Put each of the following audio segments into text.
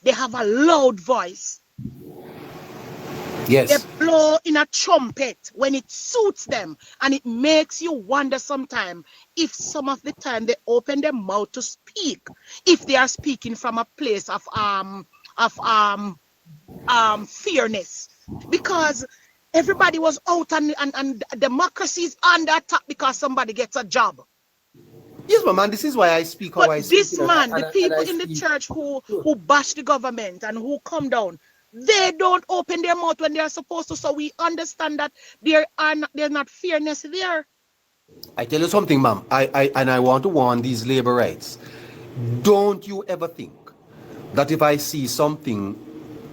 they have a loud voice. Yes. They blow in a trumpet when it suits them, and it makes you wonder sometimes if some of the time they open their mouth to speak, if they are speaking from a place of fairness, because everybody was out and democracy is under attack because somebody gets a job. Yes, man, this is why I speak how But I speak. this man, the people in the church who bash the government and who come down, they don't open their mouth when they are supposed to. So we understand that there's not fairness there. I tell you something, ma'am. I want to warn these labor rights. Don't you ever think that if I see something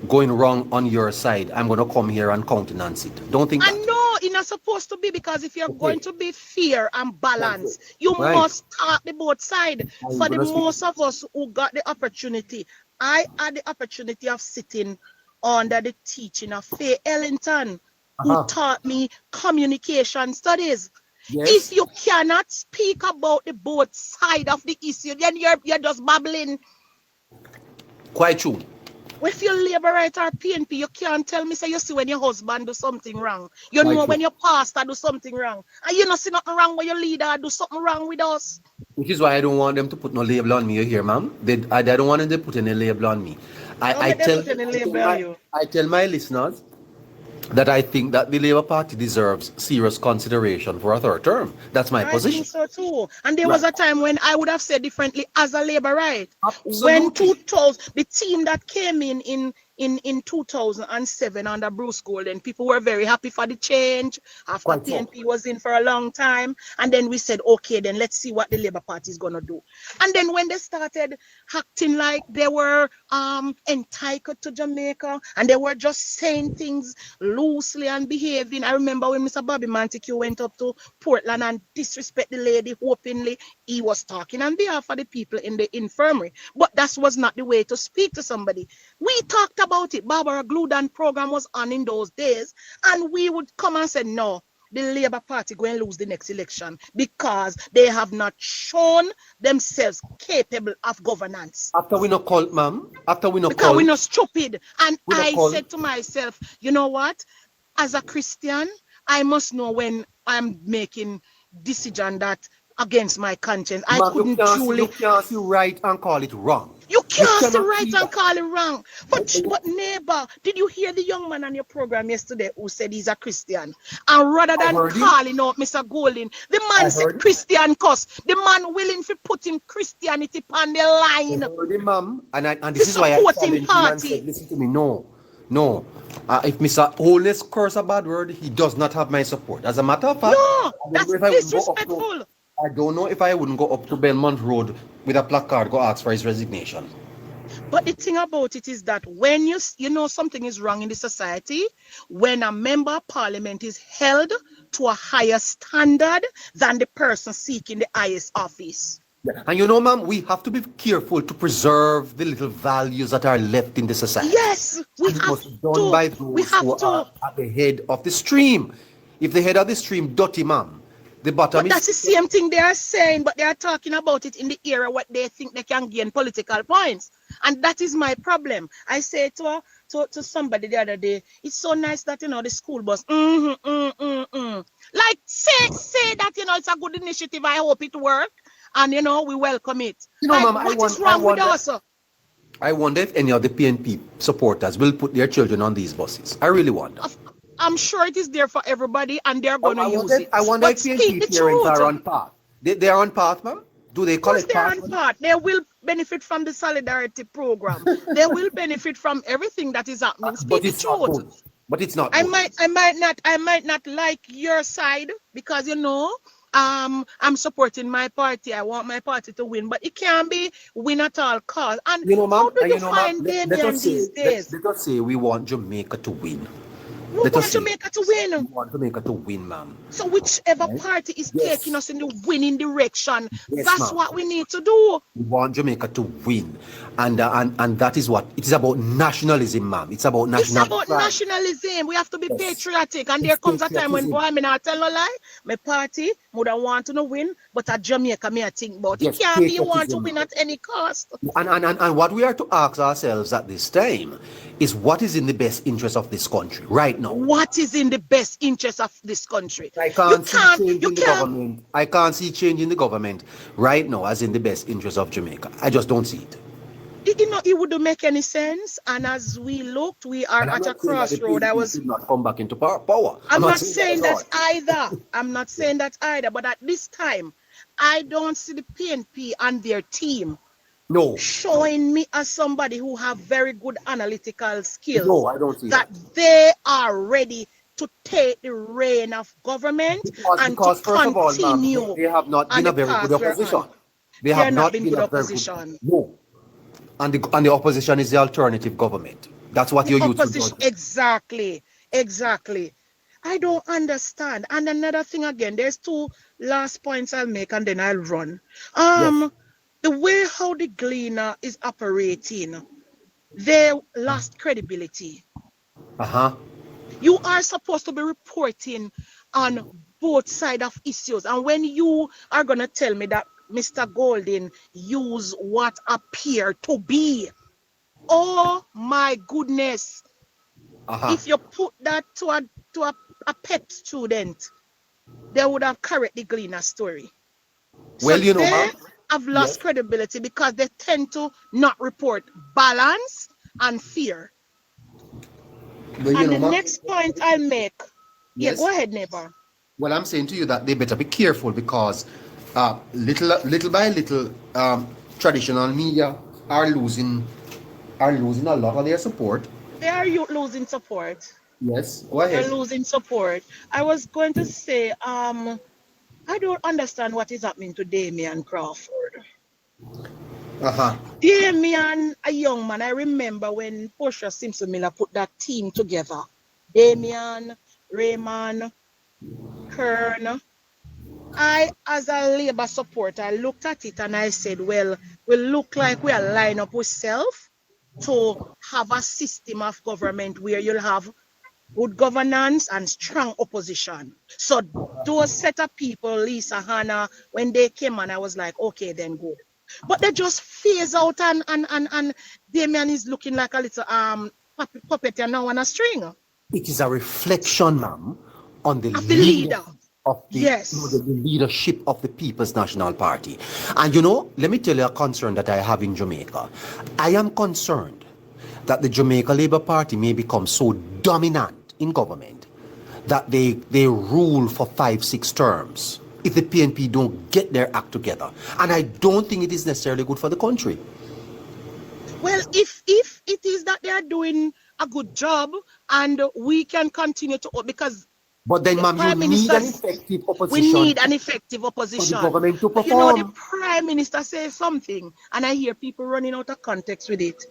going wrong on your side, I'm going to come here and countenance it. Don't think that. And no, it's not supposed to be, because if you're going to be fair and balanced, you must talk the both sides. For the most of us who got the opportunity, I had the opportunity of sitting under the teaching of Faye Ellington, who taught me communication studies. Yes. If you cannot speak about the both side of the issue, then you're just babbling. Quite true. If you're labor right or PNP, you can't tell me, say you see when your husband do something wrong. You know when your pastor do something wrong. And you not see nothing wrong when your leader do something wrong with us. Which is why I don't want them to put no label on me, you hear, ma'am? I don't want them to put any label on me. I tell my listeners that I think that the Labour Party deserves serious consideration for a third term. That's my position. I think so too. And there was a time when I would have said differently as a Labour right. Absolutely. When 2000, the team that came in 2007 under Bruce Golden, people were very happy for the change after PNP was in for a long time. And then we said, okay, then let's see what the Labour Party is going to do. And then when they started acting like they were entitled to Jamaica and they were just saying things loosely and behaving. I remember when Mr. Bobby Montague went up to Portland and disrespect the lady openly, he was talking on behalf of the people in the infirmary. But that was not the way to speak to somebody. We talked about it. Barbara Gludan program was on in those days, and we would come and say, no, the Labour Party going to lose the next election because they have not shown themselves capable of governance. After we not call, ma'am, because we're not stupid. And I said to myself, you know what? As a Christian, I must know when I'm making decision that against my conscience. I couldn't truly. You can't see right and call it wrong. You can't see right and call it wrong. But neighbor, did you hear the young man on your program yesterday who said he's a Christian? And rather than calling out Mr. Golden, the man said Christian cuss. The man willing to put him Christianity on the line. I heard him, ma'am. And this is why I said, listen to me, no. If Mr. Holness curse a bad word, he does not have my support. As a matter of fact, no, that's disrespectful. I don't know if I wouldn't go up to Belmont Road with a placard, go ask for his resignation. But the thing about it is that when you know something is wrong in the society, when a member of parliament is held to a higher standard than the person seeking the highest office. Yeah. And you know, ma'am, we have to be careful to preserve the little values that are left in the society. Yes, we have must be done by those who are at the head of the stream. If the head of the stream dirty, ma'am, the bottom but that's the same thing they are saying, but they are talking about it in the era what they think they can gain political points. And that is my problem. I said to somebody the other day, it's so nice that, the school bus, like say that, it's a good initiative. I hope it works. And, we welcome it. Ma'am, what is wrong with us? I wonder if any of the PNP supporters will put their children on these buses. I really wonder. I'm sure it is there for everybody, and they're going to use it. I wonder if PNP parents are on path. They are on path, ma'am? Do they collect path? They're on path. They will benefit from the solidarity program. They will benefit from everything that is happening. But it's not. I might not like your side because I'm supporting my party. I want my party to win, but it can't be win at all cost. And ma'am, how do you find Damien these days? Let us say we want Jamaica to win. We want Jamaica to win. We want Jamaica to win, ma'am. So whichever party is taking us in the winning direction, that's what we need to do. We want Jamaica to win. And that is what it is about. Nationalism, ma'am. It's about nationalism. It's about nationalism. We have to be patriotic. And there comes a time when, boy, I mean, I tell no lie, my party would want to win, but at Jamaica, me I think about it. Can't be want to win at any cost. And what we are to ask ourselves at this time is what is in the best interest of this country right now. What is in the best interest of this country? I can't see change in the government. I can't see change in the government right now as in the best interest of Jamaica. I just don't see it. It wouldn't make any sense. And as we looked, we are at a crossroad. I was not come back into power. I'm not saying that either. I'm not saying that either. But at this time, I don't see the PNP and their team showing me as somebody who have very good analytical skills. No, I don't see that. They are ready to take the reign of government because to continue. All, they have not been a very good opposition. They have not been good opposition. No. And the opposition is the alternative government. That's what you're used to. Exactly. I don't understand. And another thing again, there's two last points I'll make and then I'll run. The way how the Gleaner is operating, they lost credibility. You are supposed to be reporting on both sides of issues. And when you are going to tell me that Mr. Golden use what appear to be, oh my goodness, if you put that to a pet student, they would have correct the Gleaner story. Well, you know, ma'am, have lost credibility because they tend to not report balance and fear. But, and the next point I'll make, go ahead, neighbor. Well, I'm saying to you that they better be careful because little by little, traditional media are losing a lot of their support. They are losing support. Yes, go ahead. They're losing support. I was going to say, I don't understand what is happening to Damian Crawford. Damian, a young man, I remember when Portia Simpson Miller put that team together. Damian, Raymond, Kern. I, as a Labour supporter, I looked at it and I said, well, we look like we are lining up ourselves to have a system of government where you'll have good governance and strong opposition. So those set of people, Lisa, Hannah, when they came on, I was like, okay, then go. But they just phase out and Damian is looking like a little puppet now on a string. It is a reflection, ma'am, on the leader. Of the leadership of the People's National Party. And you know, let me tell you a concern that I have in Jamaica. I am concerned that the Jamaica Labour Party may become so dominant in government that they rule for 5-6 terms if the PNP don't get their act together. And I don't think it is necessarily good for the country. Well, if it is that they are doing a good job and we can continue to, because but then, ma'am, you need an effective opposition. We need an effective opposition. For the government to perform. You know, the Prime Minister says something, and I hear people running out of context with it.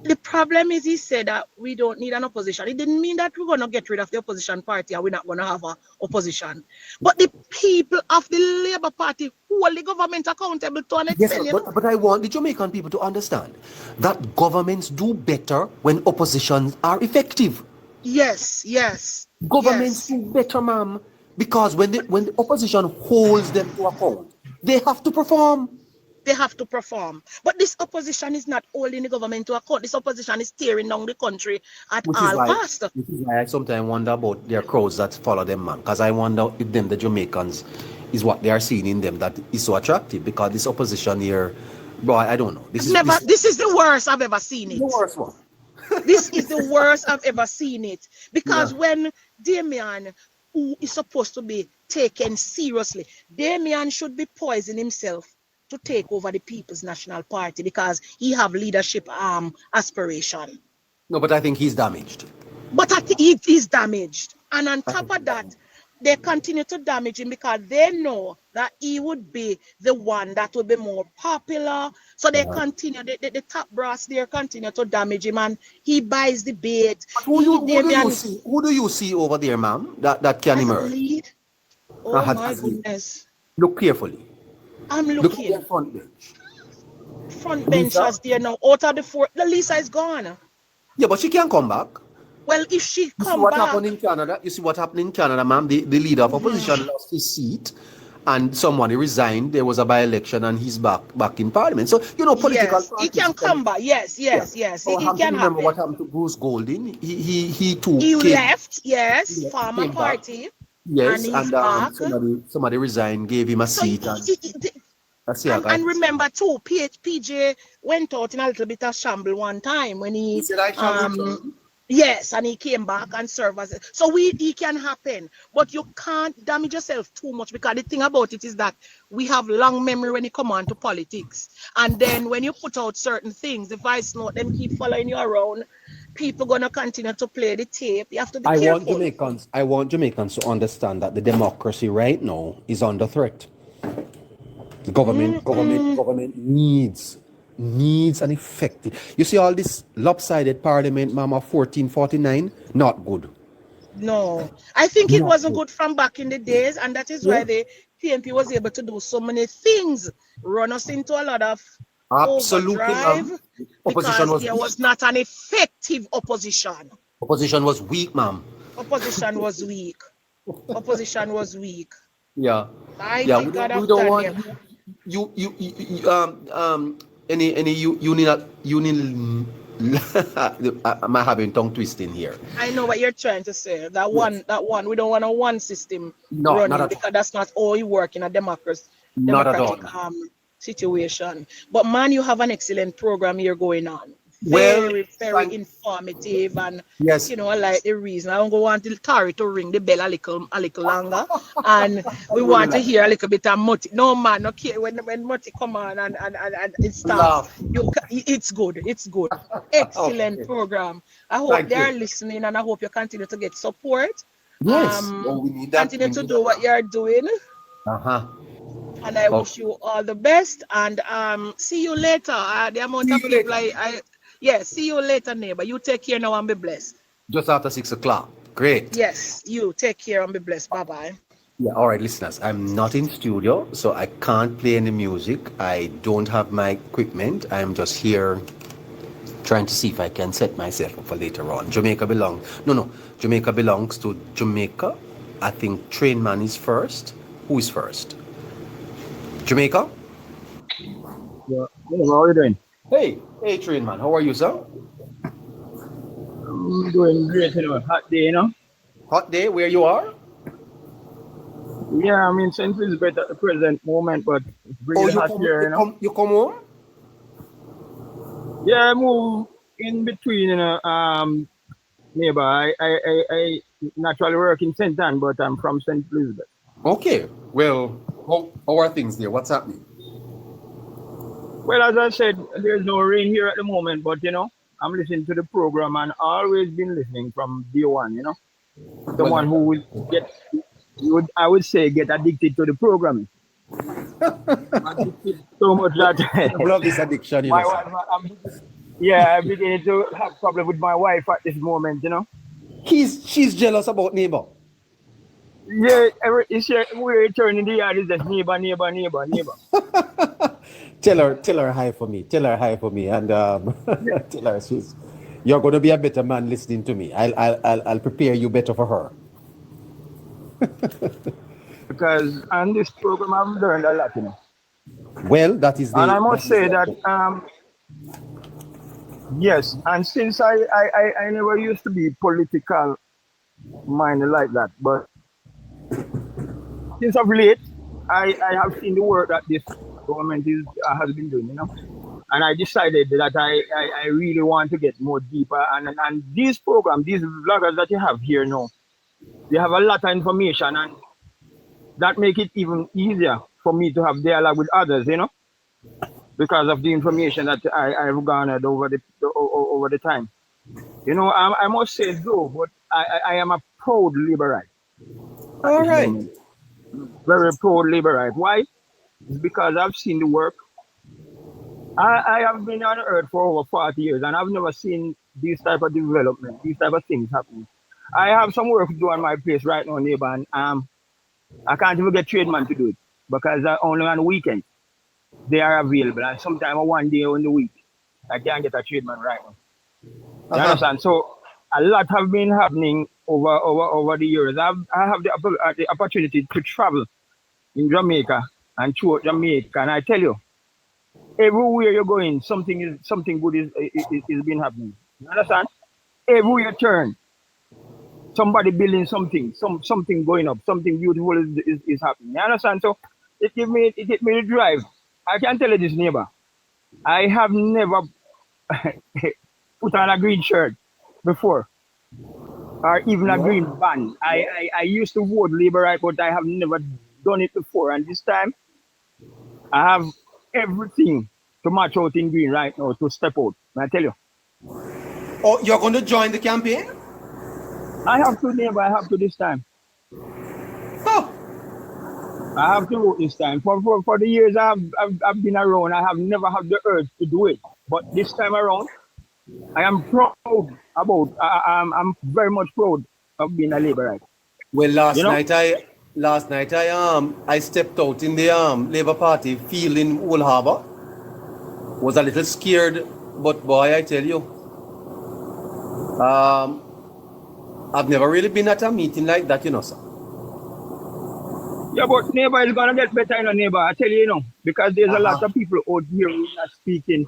The problem is he said that we don't need an opposition. It didn't mean that we're going to get rid of the opposition party and we're not going to have an opposition. But the people of the Labour Party hold the government accountable to an extent. Yes, but I want the Jamaican people to understand that governments do better when oppositions are effective. Yes. Governments do better, ma'am, because when the opposition holds them to account, they have to perform. But this opposition is not holding the government to account. This opposition is tearing down the country at all costs. Which is why I sometimes wonder about their crowds that follow them, man. Because I wonder if them, the Jamaicans, is what they are seeing in them that is so attractive. Because this opposition here, boy, I don't know. This is the worst I've ever seen it. The worst one. This is the worst I've ever seen it. Because when Damian, who is supposed to be taken seriously, Damian should be poisoning himself to take over the People's National Party because he have leadership aspiration. No, but I think he's damaged. But I think he is damaged. And on top of that, they continue to damage him because they know that he would be the one that would be more popular. So they continue, the top brass there continue to damage him, and he buys the bait. Who do you see over there, ma'am, that can emerge? Lead? Oh my goodness. Look carefully. I'm looking. Look at the front bench. Front bench has there now. Out of the four, the Lisa is gone. Yeah, but she can come back. Well, if she come what back, happened in Canada? You see what happened in Canada, ma'am? The leader of opposition lost his seat, and somebody resigned. There was a by-election, and he's back in parliament. So political. Yes, he can come back. Yes. So It can remember happen. what happened to Bruce Golding? He too. He left. Yes, Farmer Party. Yes, and somebody resigned, gave him a seat. And remember too, PJ went out in a little bit of shamble one time when he said, yes, and he came back and served as so it can happen, but you can't damage yourself too much, because the thing about it is that we have long memory when it come on to politics, and then when you put out certain things, the vice note them keep following you around, people gonna continue to play the tape. You have to be careful. I want Jamaicans to understand that the democracy right now is under threat. The government needs an effective. You see all this lopsided parliament, mama, 1449, not good. No, I think it wasn't good from back in the days, and that is why the PNP was able to do so many things, run us into a lot of overdrive, because there was not an effective opposition. Opposition was weak, ma'am. Opposition was weak. Yeah. We don't want any union. I'm having tongue twisting here. I know what you're trying to say. That one. We don't want a one system running, because that's not all you work in a democratic situation. But man, you have an excellent program here going on. Very informative, and I like the reason. I don't want the Tari to ring the bell a little longer, and we want to hear a little bit of Mutty. No man, okay, when Mutty come on and it starts, it's good. Excellent program. I hope they're listening, and I hope you continue to get support. Yes, we need that. Continue to do what you're doing. And I wish you all the best, and see you later. The amount of people see you later, neighbor. You take care now and be blessed. Just after 6 o'clock. Great. Yes, you take care and be blessed. Bye-bye. Yeah, all right, listeners. I'm not in studio, so I can't play any music. I don't have my equipment. I'm just here trying to see if I can set myself up for later on. Jamaica belongs to Jamaica. I think Trainman is first. Who is first? Jamaica? Yeah. How are you doing? Hey, Trainman. How are you, sir? I'm doing great, Hot day, Hot day, where you are? Yeah, I'm in St. Elizabeth at the present moment, but it's really hot here, You come home? Yeah, I move in between, neighbor. I naturally work in St. Ann, but I'm from St. Elizabeth. Okay. Well, how are things there? What's happening? Well, as I said, there's no rain here at the moment, but I'm listening to the program and always been listening from day one, Someone who would I would say get addicted to the programming. Addicted so much that I love this addiction, my wife, I'm beginning to have problem with my wife at this moment, She's jealous about neighbor. Yeah, we're turning the yard is just neighbor. Tell her hi for me. And tell her you're going to be a better man listening to me. I'll prepare you better for her. Because on this program I've learned a lot, Well, that is and I must say that yes, and since I never used to be political minded like that, but since of late I have seen the work that this government has been doing, and I decided that I really want to get more deeper, and these programs, these vloggers that you have here now, they have a lot of information, and that make it even easier for me to have dialogue with others, because of the information that I've garnered over the time. I must say though, but I am a proud liberal. at All this right. moment. Very pro-Labourite. Why? It's because I've seen the work. I have been on earth for over 40 years and I've never seen these type of development, these type of things happening. I have some work to do on my place right now, neighbor, and I can't even get tradesmen to do it because only on the weekend they are available, and sometimes one day in the week I can't get a tradesman right now. You understand? So a lot have been happening over the years. I have the opportunity to travel in Jamaica and throughout Jamaica, and I tell you, everywhere you're going, something good is been happening. You understand? Everywhere you turn, somebody building something going up, something beautiful is happening. You understand? So it gave me the drive. I can tell you this, neighbor. I have never put on a green shirt before, or even a green band. I used to vote Labour, but I have never done it before. And this time, I have everything to match out in green right now to step out. I tell you. Oh, you're going to join the campaign? I have to, neighbor. I have to this time. Oh. I have to vote this time. For the years I've been around, I have never had the urge to do it. But this time around, I am proud about. I'm very much proud of being a Labourite. Well, last night I stepped out in the Labour Party field in Old Harbour. Was a little scared, but boy, I tell you, I've never really been at a meeting like that, you know, sir. Yeah, but neighbor is gonna get better, you know, neighbor. I tell you, you know, because there's a lot of people out here who are speaking.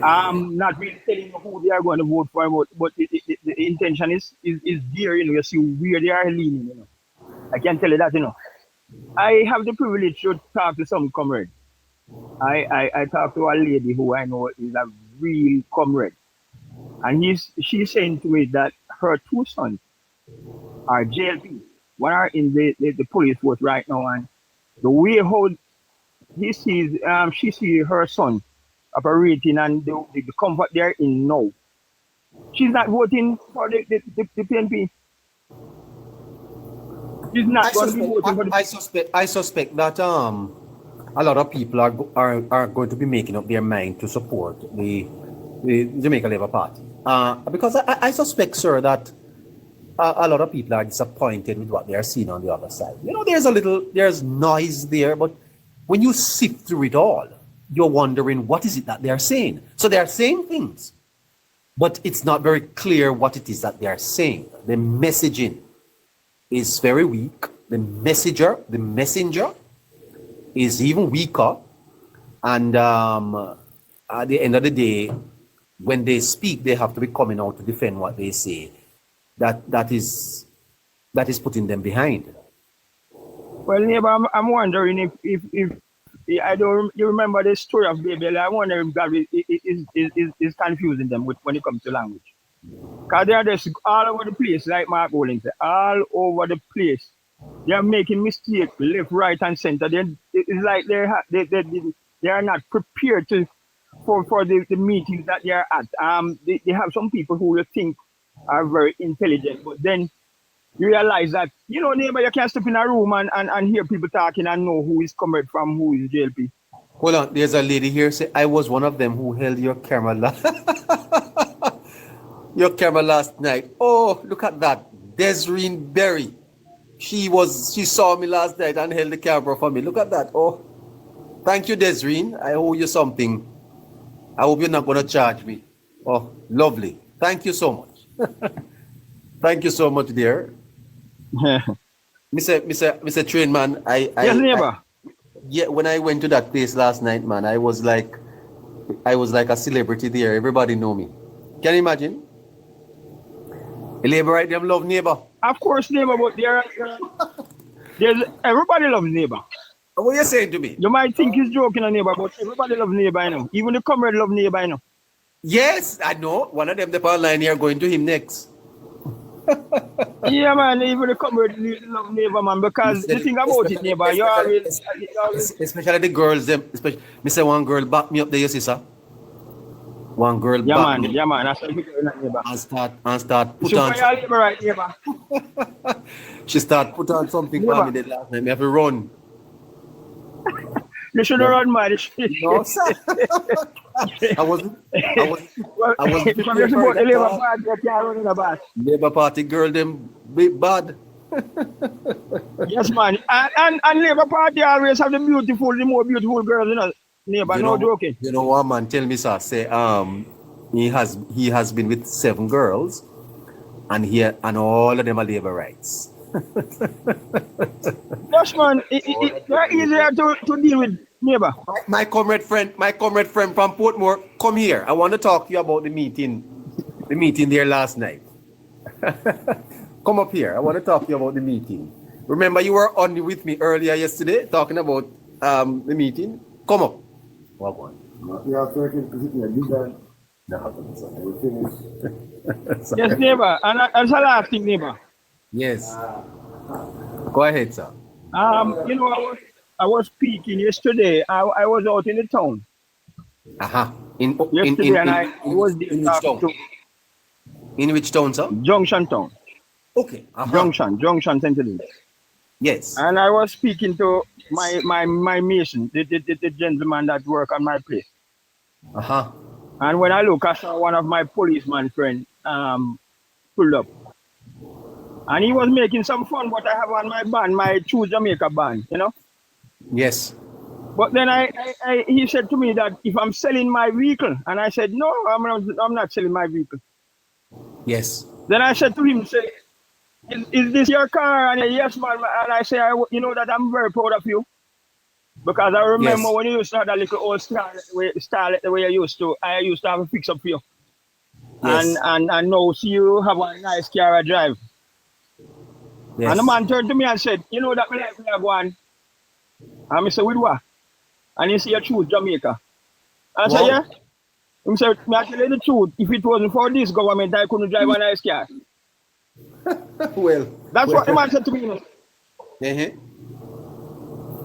Not really telling you who they are going to vote for, but the intention is there, you know. You see where they are leaning, you know. I can tell you that, you know. I have the privilege to talk to some comrade. I talked to a lady who I know is a real comrade, and she's saying to me that her two sons are JLP. One are in the police force right now, and the way how she sees her son operating and the comfort they're in now, she's not voting for the PNP. She's not going to be voting for the I suspect that a lot of people are going to be making up their mind to support the Jamaica Labour Party. Because I suspect, sir, that a lot of people are disappointed with what they are seeing on the other side. You know, there's noise there, but when you sift through it all, you're wondering what is it that they are saying. So they are saying things, but it's not very clear what it is that they are saying. The messaging is very weak. The messenger is even weaker. And at the end of the day, when they speak, they have to be coming out to defend what they say. That is putting them behind. Well, neighbor, I'm wondering if you remember the story of Babel. I wonder if God is confusing them when it comes to language. Because they are just all over the place, like Mark Bowling said, all over the place. They are making mistakes left, right, and center. It's like they are not prepared for the meetings that they are at. They have some people who you think are very intelligent, but then you realize that, you know, neighbor, you can't step in a room and hear people talking and know who is coming from who is JLP. Hold on, there's a lady here say, I was one of them who held your camera last night. Oh, look at that. Desreen Berry. She saw me last night and held the camera for me. Look at that. Oh, thank you, Desreen. I owe you something. I hope you're not going to charge me. Oh, lovely. Thank you so much. Thank you so much, dear. Mr. Train man, yes, neighbor. Yeah, when I went to that place last night, man, I was like a celebrity there. Everybody know me. Can you imagine? The Labourite, them love neighbor. Of course, neighbor, but there's everybody loves neighbor. What are you saying to me? You might think he's joking on neighbor, but everybody loves neighbor, I know. Even the comrade love neighbor, I know. Yes, I know. One of them, the power line here, going to him next. Yeah, man, even the comrade love neighbor, man, because the thing about it, neighbor, you always... Especially the girls, them. Especially, Mr. One girl, back me up there, you see, sir. One girl Yeah, back man. me Yeah, man. That's what we do, neighbor. and start put So on for your labor right, neighbor. she start put on something for me Neighbor. the last night. Me have to run. You should run, man. No, sir. I wasn't Well, I wasn't from your prepared for support the it at labor all. party, you can't run in the bus. Labour Party girl them big bad. Yes, man. And Labour Party always have the more beautiful girls, you know. Neighbor, no joking. You know one man tell me, sir, say he has been with 7 girls and all of them are labor rights. Yes, man. They're easier to deal with, neighbor. My comrade friend from Portmore, come here. I want to talk to you about the meeting there last night. Come up here. I want to talk to you about the meeting. Remember you were on with me earlier yesterday talking about the meeting? Come up. Walk on. Yes, neighbor. And that's the last thing, neighbor. Yes. Go ahead, sir. You know, I was speaking yesterday. I was out in the town. Yesterday, I was in which town? In which town, sir? Junction Town. Okay. Junction St. Louis. Yes. And I was speaking to my mason, the gentleman that work on my place. And when I look, I saw one of my policeman friend pulled up. And he was making some fun, but I have on my band, my True Jamaica band, you know? Yes. But then he said to me that if I'm selling my vehicle, and I said, no, I'm not selling my vehicle. Yes. Then I said to him, say, is this your car? And he said, yes, man. And I say, you know that I'm very proud of you. Because I remember when you used to have that little old style the way I used to have a fix up for you. Yes. And now see you have a nice car I drive. Yes. And the man turned to me and said, you know that me like have one. And I said, with what? And he said, you choose Jamaica. I said, yeah. He said, I tell you the truth, if it wasn't for this government, I couldn't drive a nice car. That's what the man said to me, you know.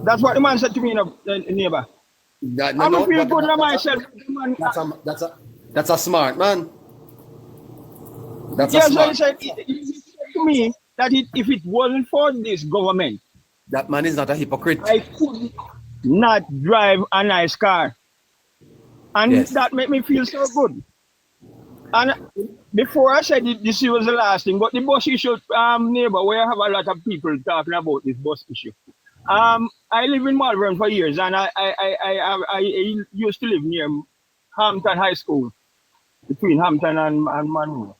That's what the man said to me, you know, neighbor. I don't feel good about myself. That's a smart man. Yes, so he said to me that if it wasn't for this government, that man is not a hypocrite. I could not drive a nice car. And that made me feel so good. And before I said this was the last thing, but the bus issue, neighbor, where I have a lot of people talking about this bus issue. I live in Malvern for years, and I used to live near Hampton High School, between Hampton and Monroe.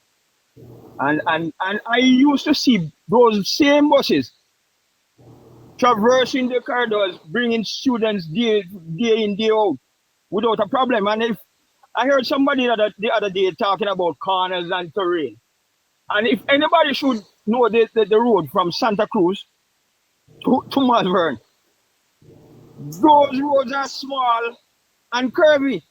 And I used to see those same buses traversing the corridors, bringing students day in, day out, without a problem. And if I heard somebody the other day talking about corners and terrain. And if anybody should know the road from Santa Cruz to Malvern, those roads are small and curvy.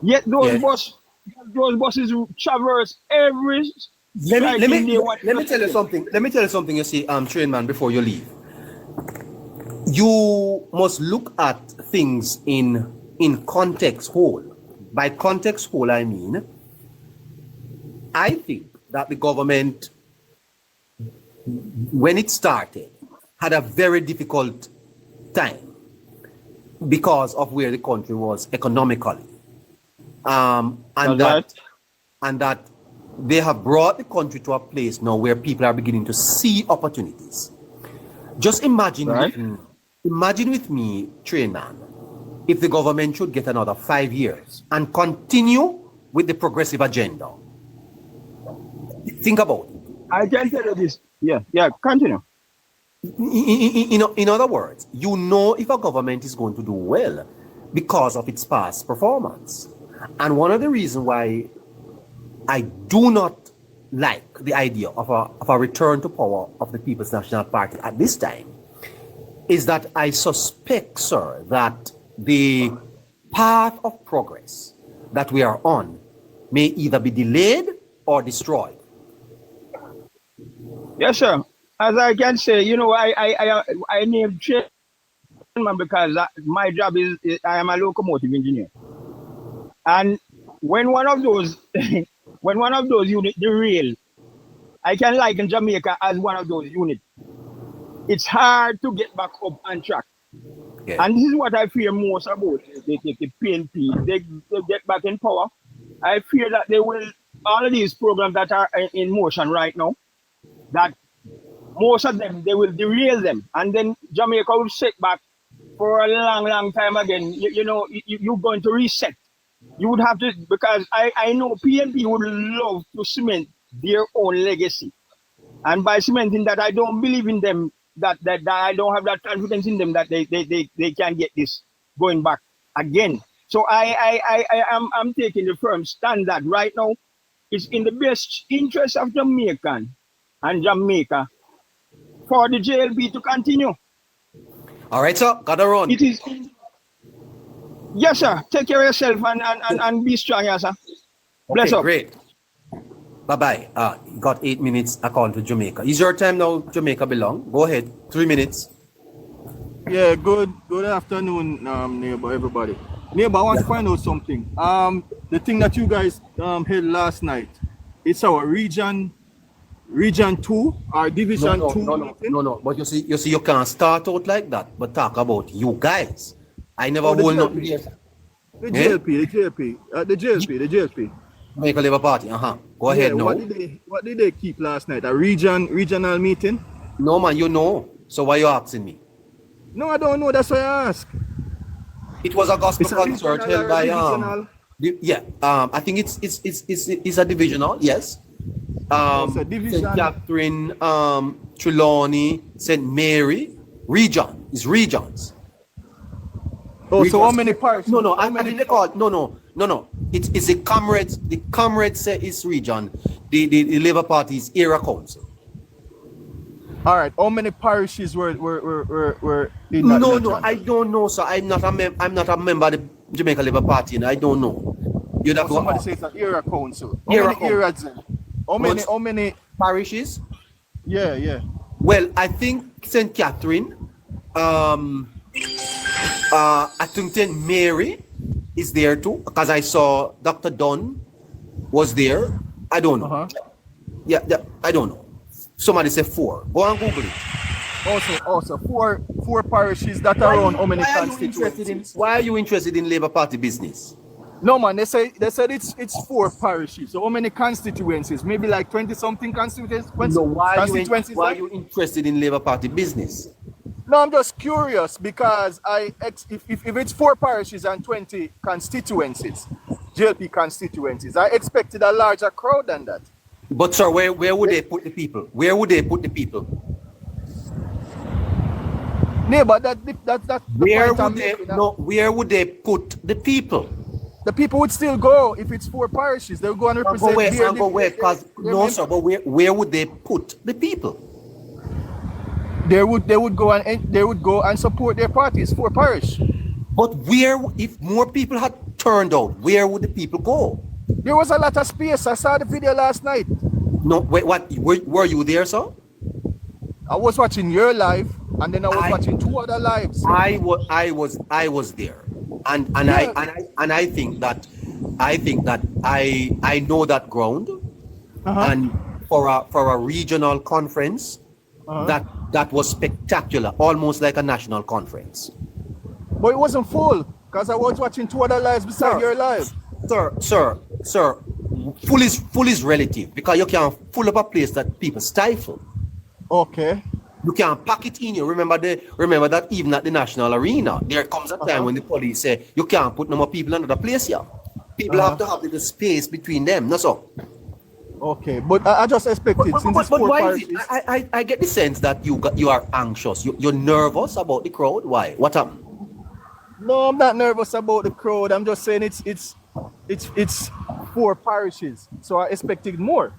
Yet those buses traverse every. Let me tell you something. Let me tell you something. You see, train man, before you leave, you must look at things in context whole. By context whole, I mean, I think that the government, when it started, had a very difficult time because of where the country was economically. And that they have brought the country to a place now where people are beginning to see opportunities. Just imagine with me, train man, if the government should get another 5 years and continue with the progressive agenda. Think about it. I can tell you this. Yeah, continue. In other words, you know if a government is going to do well because of its past performance. And one of the reasons why I do not like the idea of a return to power of the People's National Party at this time is that I suspect, sir, that the path of progress that we are on may either be delayed or destroyed. Yes, sir. As I can say, you know, I named chairman because my job is I am a locomotive engineer. And when one of those when one of those units derail, I can liken Jamaica as one of those units. It's hard to get back up on track. Yeah. And this is what I fear most about the PNP. They get back in power. I fear that they will, all of these programs that are in motion right now, that most of them, they will derail them. And then Jamaica will sit back for a long time again. You're going to reset. You would have to, because I know PNP would love to cement their own legacy. And by cementing that, I don't believe in them, that I don't have that confidence in them that they can get this going back again. So I'm taking the firm stand that right now it's in the best interest of Jamaican and Jamaica for the JLP to continue. All right, sir. Gotta run. It is. Yes, sir. Take care of yourself and be strong, yes, sir. Bless up. Great. Bye-bye. You got 8 minutes according to Jamaica. Is your time now, Jamaica belong? Go ahead. 3 minutes. Yeah, good afternoon, neighbor, everybody. Neighbor, I want to find out something. The thing that you guys held last night, it's our region 2 or division 2. No. But you see, you can't start out like that, but talk about you guys. I never hold nothing. The JLP. Jamaica Labour Party. Go ahead now. What did they keep last night? A regional meeting? No, man, you know. So why you asking me? No, I don't know. That's why I ask. It was a gospel concert held by I think it's a divisional, yes. St. Catherine, Trelawney, St. Mary, region is regions. Oh, regions. So how many parts? No. I think they call it, no. It's the comrades. The comrades say it's region. The Labour Party is area council. All right. How many parishes were in that? No. I don't know, sir. I'm not a member of the Jamaica Labour Party, and I don't know. You'd have somebody says an area council. How many parishes? Yeah. Well, I think St. Catherine, I think St. Mary is there too, because I saw Dr. Dunn was there. I don't know. Yeah, I don't know. Somebody said 4. Go and Google it. Also four parishes that are around how many constituencies? Why are you interested in Labour Party business? No, man, they said it's 4 parishes. So how many constituencies? Maybe like 20 something constituencies. No, why are you interested in Labour Party business? No, I'm just curious because if it's 4 parishes and 20 constituencies, JLP constituencies, I expected a larger crowd than that. But sir, where would they put the people? Where would they put the people? No, but that's where would they put the people? The people would still go if it's 4 parishes. They'll go and represent. But where would they put the people? They would go and support their parties, 4 parish. But if more people had turned out, where would the people go? There was a lot of space. I saw the video last night. No, wait, what? Were you there, sir? I was watching your live, and then I was watching 2 other lives. I was there, and I think that I know that ground, and for a regional conference, that was spectacular, almost like a national conference. But it wasn't full because I was watching 2 other lives beside your live. Sir, full is relative because you can't full up a place that people stifle. Okay. You can't pack it in you. Remember that even at the national arena, there comes a time when the police say you can't put no more people in another place here. People have to have the space between them. No, so. Okay, but I just expected. But why is it? I get the sense that you are anxious. You're nervous about the crowd. Why? What happened? No, I'm not nervous about the crowd. I'm just saying it's 4 parishes, so I expected more.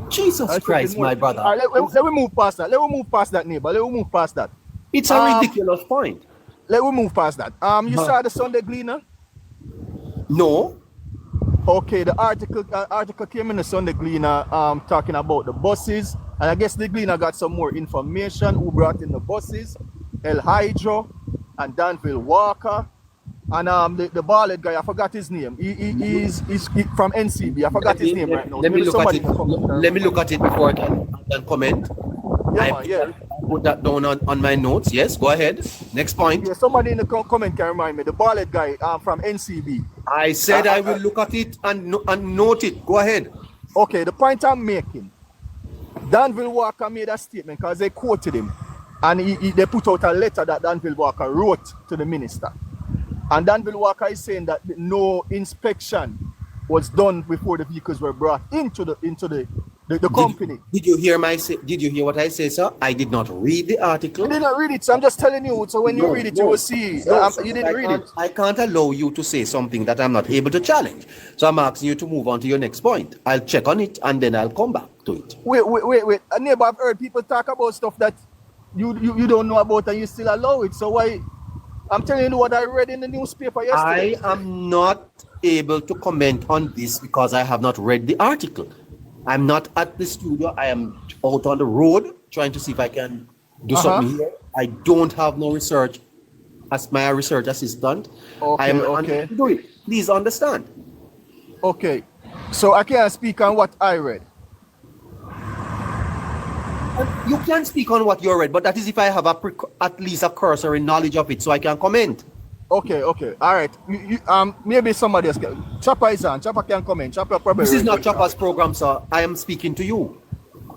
Jesus Christ, my brother. All right, let me move past that. Let me move past that, neighbor. Let me move past that. It's a ridiculous point. Let me move past that. You saw the Sunday Gleaner? No. Okay, the article came in the Sunday Gleaner talking about the buses, and I guess the Gleaner got some more information who brought in the buses, El Hydro and Danville Walker. And the bald guy, I forgot his name. He's from NCB. I forgot his name right now. Let me look at it. Let me look at it before I can comment. Yeah, Put that down on my notes. Yes, go ahead. Next point. Yeah, somebody in the comment can remind me. The bald guy from NCB. I said I will look at it and note it. Go ahead. Okay, the point I'm making. Danville Walker made a statement because they quoted him. And they put out a letter that Danville Walker wrote to the minister. And Danville Walker is saying that no inspection was done before the vehicles were brought into the company. Did you hear what I say, sir? I did not read the article. You didn't read it, so I'm just telling you. So when you read it, you will see. You didn't read it. I can't allow you to say something that I'm not able to challenge. So I'm asking you to move on to your next point. I'll check on it and then I'll come back to it. Wait. Neighbor, I've heard people talk about stuff that you don't know about and you still allow it. So why? I'm telling you what I read in the newspaper yesterday. I am not able to comment on this because I have not read the article. I'm not at the studio. I am out on the road trying to see if I can do something here. I don't have no research as my research assistant. I am unable to do it. Please understand. Okay. So I can't speak on what I read. You can speak on what you read, but that is if I have at least a cursory knowledge of it so I can comment. Okay. All right. Maybe somebody else can. Chopper is on. Chopper can comment. Chopper probably. This is not Chopper's program, sir. I am speaking to you.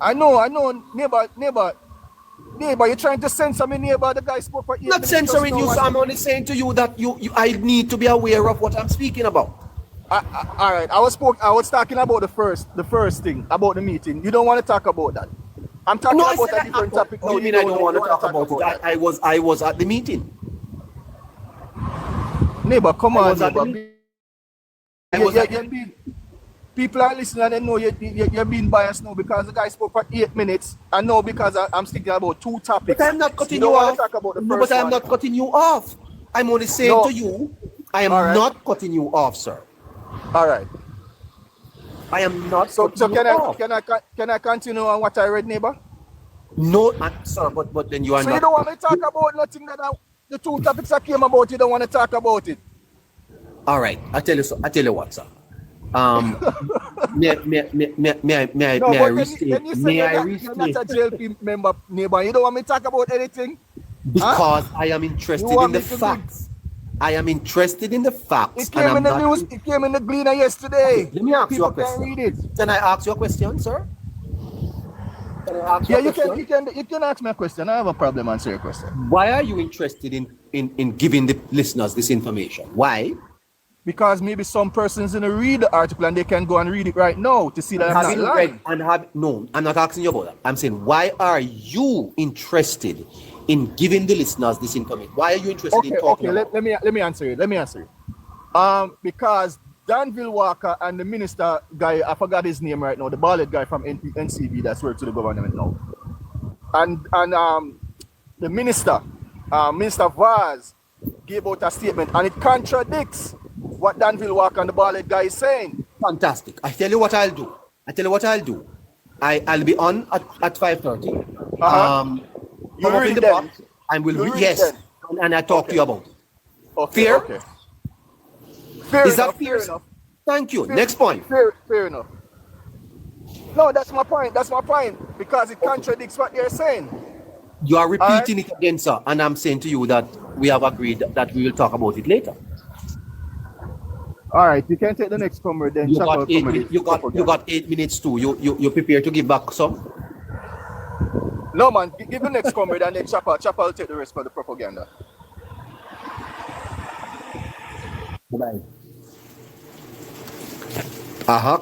I know. Neighbor, you're trying to censor me, neighbor. The guy spoke for 8 minutes. Not censoring you, sir. I'm only saying to you that I need to be aware of what I'm speaking about. All right. I was talking about the first thing about the meeting. You don't want to talk about that. I'm talking about a different topic. What do you mean I don't want to talk about it? I was at the meeting. Neighbor, come on, neighbor. People are listening and they know you're being biased now because the guy spoke for 8 minutes and now because I'm speaking about two topics. But I'm not cutting you off. But I'm not cutting you off. I'm only saying to you, I am not cutting you off, sir. All right. I am not. So can I continue on what I read, neighbor? No, sir. But then you are so not. So you don't want me to talk about nothing that the two topics I came about. You don't want to talk about it. All right. I tell you what, sir. May I restate? You're not a JLP member, neighbor. You don't want me to talk about anything because I am interested in the facts. I am interested in the facts. It came in the news. It came in the Gleaner yesterday. Okay, let me ask you a question. People can read it. Can I ask you a question, sir? You can ask me a question. I have a problem answering your question. Why are you interested in giving the listeners this information? Why? Because maybe some persons in read the article and they can go and read it right now to see that I'm not lying. No, I'm not asking you about that. I'm saying, why are you interested in giving the listeners this information? Why are you interested in talking about it? Let me answer it. Because Danville Walker and the minister guy, I forgot his name right now, the bald guy from NCB that's worked to the government now. And the minister, Minister Vaz, gave out a statement and it contradicts what Danville Walker and the bald guy is saying. Fantastic. I tell you what I'll do. I'll be on at 5:30. You read the box. And we'll read, yes. And I talk to you about it. Okay, fair? Okay. Fair is enough, that fair enough? Thank you. Next point. Fair enough. No, that's my point. Because it contradicts what you're saying. You are repeating it again, sir. And I'm saying to you that we have agreed that we will talk about it later. All right, you can take the next comment then. You got 8 minutes too. You prepare to give back some? No man, give the next comment and then Chopper will take the rest for the propaganda. Bye.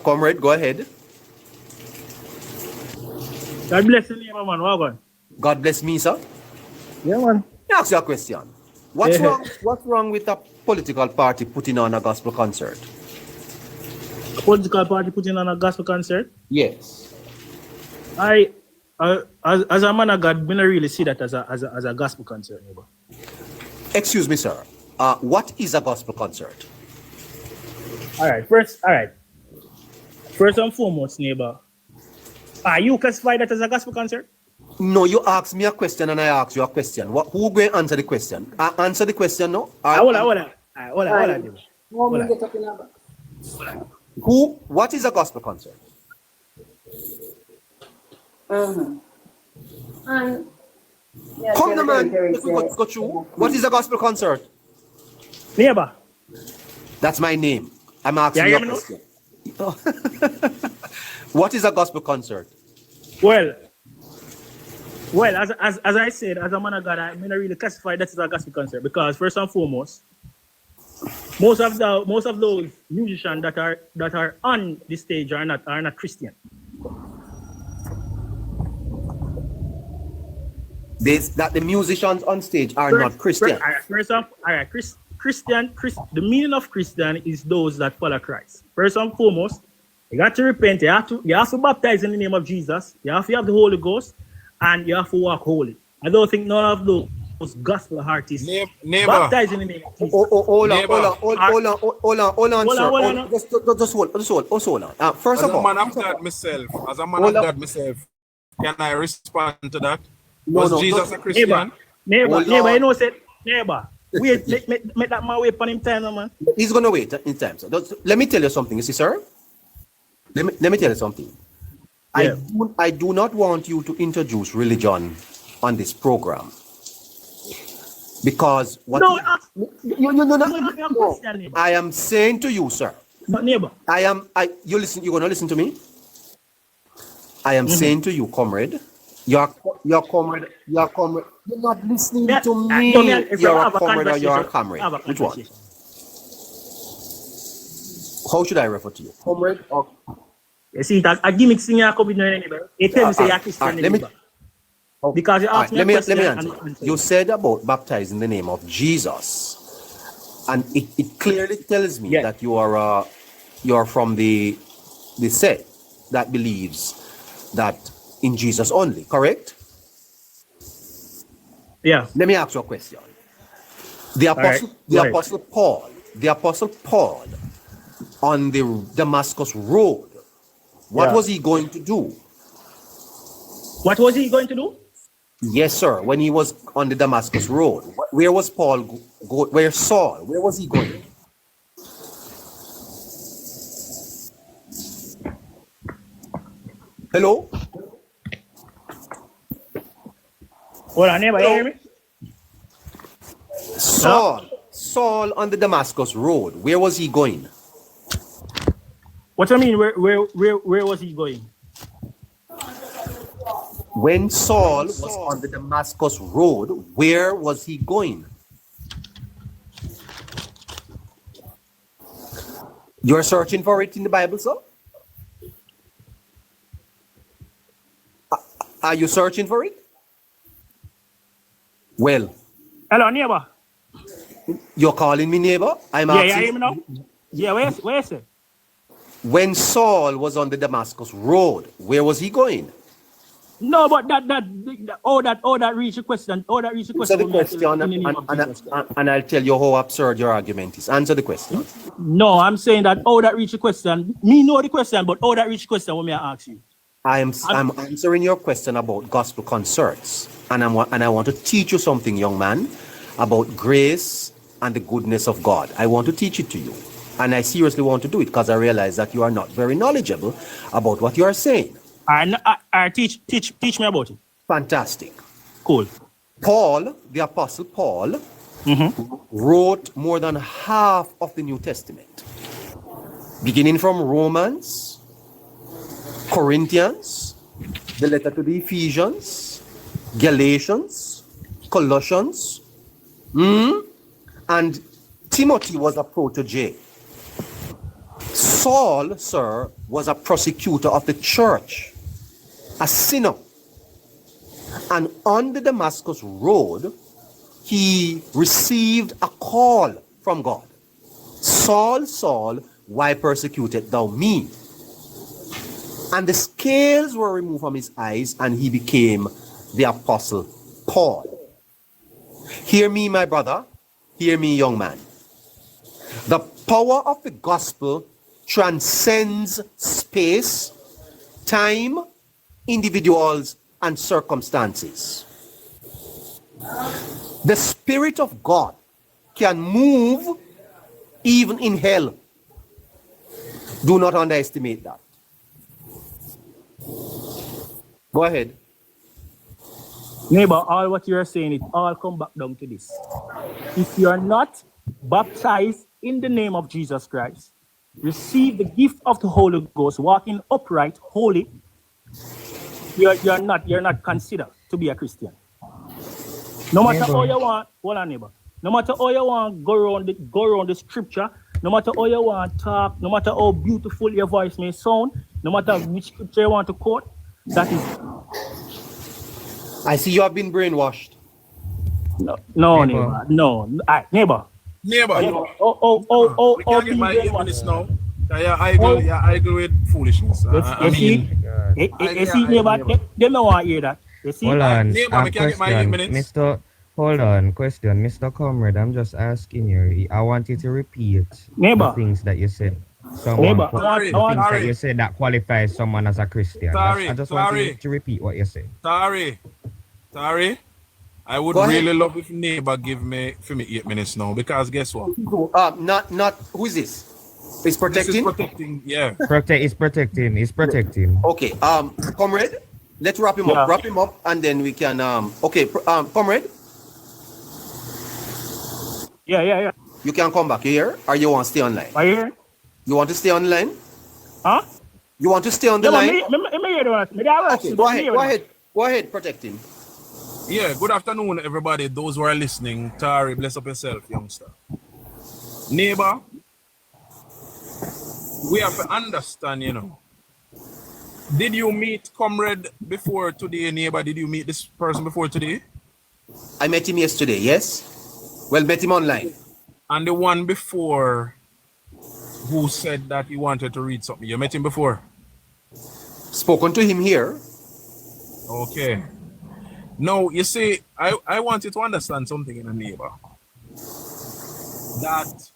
Comrade, go ahead. God bless you, man. Welcome. God bless me, sir. Yeah, man. Let me ask you a question. What's wrong with a political party putting on a gospel concert? A political party putting on a gospel concert? Yes. As a man of God, I don't really see that as a gospel concert, neighbor. Excuse me, sir. What is a gospel concert? All right. First and foremost, neighbor, are you classified that as a gospel concert? No, you asked me a question and I asked you a question. Who going to answer the question? Answer the question, no? Hold on. Hold on. What is a gospel concert? And yeah, Come on, man. very Let's go through. What is a gospel concert? Neighbor. That's my name. I'm asking you a question. What is a gospel concert? Well, as I said, as a man of God, I'm not really classify that as a gospel concert because first and foremost, most of those musicians that are on the stage are not Christian. That the musicians on stage are not Christian. The meaning of Christian is those that follow Christ. First and foremost, you got to repent. You have to baptize in the name of Jesus. You have to have the Holy Ghost, and you have to walk holy. I don't think none of those gospel artists baptize in the name of Jesus. Hold on, sir. Just hold on. First of all, as a man of God myself, can I respond to that? Was Jesus a Christian? Neighbor, you know, said neighbor. Wait, make that man wait for him time, man. He's gonna wait in time. So let me tell you something. You see, sir. Let me tell you something. Yeah. I do not want you to introduce religion on this program because what? No, I am saying to you, sir. But neighbor, you listen. You're gonna listen to me. I am saying to you, comrade. You're comrade. You're not listening to me. You're a comrade or you're a comrade. Which one? How should I refer to you? Comrade or? You see, that's a gimmick thing you come with anybody. It tells you say you're Christian. Because you asked me a question. Let me answer. You said about baptizing in the name of Jesus. And it clearly tells me that you are from the sect that believes that in Jesus only, correct? Yeah. Let me ask you a question. The apostle Paul on the Damascus road, what was he going to do? What was he going to do? Yes, sir. When he was on the Damascus road, where was Paul where Saul? Where was he going? Hello? Hold on, neighbor, you hear me? Saul on the Damascus road, where was he going? What do you mean? Where was he going? When Saul was on the Damascus road, where was he going? You're searching for it in the Bible, sir? Are you searching for it? Well. Hello, neighbor. You're calling me neighbor? I'm asking. Yeah, hear me now? Yeah, where is it? When Saul was on the Damascus road, where was he going? No, but that reach a question. Answer the question, and I'll tell you how absurd your argument is. Answer the question. No, I'm saying that that reach a question. Me know the question, but that reach a question when me I ask you. I'm answering your question about gospel concerts, and I want to teach you something, young man, about grace and the goodness of God. I want to teach it to you, and I seriously want to do it because I realize that you are not very knowledgeable about what you are saying. I teach me about it. Fantastic. Cool. Paul, the Apostle Paul, wrote more than half of the New Testament, beginning from Romans, Corinthians, the letter to the Ephesians, Galatians, Colossians, and Timothy was a protege. Saul, sir, was a persecutor of the church, a sinner. And on the Damascus road, he received a call from God. Saul, Saul, why persecutest thou me? And the scales were removed from his eyes, and he became the Apostle Paul. Hear me, my brother. Hear me, young man. The power of the gospel transcends space, time, individuals, and circumstances. The Spirit of God can move even in hell. Do not underestimate that. Go ahead. Neighbor, all what you're saying, it all come back down to this. If you are not baptized in the name of Jesus Christ, receive the gift of the Holy Ghost, walking upright, holy, you're not considered to be a Christian. No matter how you want, hold on, neighbor. No matter how you want go around the scripture, no matter how you want talk, no matter how beautiful your voice may sound, no matter which scripture you want to quote, that is. I see you have been brainwashed. No, neighbor. No. Neighbor. Neighbor. Oh, we can't get my 8 minutes now. I agree with foolishness. You see, neighbor, they don't want to hear that. You see? Hold on. Neighbor, we can't get my 8 minutes. Hold on, question. Mr. Comrade, I'm just asking you. I want you to repeat neighbor. The things that you said. Neighbor, things that you said that qualifies someone as a Christian. I just want you to repeat what you said. Sorry. I would really love if neighbor give me 8 minutes now, because guess what? Not who is this? It's protecting? This is protecting, yeah. It's protecting. Okay, comrade, let's wrap him up. Wrap him up and then we can comrade. Yeah. You can come back here or you want to stay online? Are you here? You want to stay online? Huh? You want to stay on the line? Okay, go ahead, protect him. Yeah, good afternoon, everybody. Those who are listening. Tari, bless up yourself, youngster. Neighbor, we have to understand, Did you meet Comrade before today, neighbor? Did you meet this person before today? I met him yesterday, yes. Well, met him online. And the one before who said that he wanted to read something, you met him before? Spoken to him here. Okay. Now, you see, I want you to understand something in a neighbor. That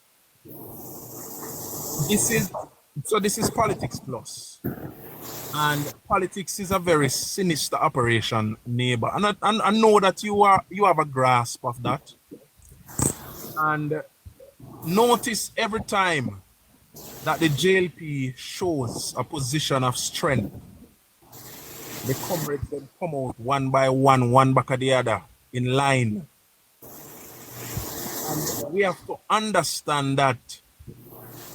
this is politics plus. And politics is a very sinister operation, neighbor. And I know that you have a grasp of that. And notice every time that the JLP shows a position of strength, the comrades then come out one by one back of the other, in line. And we have to understand that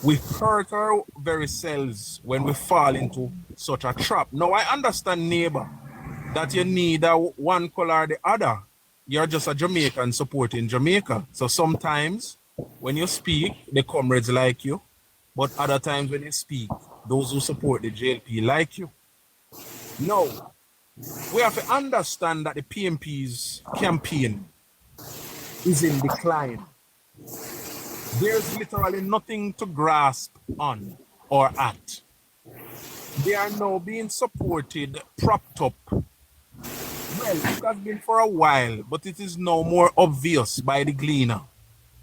we hurt our very selves when we fall into such a trap. Now, I understand, neighbor, that you need one color or the other. You're just a Jamaican supporting Jamaica. So sometimes when you speak, the comrades like you. But other times when you speak, those who support the JLP like you. No, we have to understand that the PMP's campaign is in decline. There's literally nothing to grasp on or at. They are now being supported, propped up. Well, it has been for a while, but it is now more obvious by the Gleaner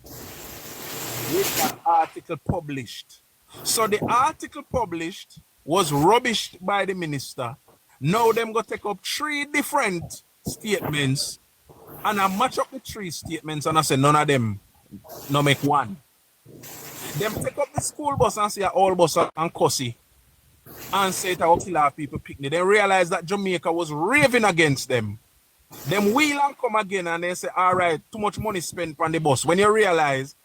with that article published. So the article published was rubbished by the minister. Now them go take up 3 different statements and I match up the 3 statements and I say none of them no make one. Them take up the school bus and say all bus and cussy and say it will kill our people picnic. They realize that Jamaica was raving against them. Them wheel and come again and they say, all right, too much money spent on the bus. When you realize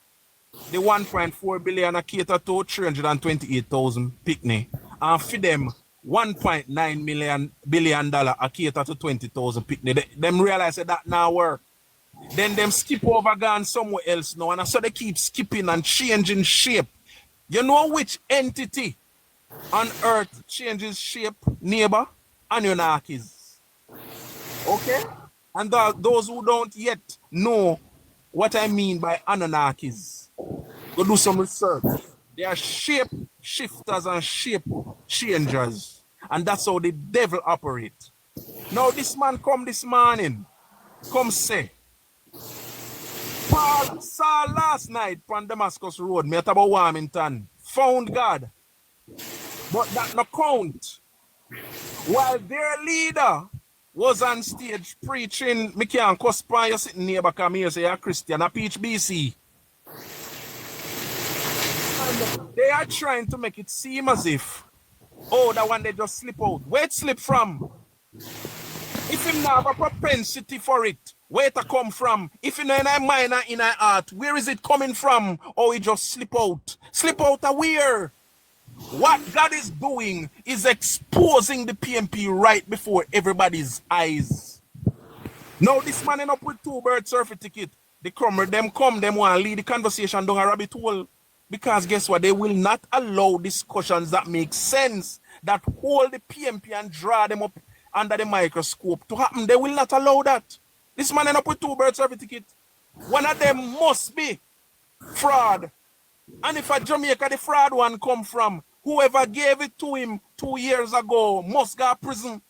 the 1.4 billion a cater to 328,000 picnic and for them $1.9 billion a cater to 20,000 picnic. Them realize that now work. Then them skip over gone somewhere else now and so they keep skipping and changing shape. You know which entity on earth changes shape, neighbor? Anunnakis. Okay? And those who don't yet know what I mean by Anunnakis, go do some research. They are shape shifters and shape changers. And that's how the devil operates. Now this man come this morning, come say, Paul saw last night on Damascus Road, me at about Wilmington, found God. But that no count. While their leader was on stage preaching, me can't cuss pan you sitting near back of me, you say you're a Christian, a peach BC. And they are trying to make it seem as if, oh, that one they just slip out. Where it slip from? If him not have a propensity for it, where it come from? If you know in a mind and in a heart, where is it coming from? Or it just slip out? Slip out of where? What God is doing is exposing the PMP right before everybody's eyes. Now this man end up with 2 birth certificate. The comrade them want to lead the conversation down a rabbit hole. Because guess what? They will not allow discussions that make sense, that hold the PMP and draw them up under the microscope to happen. They will not allow that. This man end up with 2 birth certificate. One of them must be fraud. And if a Jamaica the fraud one come from, whoever gave it to him 2 years ago must go to prison.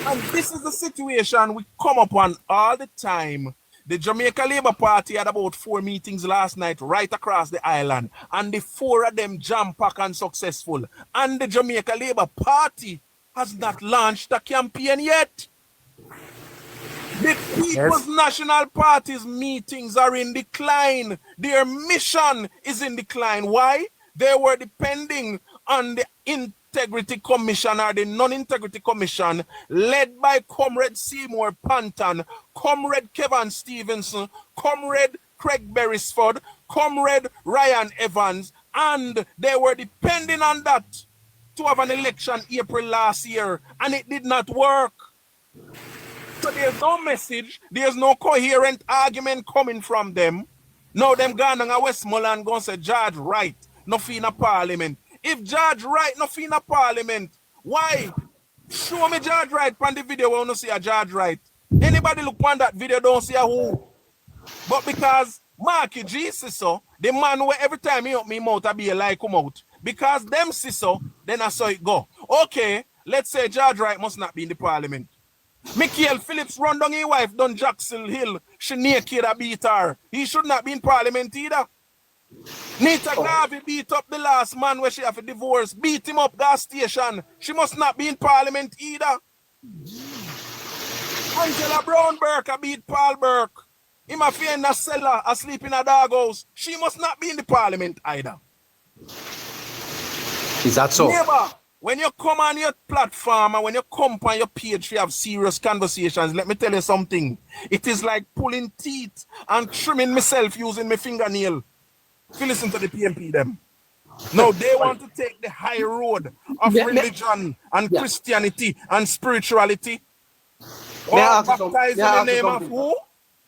And this is the situation we come upon all the time. The Jamaica Labour Party had about 4 meetings last night right across the island. And the 4 of them jam-packed and successful. And the Jamaica Labour Party has not launched a campaign yet. The People's National Party's meetings are in decline. Their mission is in decline. Why? They were depending on the Integrity Commission or the Non-Integrity Commission led by Comrade Seymour Panton, Comrade Kevin Stevenson, Comrade Craig Beresford, Comrade Ryan Evans, and they were depending on that to have an election April last year, and it did not work. So there's no message, there's no coherent argument coming from them. Now them gone on Westmoreland going to say George Wright, no in a parliament. If George Wright no in a parliament, why? Show me George Wright on the video when you see a George Wright. Anybody look on that video don't see a who. But because Marky G says so, the man where every time he up me mouth I be a lie come out. Because them see so, then I saw it go. Okay, let's say George Wright must not be in the parliament. Michael Phillips run down his wife, Don Jackson Hill. She naked a beat her. He should not be in parliament either. Nita Garvey beat up the last man where she have a divorce. Beat him up gas station. She must not be in parliament either. Angela Brown Burke beat Paul Burke. Him a fear in a cellar, asleep in a doghouse. She must not be in the parliament either. Is that so? Neighbor, when you come on your platform and when you come on your page, you have serious conversations. Let me tell you something. It is like pulling teeth and trimming myself using my fingernail. If you listen to the PMP them. Now they want to take the high road of religion and Christianity and spirituality. Or baptize in the name of who?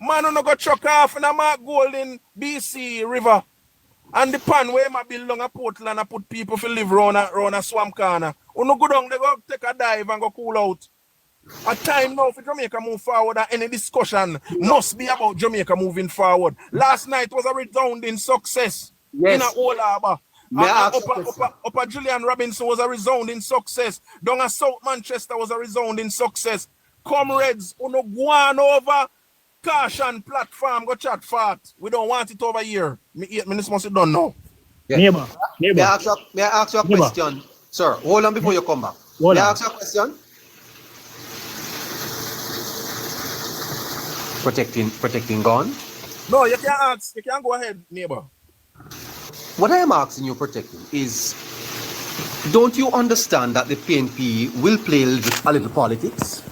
Man who no go chuck off in a Mark Golden BC River. And the pan where my build along a Portland and put people to live round a swamp corner. Who no go down, they go take a dive and go cool out. A time now for Jamaica move forward and any discussion must be about Jamaica moving forward. Last night was a resounding success in a whole Harbour. Upper Julian Robinson was a resounding success. Down at South Manchester was a resounding success. Comrades, who no go on over caution platform, go chat fat. We don't want it over here. Me 8 minutes must be done now. Yeah. Neighbor. May I ask you a question? Sir, hold on before you come back. May I ask you a question? Protecting gun? No, you can't ask. You can't go ahead, neighbor. What I am asking you protecting is, don't you understand that the PNP will play a little politics?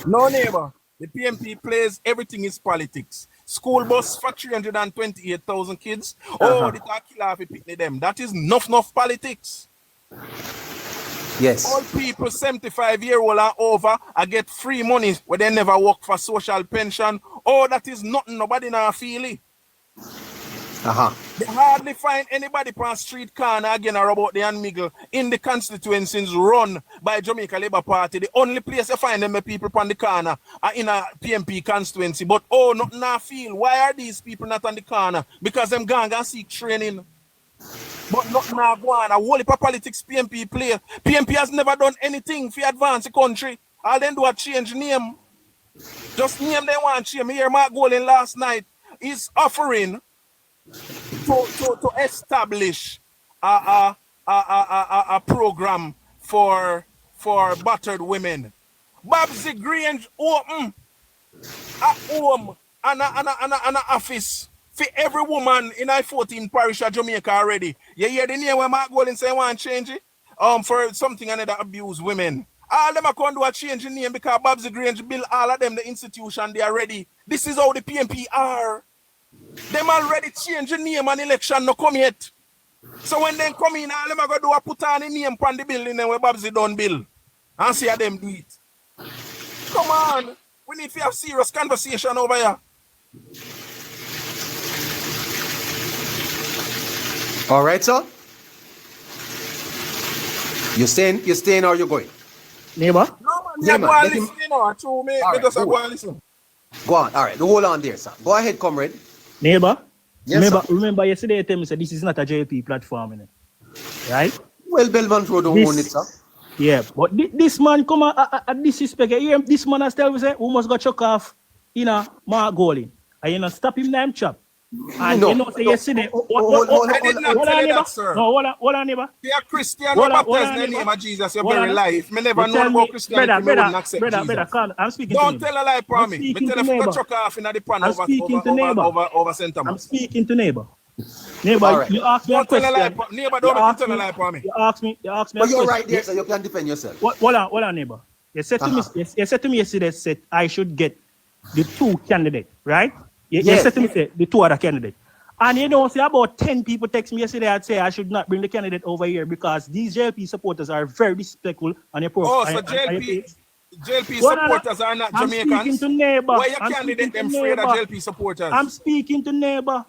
No, neighbor. The PMP plays everything is politics. School bus for 328,000 kids. Oh, the kill off them. That is enough politics. Yes. All people 75-year-old and over I get free money where they never work for social pension. Oh, that is nothing. Nobody now feel it. They hardly find anybody on street corner again or about the Anmiggle in the constituencies run by Jamaica Labour Party. The only place you find them people on the corner are in a PMP constituency. But oh, nothing I feel. Why are these people not on the corner? Because them gang and seek training. But nothing I go on. A whole heap of politics PMP play. PMP has never done anything for advance the country. All them do a change name. Just name they want to change. Me hear Mark Golden last night is offering to establish a program for battered women. Babsy Grange open a home an office for every woman in I 14 parish of Jamaica already. You hear the name where Mark Golden say want to change it? For something and that abuse women. All them are going to do a change in name because Babsy Grange build all of them the institution they are ready. This is how the PMP are. Them already change the name and election no come yet. So when they come in, all them are going to do a put on the name on the building and where Babsy done build. And see how them do it. Come on. We need to have serious conversation over here. All right, sir. You staying or you going? Neighbor? No, man, go and listen, you know. True, me. Let us go and listen. Go on. All right. Hold on there, sir. Go ahead, comrade. Neighbor? Yes, remember yesterday I told me said this is not a JLP platform, innit? Right? Well, Belmont Road don't own it, sir. Yeah, but this man come and disrespect. You hear this man has tell me say we must go chuck off, Mark Golden. And stop him name chop. And say yesterday. Hold on, neighbor. You are Christian, you baptized in the name of Jesus, your very life. Me never know about Christianity, me wouldn't accept Jesus. I'm speaking Don't to tell a lie, promise. Me tell you to chuck off in the pan over sentiment. I'm speaking to neighbor. Neighbor, you ask me a question. Neighbor, don't tell a lie, promise. You ask me a question. But you're right there, so you can defend yourself. Hold on, neighbor. You said to me yesterday, said I should get the two candidates, right? You said to me, say, the two other candidates. And say about 10 people text me yesterday and say I should not bring the candidate over here because these JLP supporters are very disrespectful on your program. Oh, so JLP supporters are not Jamaicans? I'm speaking to neighbor. Why you candidate them afraid of JLP supporters? I'm speaking to neighbor.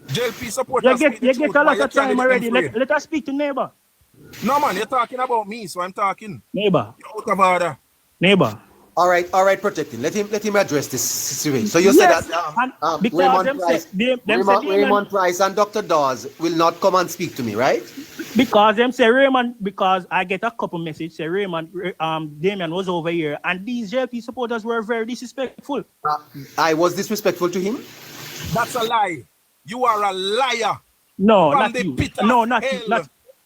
JLP supporters you get a lot of time already. Let us speak to neighbor. No, man, you're talking about me, so I'm talking. Neighbor. You're out of order. Neighbor. All right, protect him. Let him address this situation. So you said that Raymond Price and Dr. Dawes will not come and speak to me, right? Because them say Raymond, because I get a couple messages say Raymond, Damien was over here, and these JLP supporters were very disrespectful. I was disrespectful to him? That's a lie. You are a liar. No, not you. No, not you.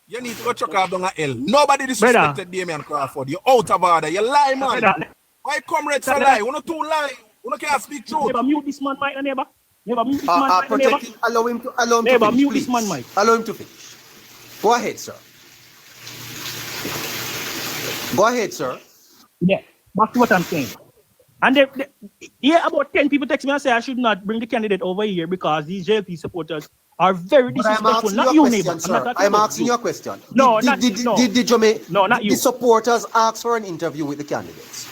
You need to go check out down a L. Nobody disrespected Damien Crawford. You're out of order. You lie, man. Why comrades a lie? You don't lie. You can't speak truth. Neighbor, mute this man, Mike, neighbor. Neighbor, mute this man, Mike, neighbor. Allow him to neighbor, finish, mute please. this man, Mike. Allow him to finish. Go ahead, sir. Yeah, back to what I'm saying. And about 10 people text me and say I should not bring the candidate over here because these JLP supporters are very disrespectful. Not you, neighbor. I'm asking you a question. No, not you. The supporters ask for an interview with the candidates?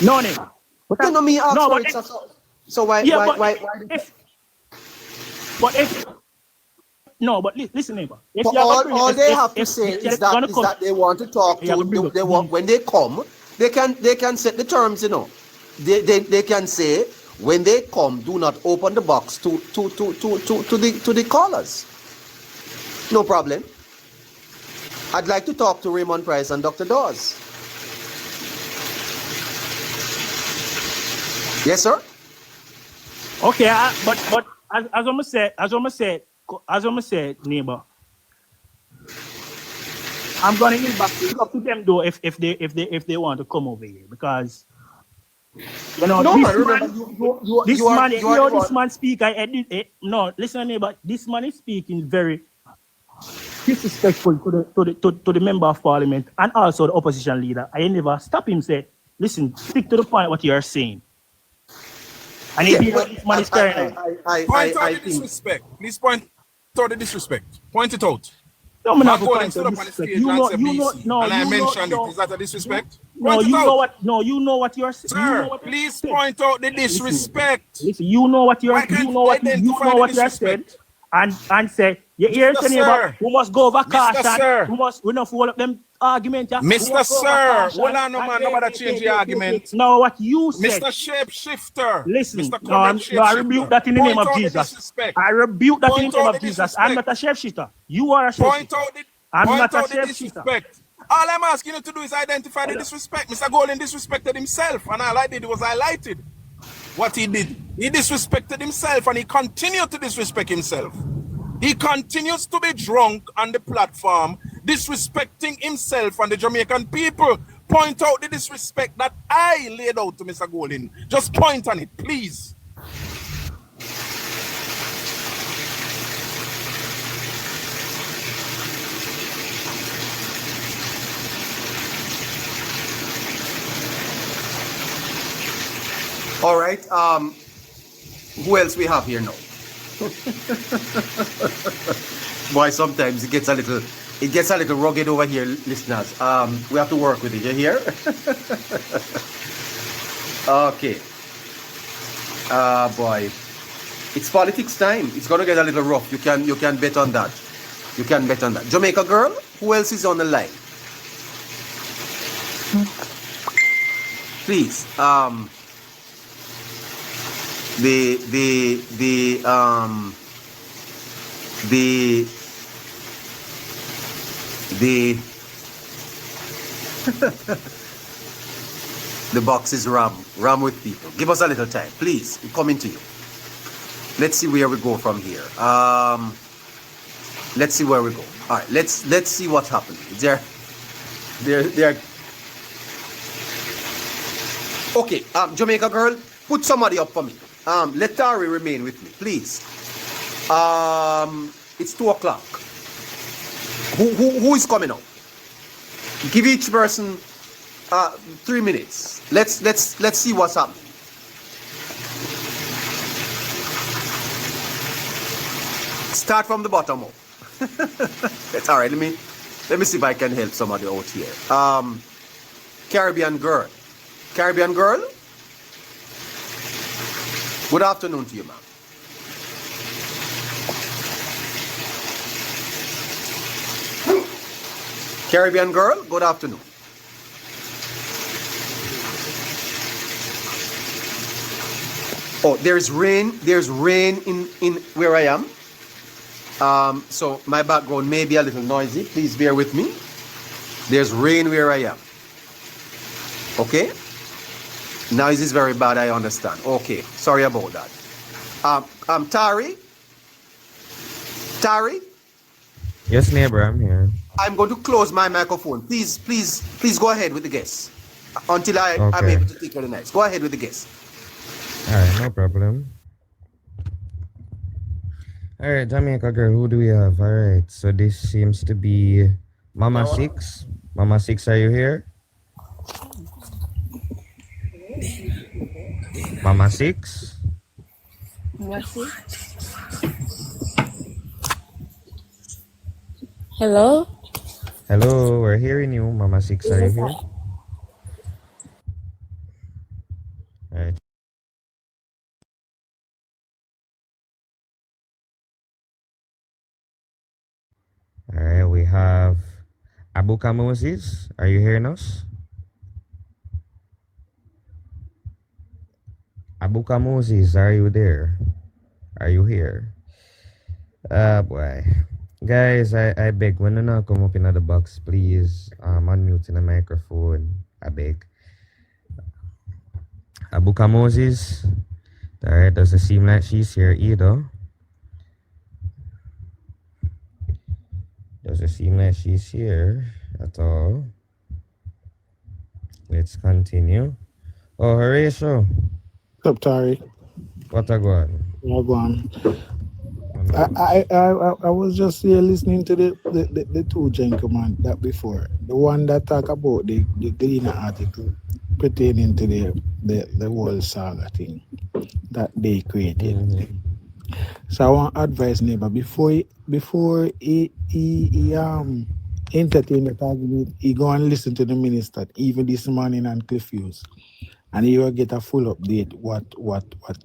No, neighbor. You know me ask for it, so why? Listen, neighbor. All they have to say is that they want to talk to. They want when they come. They can set the terms, They can say when they come, do not open the box to the callers. No problem. I'd like to talk to Raymond Price and Dr. Dawes. Yes, sir. Okay, but as I'm say, neighbor. I'm gonna give back to them though if they want to come over here because this man speak. Listen, neighbor. This man is speaking very disrespectful to the member of parliament and also the opposition leader. I never stop him say, listen, stick to the point what you are saying. And this man is carrying on. Point out the disrespect. Please point out the disrespect. Point it out. No, and I mentioned it. Is that a disrespect? No, you know what you're saying. Sir, please point out the disrespect. Listen, you know what you're saying. And say, you hear the neighbor, we must go over caution. We not follow up them argument. Mr. Sir, hold on, no man, nobody change the argument. No, what you said. Mr. Shapeshifter. Listen, I rebuke that in the name of Jesus. I rebuke that in the name of Jesus. I'm not a shapeshifter. You are a shapeshifter. I'm not a shapeshifter. All I'm asking you to do is identify the disrespect. Mr. Golden disrespected himself, and all I did was highlighted what he did. He disrespected himself, and he continued to disrespect himself. He continues to be drunk on the platform, disrespecting himself and the Jamaican people, Point out the disrespect that I laid out to Mr. Golden. Just point on it, please. All right. Who else we have here now? Boy, sometimes it gets a little rugged over here, listeners. We have to work with it. You hear? Okay. Boy, it's politics time. It's gonna get a little rough. You can bet on that. You can bet on that. Jamaica girl. Who else is on the line? Please. The box is ram with people. Give us a little time, please. We're coming to you. Let's see where we go from here. Let's see where we go. All right, let's see what's happening. There. Okay, Jamaica girl, put somebody up for me. Let Tari remain with me, please. It's 2 o'clock. Who is coming up? Give each person 3 minutes. Let's see what's happening. Start from the bottom up. That's all right. Let me see if I can help somebody out here. Caribbean girl. Caribbean girl. Good afternoon to you, ma'am. Caribbean girl, good afternoon. Oh, there's rain in where I am. So my background may be a little noisy. Please bear with me. There's rain where I am. Okay? Noise is very bad, I understand. Okay, sorry about that. Tari? Tari? Yes, neighbor, I'm here. I'm going to close my microphone. Please go ahead with the guests until I'm able to take the next. Go ahead with the guests. All right, no problem. All right, Jamaica girl, who do we have? All right, so this seems to be Mama Six. Mama Six, are you here? Mama Six? Hello? Hello, we're hearing you. Mama Six, are you here? All right. All right, we have Abuka Moses. Are you hearing us? Abuka Moses, are you there? Are you here? Boy. Guys, I beg, when you not come up in the box, please unmute the microphone. I beg. Abuka Moses. Alright, doesn't seem like she's here either. Doesn't seem like she's here at all. Let's continue. Oh, Horatio. What's up, Tari? What a go on? What go on? I was just here listening to the two gentlemen that before. The one that talk about the Gleaner article pertaining to the whole saga thing that they created. Mm-hmm. So I want to advise neighbor before he entertain the argument, he go and listen to the minister even this morning on Cliff Hughes. And you will get a full update what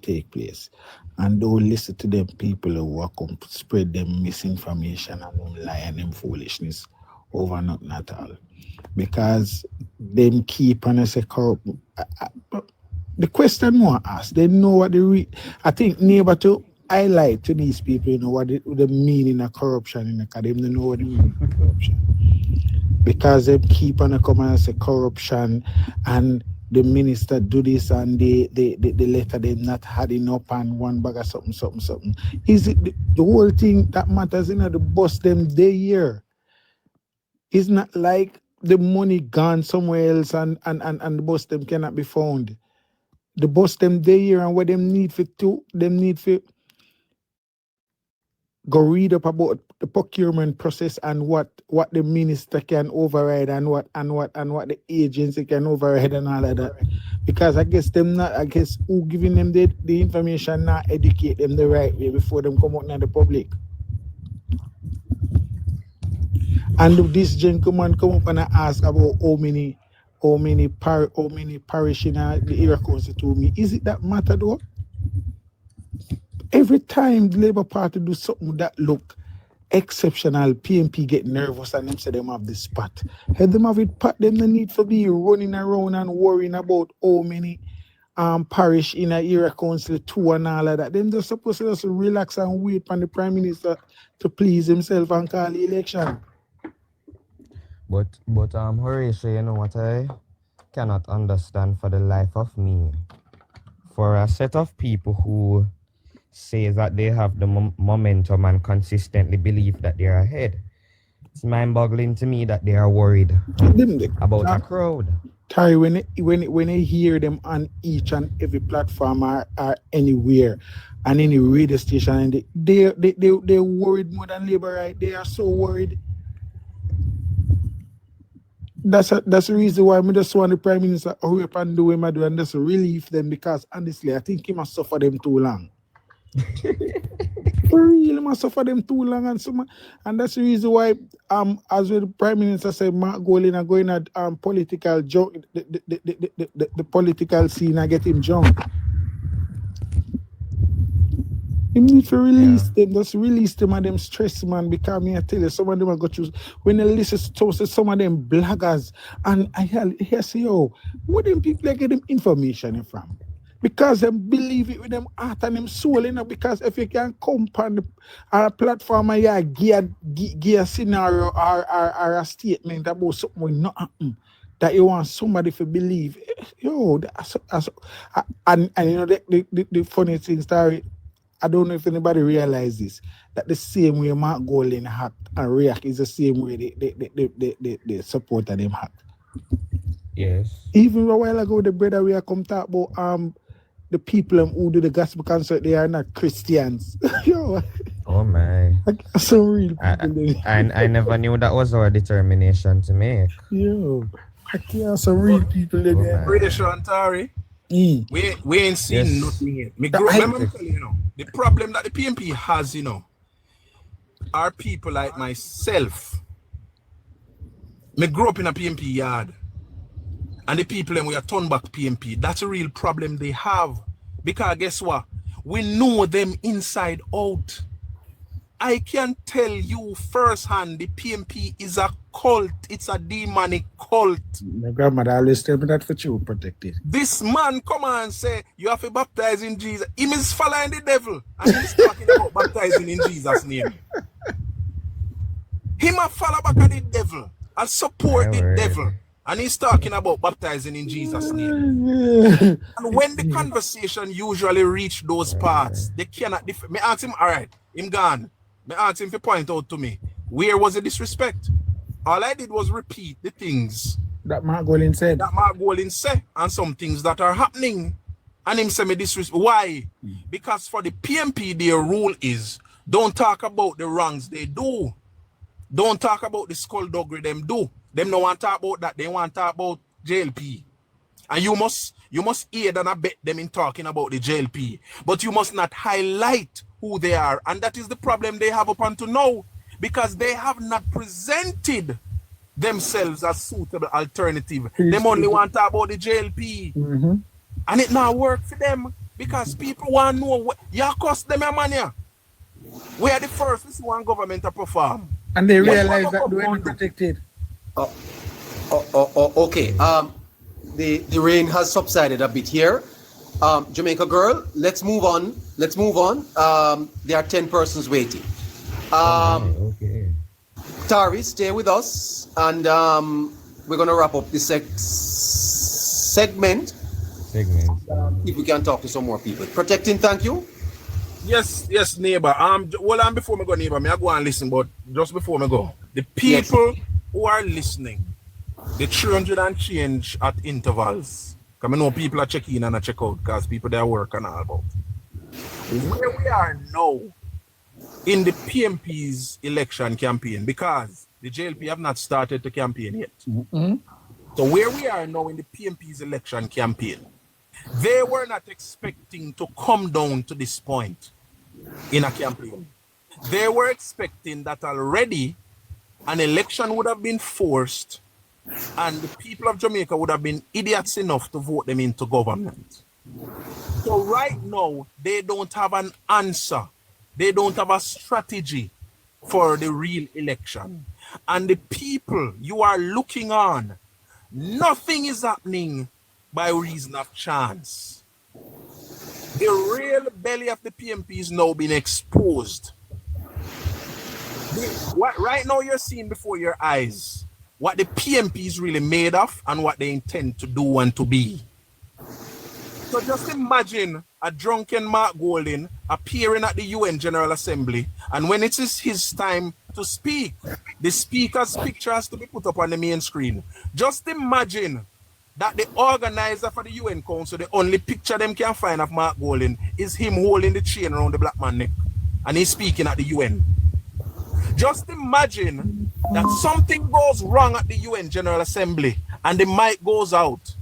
take place. And don't listen to them people who are come spread them misinformation and them lie and them foolishness over nothing at all. Because them keep on say corrupt. The question more asked, they know what I think neighbor to highlight to these people, you know, what the meaning of corruption in the academy, they know what the meaning of corruption. Because they keep on coming and say corruption and the minister do this and the letter they not had enough and one bag of something. Is it the whole thing that matters, you know, the boss them day here? It's not like the money gone somewhere else and the bus them cannot be found. The bus them there here and what them need for go read up about the procurement process and what the minister can override and what the agency can override and all of that. Because I guess who giving them the information not educate them the right way before them come out in the public. And this gentleman come up and ask about how many parish in the area council to me. Is it that matter though? Every time the Labour Party do something that look exceptional, PMP get nervous and them say them have the spot. Had them have it pat, them the need for be running around and worrying about how many parish in a area council too and all of that. Them just supposed to just relax and wait for the Prime Minister to please himself and call the election. But Horatio, you know what I cannot understand for the life of me? For a set of people who say that they have the momentum and consistently believe that they are ahead, it's mind-boggling to me that they are worried about a crowd. Terry, when I hear them on each and every platform or anywhere and any radio station, and they're worried more than Labour, right? They are so worried. That's the reason why I just want the Prime Minister hurry up and do what I do and just relieve them, because honestly, I think he must suffer them too long. For real, he must suffer them too long, and that's the reason why as the Prime Minister said, Mark Golin are going at political junk, the political scene and get him drunk. You need to release them, just release them and them stress, man, because I tell you, some of them are going to, when they listen to some of them bloggers, and I hear say, yo, where them people get them information from? Because they believe it with them heart and them soul, you know, because if you can come on a platform and you give a scenario or a statement about something will not happen, that you want somebody to believe, yo, and you know, the funny thing, story, I don't know if anybody realizes that the same way Mark Golin hacked and react is the same way the supporter them hacked. Yes. Even a while ago, the brother we are come talk about the people who do the gospel concert, they are not Christians. Yo. Oh my. Some real people. I never knew that was our determination to make. Yo. Some real people in there. British Ontari. We ain't seen nothing yet. Remember telling you know, the problem that the PMP has, you know, are people like myself. Me grew up in a PMP yard. And the people and we are turned back PMP. That's a real problem they have. Because guess what? We know them inside out. I can tell you firsthand, the PMP is a cult. It's a demonic cult. My grandmother always tell me that for you protected. This man come and say, you have to baptize in Jesus. He is following the devil. And he's talking about baptizing in Jesus' name. He might follow back at the devil and support the devil. And he's talking about baptizing in Jesus' name. And when the conversation usually reach those parts, they cannot me ask him, all right, him gone. Me ask him to point out to me, where was the disrespect? All I did was repeat the things that Mark Golin said. And some things that are happening. And him say me disrespect. Why? Because for the PMP, their rule is, don't talk about the wrongs they do. Don't talk about the skullduggery them do. Them no want to talk about that. They want to talk about JLP. And you must aid and abet them in talking about the JLP. But you must not highlight who they are. And that is the problem they have up until now. Because they have not presented themselves as suitable alternative. Them only want to talk about the JLP. Mm-hmm. And it not work for them. Because people want to know, you cost them your money. We are the first, this one government to perform. And they realize that they are protected. Okay. The rain has subsided a bit here. Jamaica girl, let's move on. There are 10 persons waiting. Okay. Tari, stay with us, and we're gonna wrap up this segment. If we can talk to some more people. Protecting, thank you. Yes, neighbor. Well, before me go, neighbor, I go and listen, but just before me go, the people who are listening, The 300 and change at intervals. Because I know people are checking in and I check out because people they are working all about. Where we are now in the PMP's election campaign, because the JLP have not started the campaign yet. So where we are now in the PMP's election campaign, they were not expecting to come down to this point in a campaign. They were expecting that already an election would have been forced and the people of Jamaica would have been idiots enough to vote them into government. So right now, they don't have an answer. They don't have a strategy for the real election. And the people you are looking on, nothing is happening by reason of chance. The real belly of the PMP is now being exposed. What right now you're seeing before your eyes, what the PMP is really made of and what they intend to do and to be. So just imagine a drunken Mark Golding appearing at the UN General Assembly, and when it is his time to speak, the speaker's picture has to be put up on the main screen. Just imagine that the organizer for the UN Council, the only picture them can find of Mark Golding is him holding the chain around the black man's neck, and he's speaking at the UN. Just imagine that something goes wrong at the UN General Assembly and the mic goes out,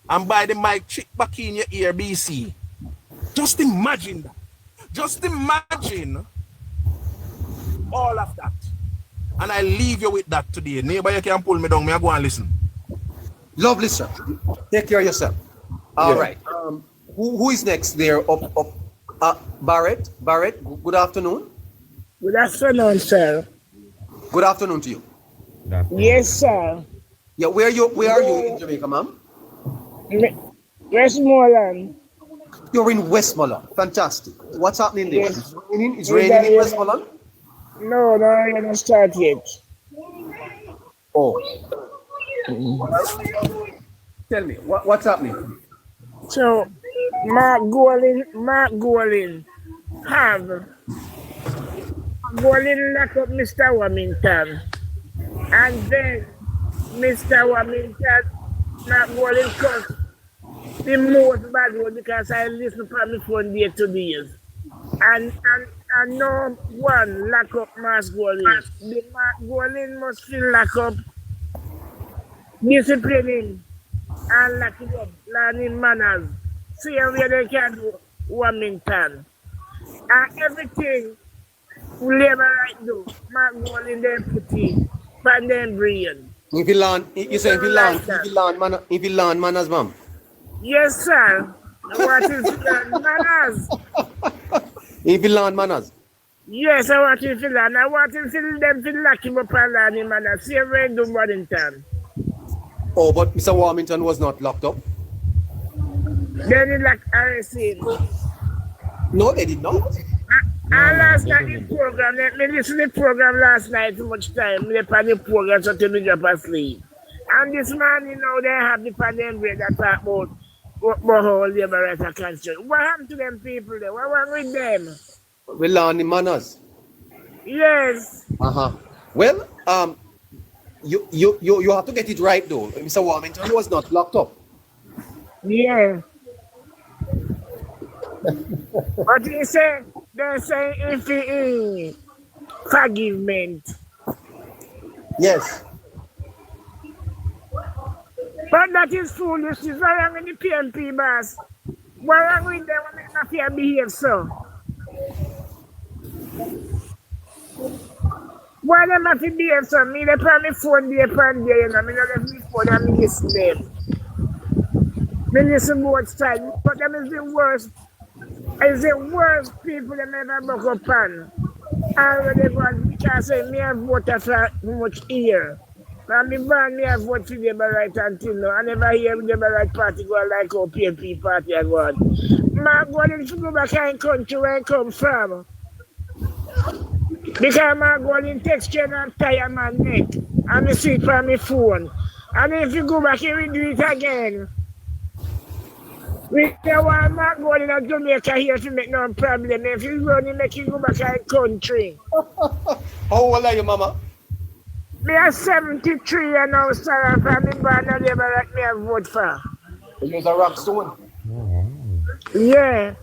and by the mic chick back in your ear, BC. Just imagine that. Just imagine all of that. And I leave you with that today. Neighbor, you can pull me down. I go and listen. Lovely, sir. Take care of yourself. All right. Who is next there? Barrett. Barrett, good afternoon. Good afternoon, sir. Good afternoon to you. Yes, sir. Yeah, where are you in Jamaica, ma'am? Westmoreland. You're in Westmoreland. Fantastic. What's happening there? Yes. It's raining in Westmoreland? No, I haven't started yet. Oh. Tell me, what's happening? So, Mark Golding have Golding lock up Mr. Warmington. And then Mr. Warmington, Mark Golding cursed the most bad word because I listen from my phone day to days. And no one lock up Mark Golding. The Mark Golding must feel lock up, disciplining and lock it up, learning manners. See how they can do Warmington. And everything Labour right do, Mark Golding them put in, but them brain. If you learn manners, ma'am. Yes, sir. What is manners? If you learn manners. Yes, I want him to learn. I want him to them to lock him up and learn him manners. See how they do Warmington. Oh, but Mr. Warmington was not locked up. Then he like arrested. No, they did not. And last night in the program, let me listen to the program last night too much time. They pan the program so to me drop asleep. And this man, you know, they have the pandemic that talk about how Labour rights are concerned. What happened to them people there? What wrong with them? We learn the manners. Yes. Well, you have to get it right though. Mr. Warmington was not locked up. Yeah. But they say if he forgivement. Yes. But that is foolish. It's not wrong with the PMP boss. What wrong with them when they not fair behave so? Why them not behave so? Me they put me phone day upon day, you know. Me not left me phone and me listen them. Me listen both sides. But them is the worst. It's the worst people that ever broke up on. Already gone because me have voted for much here. And me born, me have voted for Labour right until now. I never hear Labour right party go like our PMP party I go on. Mark Golding if you go back in country where I come from. Because Mark Golding text chain and tie a man neck. And me see it from my phone. And if you go back here, we do it again. We don't want Mark Golding in Jamaica here to make no problem. If you go, you make you go back in country. How old are you, mama? Me are 73 and now, sir. If I'm in Barna Labour, like me, I vote for. You use a rock stone. Yeah.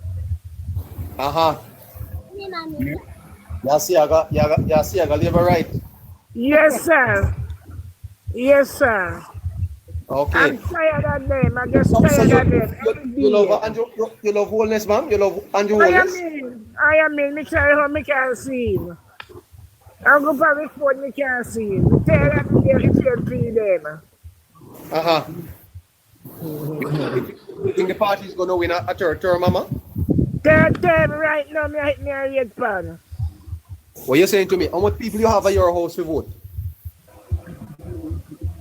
You see, I got labor right. Yes, sir. Yes, sir. Okay. I'm tired of them. I just So tired of them. you love Andrew, you love Holness, ma'am? You love Andrew Holness? I am in. Me tell you how me can't see him. I'll go for my phone, me can't see him. Me tell you me there if you pay them. You think the party is going to win a third term, mama? Third term right now, me a red pan. What you saying to me? How much people you have at your house to vote?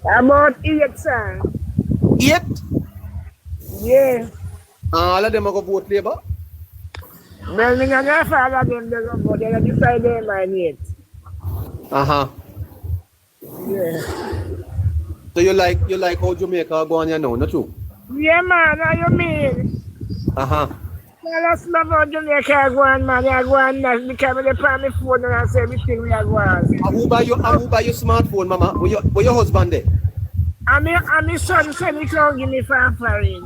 About 8, sir. 8? Yeah. All of them are going to vote Labour? Well, me not gonna follow them, they go vote. They decide them and 8. Yeah. So you like how Jamaica go on here now, not true? Yeah, man, how you mean? Well, let's love how Jamaica go on, man. I go on now because they pay me phone and I say everything we are going. Who buy your smartphone, mama? Where your husband there? I'm my son said he can't give me fanfaring.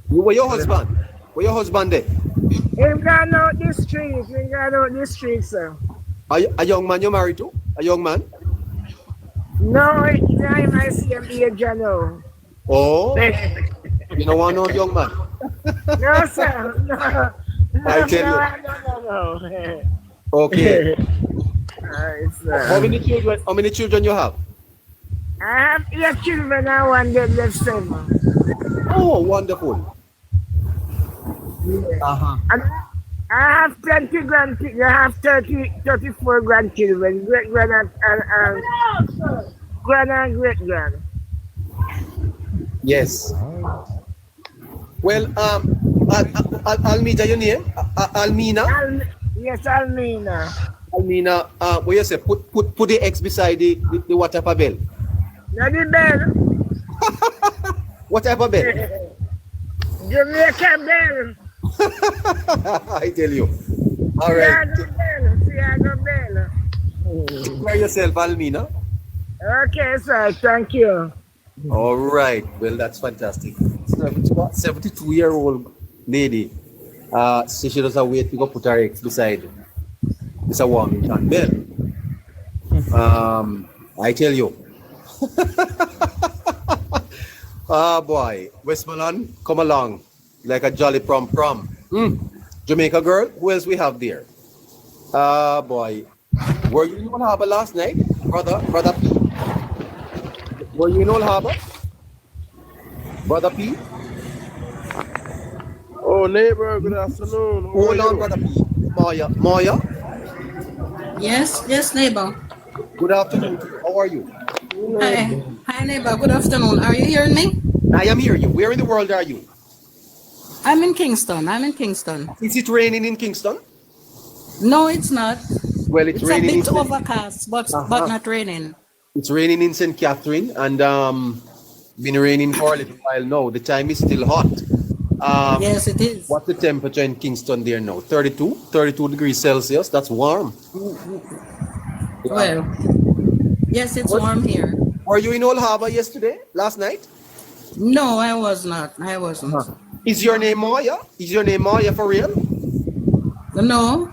Where your husband? Where your husband there? He's gone out the street. He's gone out the street, sir. A young man you married to? A young man? No, I see him age now. Oh, you don't want no young man? No, sir. No. I tell you. No. Okay. Alright, sir. How many children you have? I have 8 children and one dead left 7. Oh, wonderful. And I have 20 grandchildren. I have 34 grandchildren, great-grand and grand and great-grand. Yes. Well, Almina, your name? Almina? Yes, Almina. Almina, what you say? Put the X beside the what type of bell? Not the bell. What type of bell? Jamaica bell. I tell you. All right. Tiago bell. Prepare yourself, Almina. Okay, sir. Thank you. All right. Well, that's fantastic. 72-year-old lady. So she doesn't wait to go put her ex beside this a Warmington bell. I tell you. Boy, Westmoreland, come along like a jolly prom. Jamaica girl, who else we have there? Boy, were you in Old Harbour last night, brother P? Were you in Old Harbour, brother P? Oh, neighbor, good afternoon. Hold on, brother P. Moya. Yes, neighbor. Good afternoon. How are you? Hi, neighbor. Good afternoon. Are you hearing me? I am hearing you. Where in the world are you? I'm in Kingston. Is it raining in Kingston? No, it's not. Well, it's raining. It's a bit overcast, but not raining. It's raining in St. Catherine and been raining for a little while now. The time is still hot. Yes, it is. What's the temperature in Kingston there now? 32 degrees Celsius. That's warm. Well, yes, it's warm here. Were you in Old Harbour last night? No, I was not. I wasn't. Is your name Moya? Is your name Moya for real? No.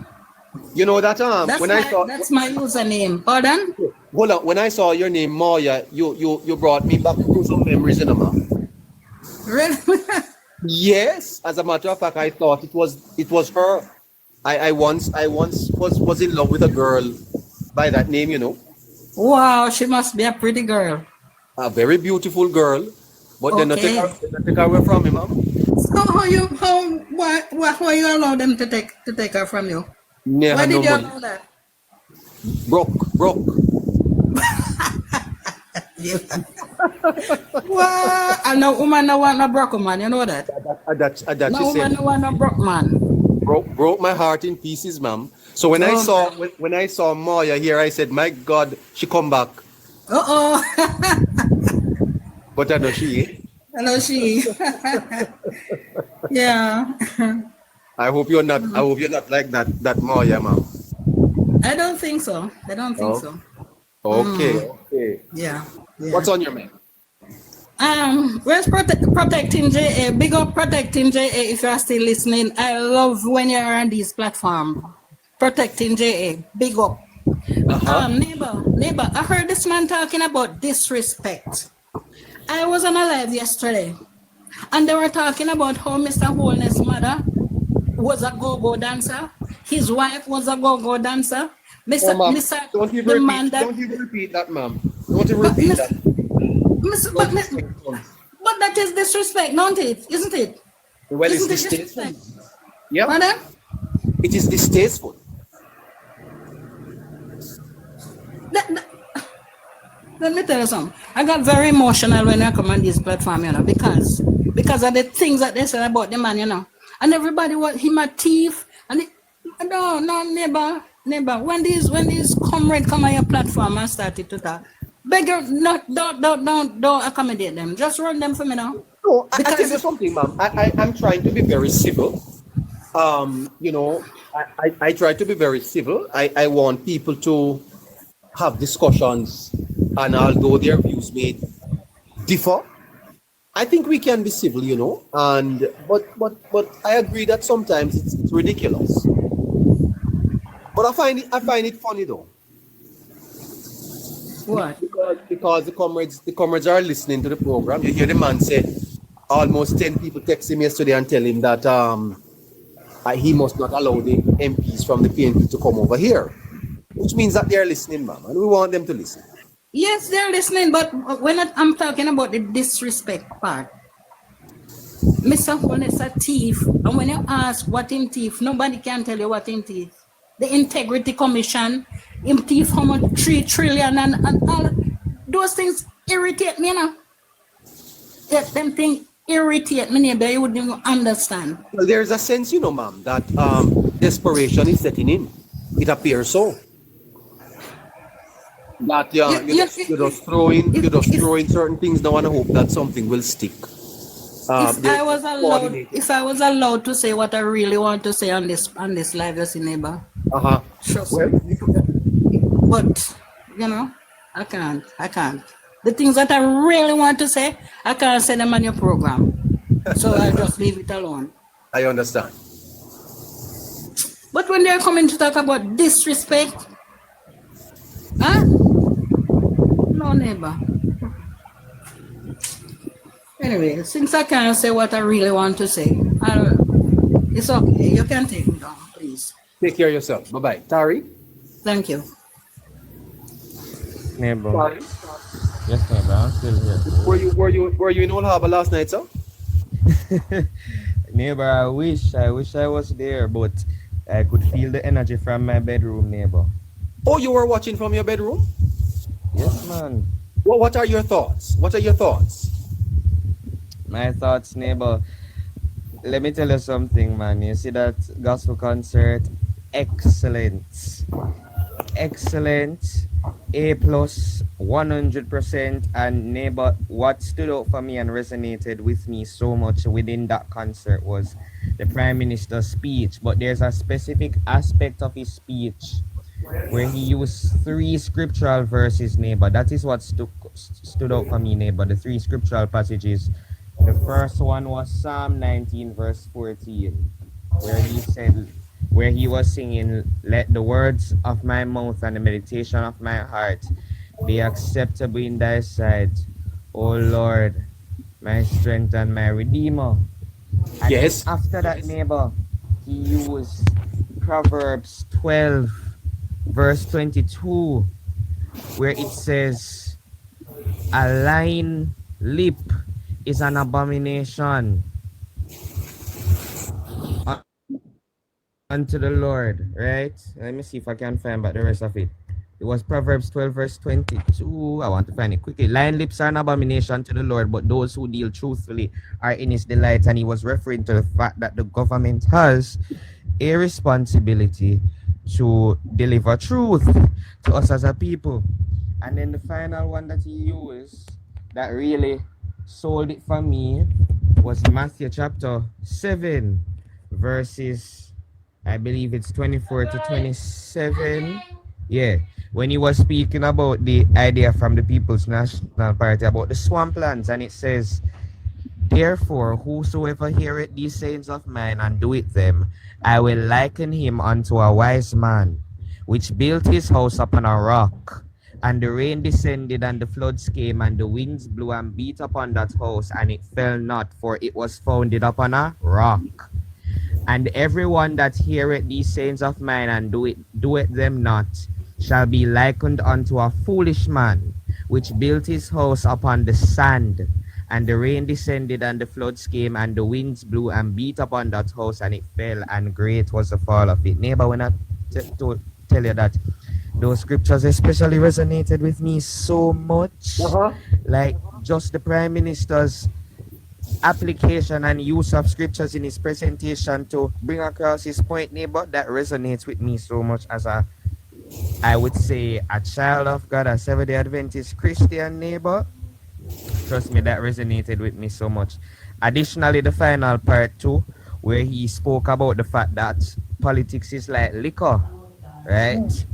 You know that that's my username. Pardon? Hold on. When I saw your name Moya, you brought me back to some memories in a man. Really? Yes. As a matter of fact, I thought it was her. I once was in love with a girl by that name, you know. Wow, she must be a pretty girl. A very beautiful girl, but Okay. they not take her away from me, ma'am. So why you allow them to take her from you? Never Why did no you money. allow that? Broke. What? And no woman no want a broke man, you know that? That No she woman said. no want a broke man. Broke my heart in pieces, ma'am. So when I saw Moya here, I said, my God, she come back. But I know she. Hello, she. Yeah. I hope you're not like that Moya, ma'am. I don't think so. So. Okay. Okay. Yeah. What's on your mind? Where's protecting JA? Big up protecting JA if you are still listening. I love when you're on this platform. Protecting JA. Big up. Neighbor, I heard this man talking about disrespect. I was on a live yesterday, and they were talking about how Mr. Holness' mother was a go-go dancer. His wife was a go-go dancer. Don't even repeat that, ma'am. Don't even repeat that. But that is disrespect, don't it? Isn't it? Well, Isn't it's it distasteful. Yeah. Madam? It is distasteful. Let me tell you something. I got very emotional when I come on this platform, because of the things that they said about the man, and everybody want him a thief. And no, neighbor. When these comrades come on your platform and started to talk, beggar, don't accommodate them. Just run them for me now. No, I tell you something, ma'am. I'm trying to be very civil. I try to be very civil. I want people to have discussions, and although their views may differ, I think we can be civil, and but I agree that sometimes it's ridiculous. But I find it funny though. What? Because the comrades are listening to the program. You hear the man say almost 10 people text him yesterday and tell him that he must not allow the MPs from the PNP to come over here, which means that they're listening, ma'am, and we want them to listen. Yes, they're listening, but when I'm talking about the disrespect part, Mr. Holness a thief, and when you ask what in thief, nobody can tell you what in thief. The Integrity Commission, him thief how much 3 trillion and all those things irritate me, Yeah, them things irritate me, neighbor, you wouldn't even understand. Well, there's a sense, ma'am, that desperation is setting in. It appears so. That you're just throwing certain things now and hope that something will stick. If I was allowed to say what I really want to say on this live, you see, neighbor. Well, but I can't. The things that I really want to say, I can't say them on your program. So I'll just leave it alone. I understand. But when they're coming to talk about disrespect, no, neighbor. Anyway, since I can't say what I really want to say, it's okay. You can take me down, please. Take care of yourself. Bye-bye. Tari? Thank you. Neighbor. Yes, neighbor. I'm still here. Were you in Old Harbour last night, sir? Neighbor, I wish I was there, but I could feel the energy from my bedroom, neighbor. Oh, you were watching from your bedroom? Yes, man. Well, what are your thoughts? My thoughts, neighbor. Let me tell you something, man. You see that gospel concert? Excellent. A plus, 100%. And neighbor, what stood out for me and resonated with me so much within that concert was the Prime Minister's speech. But there's a specific aspect of his speech where he used 3 scriptural verses, neighbor. That is what stood out for me, neighbor. The 3 scriptural passages. The first one was Psalm 19, verse 14, where he was singing, "Let the words of my mouth and the meditation of my heart be acceptable in thy sight, O Lord, my strength and my redeemer." And yes. After that, neighbor, he used Proverbs 12, verse 22, where it says, "A lying lip is an abomination unto the Lord," right? Let me see if I can find back the rest of it. It was Proverbs 12, verse 22. I want to find it quickly. "Lying lips are an abomination to the Lord, but those who deal truthfully are in his delight." And he was referring to the fact that the government has a responsibility to deliver truth to us as a people. And then the final one that he used that really sold it for me was Matthew chapter 7, verses, I believe it's 24 to 27. Yeah, when he was speaking about the idea from the People's National Party about the swamplands, and it says, therefore, whosoever heareth these sayings of mine and doeth them, I will liken him unto a wise man, which built his house upon a rock. And the rain descended, and the floods came, and the winds blew and beat upon that house, and it fell not, for it was founded upon a rock. And everyone that heareth these sayings of mine and doeth them not shall be likened unto a foolish man, which built his house upon the sand. And the rain descended, and the floods came, and the winds blew and beat upon that house, and it fell, and great was the fall of it. Neighbor, when I tell you that those scriptures especially resonated with me so much, like just the Prime Minister's application and use of scriptures in his presentation to bring across his point, neighbor, that resonates with me so much as I would say, a child of God, a Seventh-day Adventist Christian, neighbor. Trust me, that resonated with me so much. Additionally, the final part too, where he spoke about the fact that politics is like liquor, right?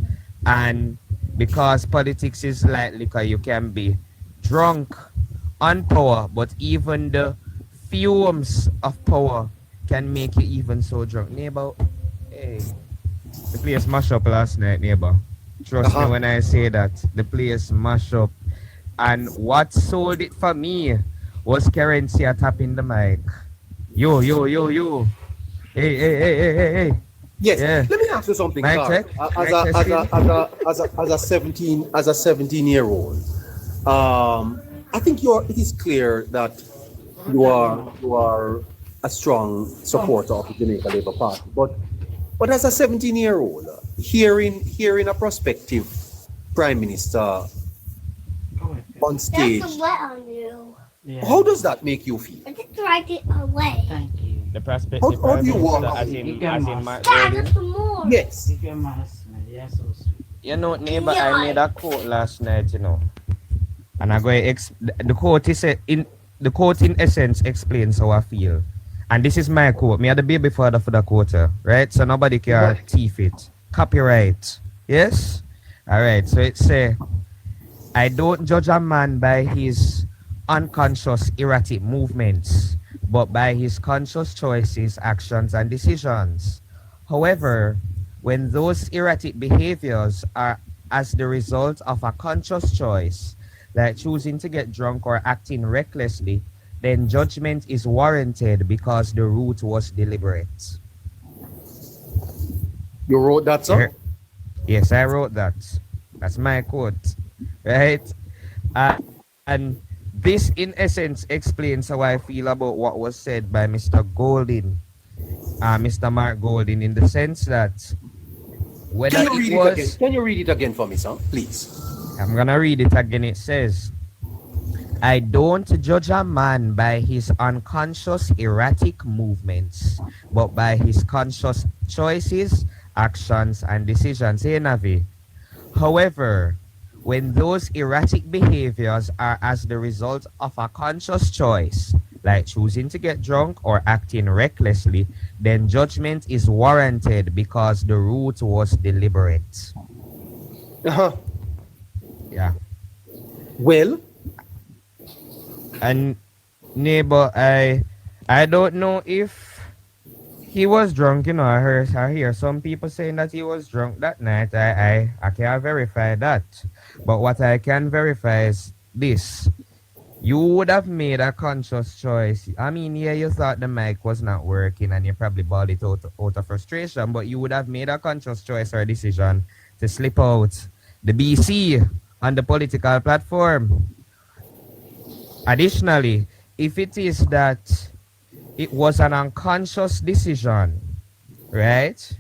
And because politics is like liquor, you can be drunk on power, but even the fumes of power can make you even so drunk. Neighbor, hey, the place mashed up last night, neighbor. Trust me when I say that. The place mashed up. And what sold it for me was Currency tapping the mic. Yo. Hey. Yes. Yeah. Let me ask you something, Mic Carl. check. As a 17-year-old, I think it is clear that you are a strong supporter of the Jamaica Labour Party. But as a 17-year-old, hearing a prospective Prime Minister on stage, that's a wet on you. Yeah. How does that make you feel? I just dragged it away. Thank you. The prospect. How do you walk? As in Mark Start some more. Yes. Yeah, so sweet. You know, neighbor, I made a quote last night, you know. And I go the quote is the quote in essence explains how I feel. And this is my quote. Me are the baby father for the quote, right? So nobody can thief it. Copyright. Yes? Alright, so it say, I don't judge a man by his unconscious erratic movements, but by his conscious choices, actions, and decisions. However, when those erratic behaviors are as the result of a conscious choice, like choosing to get drunk or acting recklessly, then judgment is warranted because the root was deliberate. You wrote that, sir? Yes, I wrote that. That's my quote, right? And this, in essence, explains how I feel about what was said by Mr. Golding, Mr. Mark Golding, in the sense that whether Can you read it again for me, sir? Please. I'm gonna read it again. It says, I don't judge a man by his unconscious erratic movements, but by his conscious choices, actions, and decisions. Hey, Navi. However, when those erratic behaviors are as the result of a conscious choice, like choosing to get drunk or acting recklessly, then judgment is warranted because the root was deliberate. Yeah. Well, and neighbor, I don't know if he was drunk, you know. I hear some people saying that he was drunk that night. I can't verify that. But what I can verify is this. You would have made a conscious choice. I mean, yeah, you thought the mic was not working and you probably bawled it out of frustration, but you would have made a conscious choice or decision to slip out the BC on the political platform. Additionally, if it is that it was an unconscious decision, right?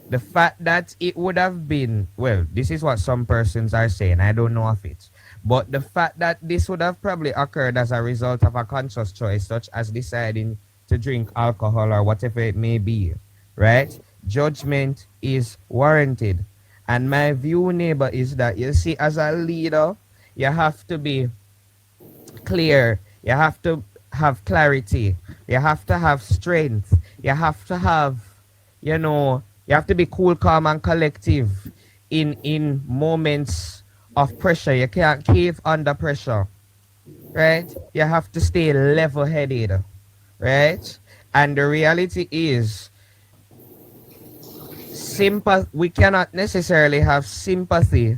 The fact that it would have been, well, this is what some persons are saying, I don't know of it, but the fact that this would have probably occurred as a result of a conscious choice, such as deciding to drink alcohol or whatever it may be, right? Judgment is warranted. And my view, neighbor, is that, you see, as a leader, you have to be clear, you have to have clarity, you have to have strength, you have to have, you know, you have to be cool, calm, and collective in moments of pressure. You can't cave under pressure, right? You have to stay level-headed, right? And the reality is, we cannot necessarily have sympathy,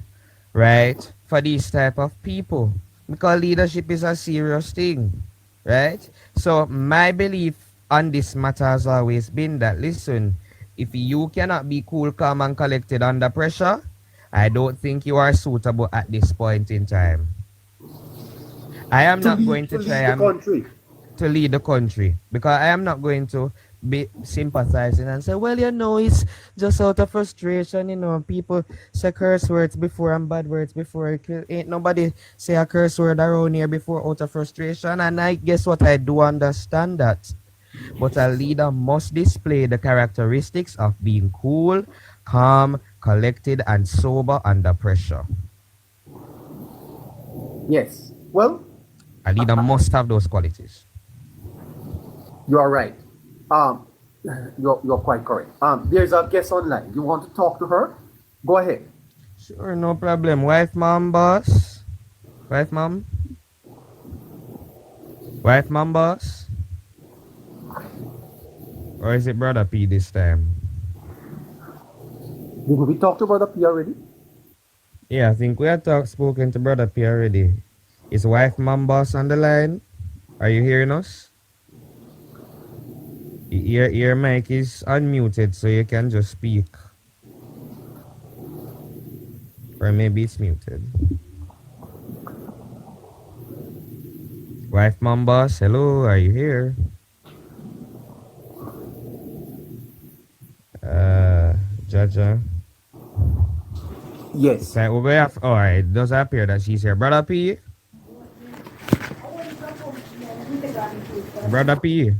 right, for these type of people, because leadership is a serious thing, right? So my belief on this matter has always been that, listen, if you cannot be cool, calm, and collected under pressure, I don't think you are suitable at this point in time. I am not going to try to lead the country, because I am not going to be sympathizing and say, well, you know, it's just out of frustration, you know, people say curse words before and bad words before. Ain't nobody say a curse word around here before out of frustration. And I guess what, I do understand that. But a leader must display the characteristics of being cool, calm, collected, and sober under pressure. Yes. Well, a leader must have those qualities. You are right. You're quite correct. There's a guest online. You want to talk to her? Go ahead. Sure, no problem. Wife, mom, boss. Wife, mom. Wife, mom, boss. Or is it Brother P this time? Did we talk to Brother P already? Yeah, I think we had spoken to Brother P already. Is wife, mom, boss on the line? Are you hearing us? Your mic is unmuted, so you can just speak. Or maybe it's muted. Wife, mom, boss, hello, are you here? Jaja. Yes. Okay, we have, all right, it does appear that she's here. Brother P? Brother P?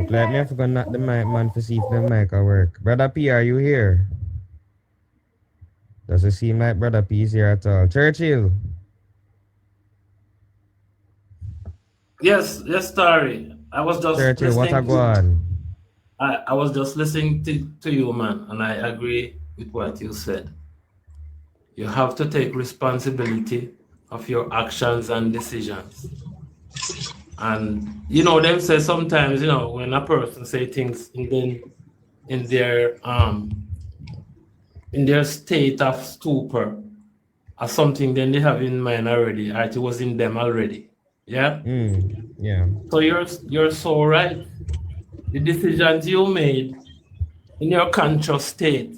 Let me have to knock the mic, man, to see if the mic will work. Brother P, are you here? Doesn't seem like Brother P is here at all. Churchill. Yes, sorry. I was just Churchill, what a go on? I was just listening to you, man, and I agree with what you said. You have to take responsibility of your actions and decisions. And you know, them say sometimes, you know, when a person say things in their state of stupor or something, then they have in mind already, right? It was in them already. Yeah? Yeah. So you're so right. The decisions you made in your conscious state,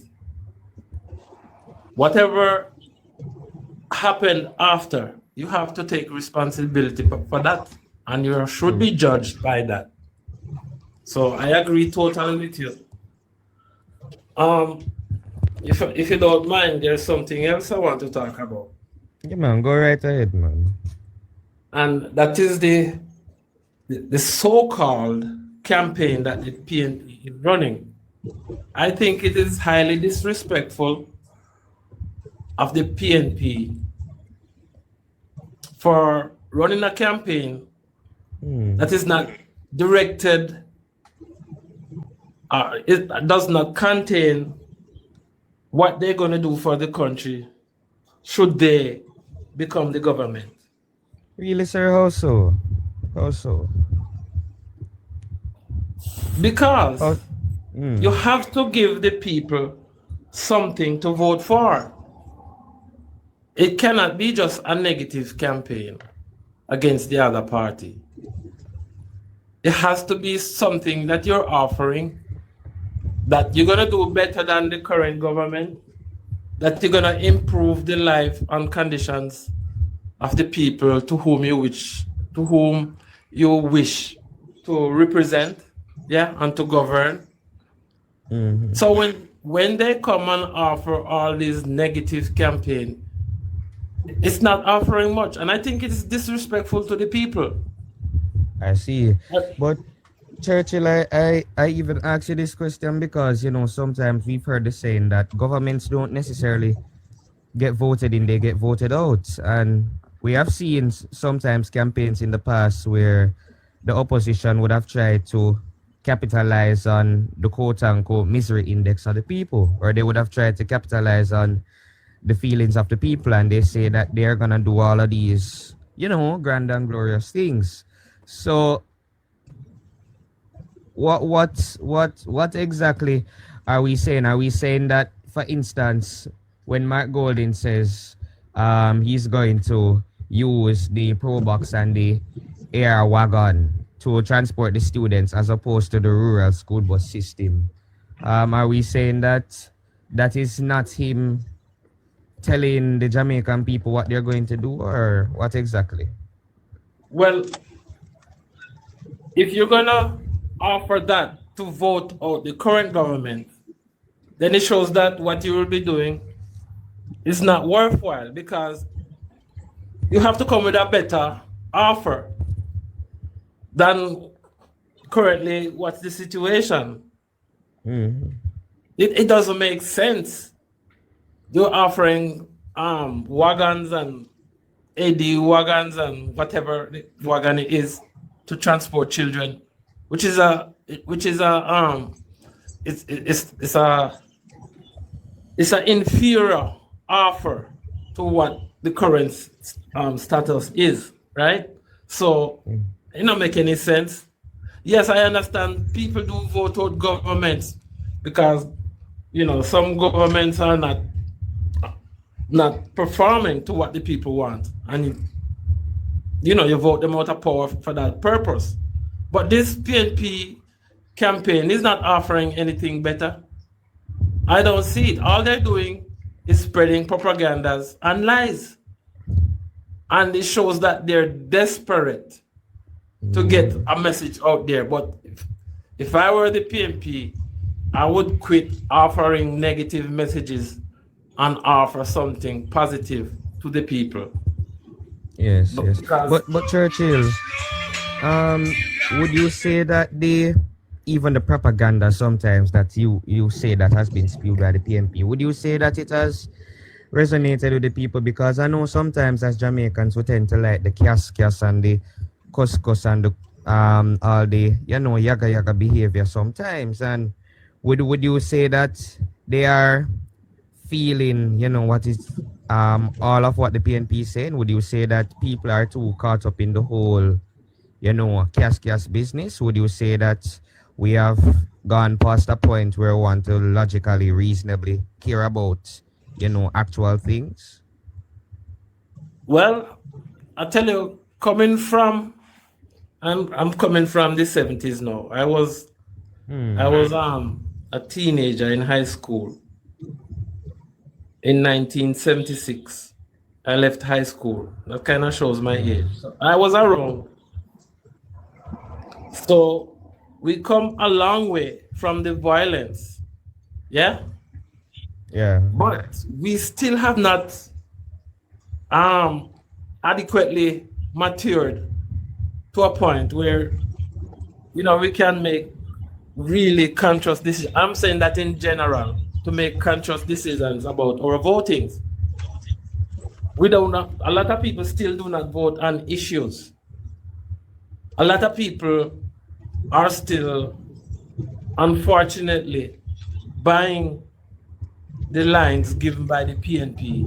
whatever happened after, you have to take responsibility for that. And you should be judged by that. So I agree totally with you. If you don't mind, there's something else I want to talk about. Yeah, man, go right ahead, man. And that is the so-called campaign that the PNP is running. I think it is highly disrespectful of the PNP for running a campaign that is not directed, it does not contain what they're going to do for the country should they become the government. Really, sir? How so? How so? Because you have to give the people something to vote for. It cannot be just a negative campaign against the other party. It has to be something that you're offering, that you're going to do better than the current government, that you're going to improve the life and conditions of the people to whom you wish to represent, yeah, and to govern. So when they come and offer all these negative campaign, it's not offering much, and I think it's disrespectful to the people. I see. But Churchill, I even ask you this question because, you know, sometimes we've heard the saying that governments don't necessarily get voted in, they get voted out. And we have seen sometimes campaigns in the past where the opposition would have tried to capitalize on the quote-unquote misery index of the people, or they would have tried to capitalize on the feelings of the people, and they say that they're gonna do all of these, grand and glorious things. So what exactly are we saying? Are we saying that, for instance, when Mark Golding says he's going to use the Pro Box and the air wagon to transport the students as opposed to the rural school bus system, are we saying that that is not him telling the Jamaican people what they're going to do, or what exactly? Well, if you're gonna offer that to vote out the current government, then it shows that what you will be doing is not worthwhile, because you have to come with a better offer than currently what's the situation. Mm-hmm. It doesn't make sense. You're offering wagons and AD wagons and whatever the wagon it is to transport children, which is a it's an inferior offer to what the current status is, right? So it don't make any sense. Yes, I understand people do vote out governments because some governments are not performing to what the people want, and you vote them out of power for that purpose. But this PNP campaign is not offering anything better. I don't see it. All they're doing is spreading propagandas and lies, and it shows that they're desperate to get a message out there. But if I were the PNP, I would quit offering negative messages and offer something positive to the people. Yes. But Churchill, would you say that even the propaganda sometimes that you say that has been spewed by the PNP, would you say that it has resonated with the people? Because I know sometimes as Jamaicans we tend to like the kias and the cuscus and the all the yaga behavior sometimes, and would you say that they are feeling what is all of what the PNP is saying? Would you say that people are too caught up in the whole kias business? Would you say that we have gone past a point where we want to logically, reasonably care about actual things? Well, I tell you, I'm coming from the 70s now. I was a teenager in high school in 1976. I left high school. That kind of shows my age. I was around. So we come a long way from the violence. Yeah? Yeah. But we still have not adequately matured to a point where we can make really conscious decisions. I'm saying that in general, to make conscious decisions about our votings. A lot of people still do not vote on issues. A lot of people are still, unfortunately, buying the lines given by the PNP.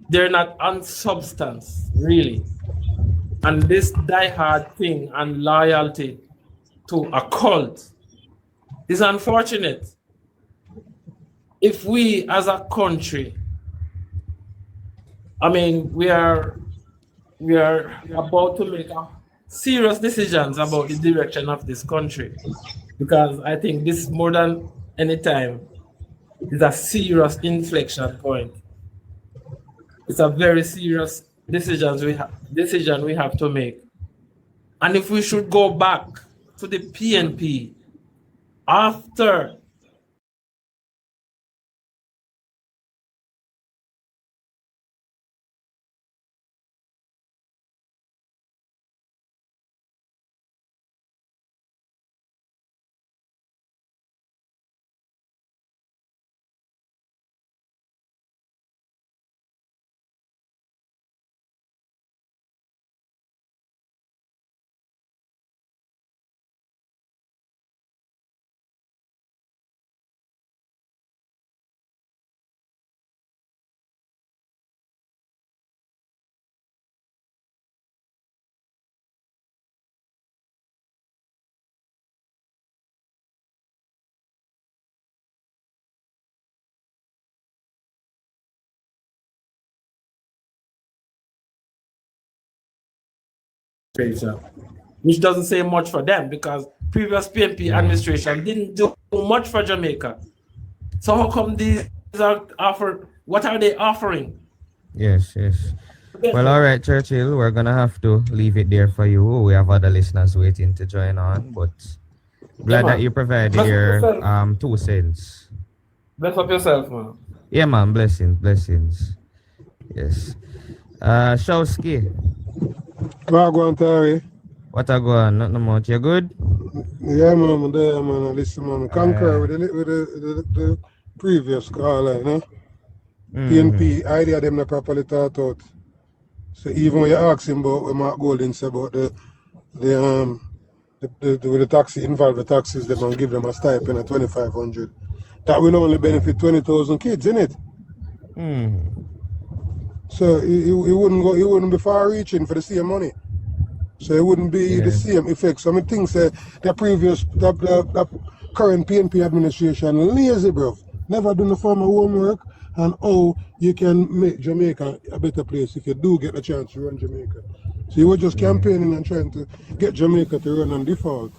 They're not on substance, really. And this diehard thing and loyalty to a cult is unfortunate. If we as a country, we are about to make serious decisions about the direction of this country, because I think this, more than any time, is a serious inflection point. It's a very serious decision we have to make. And if we should go back to the PNP after administration, which doesn't say much for them because previous PNP administration didn't do much for Jamaica. So how come these are offered? What are they offering? Yes. Well, all right, Churchill, we're gonna have to leave it there for you. We have other listeners waiting to join on, but glad that you provided your 2 cents. Bless up yourself, man. Yeah, man. Blessings. Yes. Showski. What a go on? Nothing much. You good? Yeah, man. I'm there, man. Listen, man. Concur with the previous caller, you know? PNP idea them not properly thought out. So even when you ask him about what Mark Golding said about the taxi involve the taxis, they can give them a stipend of 2,500. That will only benefit 20,000 kids, innit? So he wouldn't be far reaching for the same money. So it wouldn't be the same effect. So I think the current PNP administration lazy, bro. Never done the form of homework and how you can make Jamaica a better place if you do get a chance to run Jamaica. So you were just campaigning and trying to get Jamaica to run on default.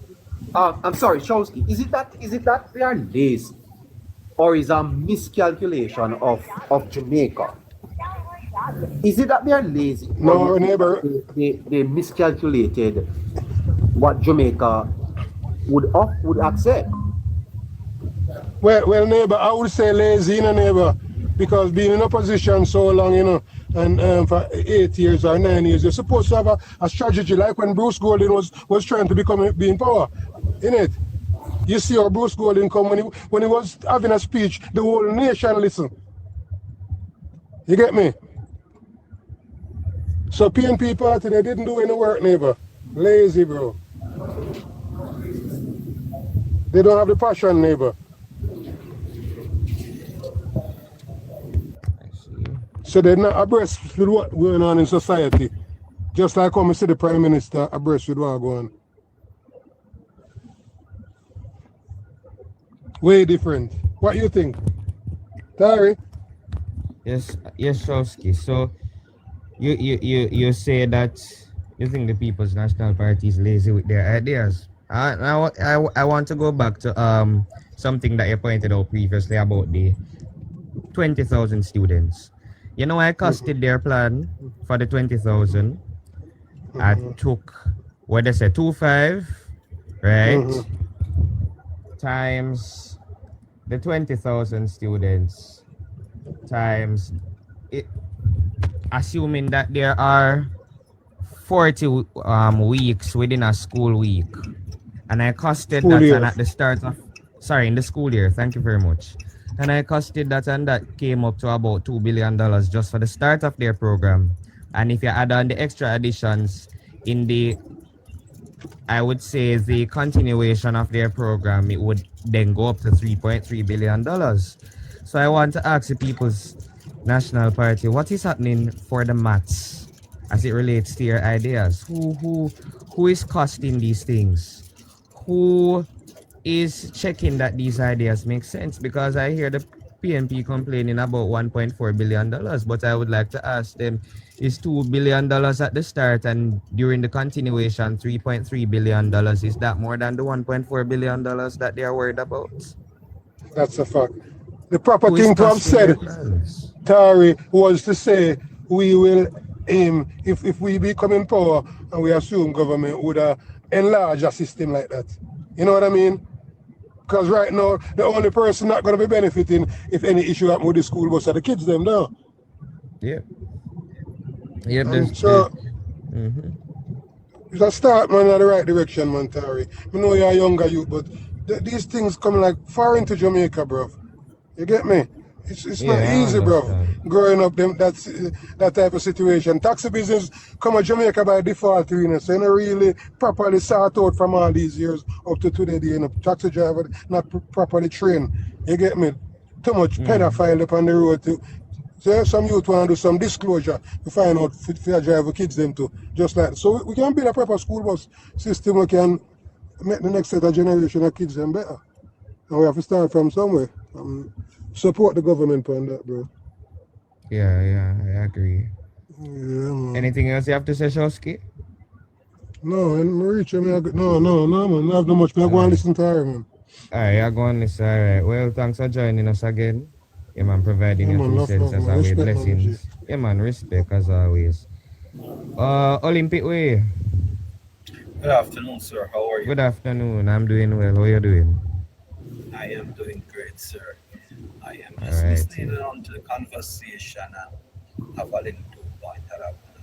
I'm sorry, Showski. Is it that they are lazy, or is a miscalculation of Jamaica? Is it that they are lazy? No, neighbor. They miscalculated what Jamaica would accept. Well, neighbor, I would say lazy, neighbor, because being in opposition so long, and for 8 years or 9 years, you're supposed to have a strategy, like when Bruce Golding was trying to be in power, innit? You see how Bruce Golding come when he was having a speech, the whole nation listen. You get me? So PNP party, they didn't do any work, neighbor. Lazy, bro. They don't have the passion, neighbor. So they're not abreast with what's going on in society. Just like how I see the Prime Minister abreast with what's going on. Way different. What you think? Tari? Yes, Showski. So you say that you think the People's National Party is lazy with their ideas. I want to go back to something that you pointed out previously about the 20,000 students. You know, I costed their plan for the 20,000. I took what they say 2.5, right? Times the 20,000 students times it, assuming that there are 40 weeks within a school week, and I costed that and at the start of in the school year. Thank you very much. And I costed that, and that came up to about $2 billion just for the start of their program. And if you add on the extra additions in the, I would say, the continuation of their program, it would then go up to $3.3 billion. So I want to ask the People's National Party, what is happening for the maths as it relates to your ideas? Who is costing these things? Who is checking that these ideas make sense? Because I hear the PNP complaining about $1.4 billion, but I would like to ask them, is $2 billion at the start and during the continuation $3.3 billion, is that more than the $1.4 billion that they are worried about? That's a fact. The proper thing to have said, Tari, was to say we will aim, if we become in power and we assume government would enlarge a system like that. You know what I mean? Because right now, the only person not going to be benefiting if any issue happen with the school bus are the kids them now. Yeah. So, it's a start, man, in the right direction, man, Tari. I know you're a younger youth, but these things come like far into Jamaica, bro. You get me? It's not easy, bro. Growing up that type of situation. Taxi business come to Jamaica by default, so you know, really properly sort out from all these years up to today. You know, taxi driver not properly trained. You get me? Too much pedophile up on the road too. So some youth want to do some disclosure to find out if they drive kids them too. Just like that. So we can build a proper school bus system. We can make the next set of generation of kids them better. And we have to start from somewhere. Support the government on that, bro. Yeah, I agree. Yeah, man. Anything else you have to say, Showski? No, and Mauricio, no, man. I have no much. I go and listen to her, man. Alright, I go on this. Alright. Well, thanks for joining us again. Yeah, man, providing your 2 cents as always. Blessings. Yeah, man, respect as always. Olympic Way. Good afternoon, sir. How are you? Good afternoon. I'm doing well. How are you doing? I am doing great, sir. I am just listening on to the conversation and have a little point that I want to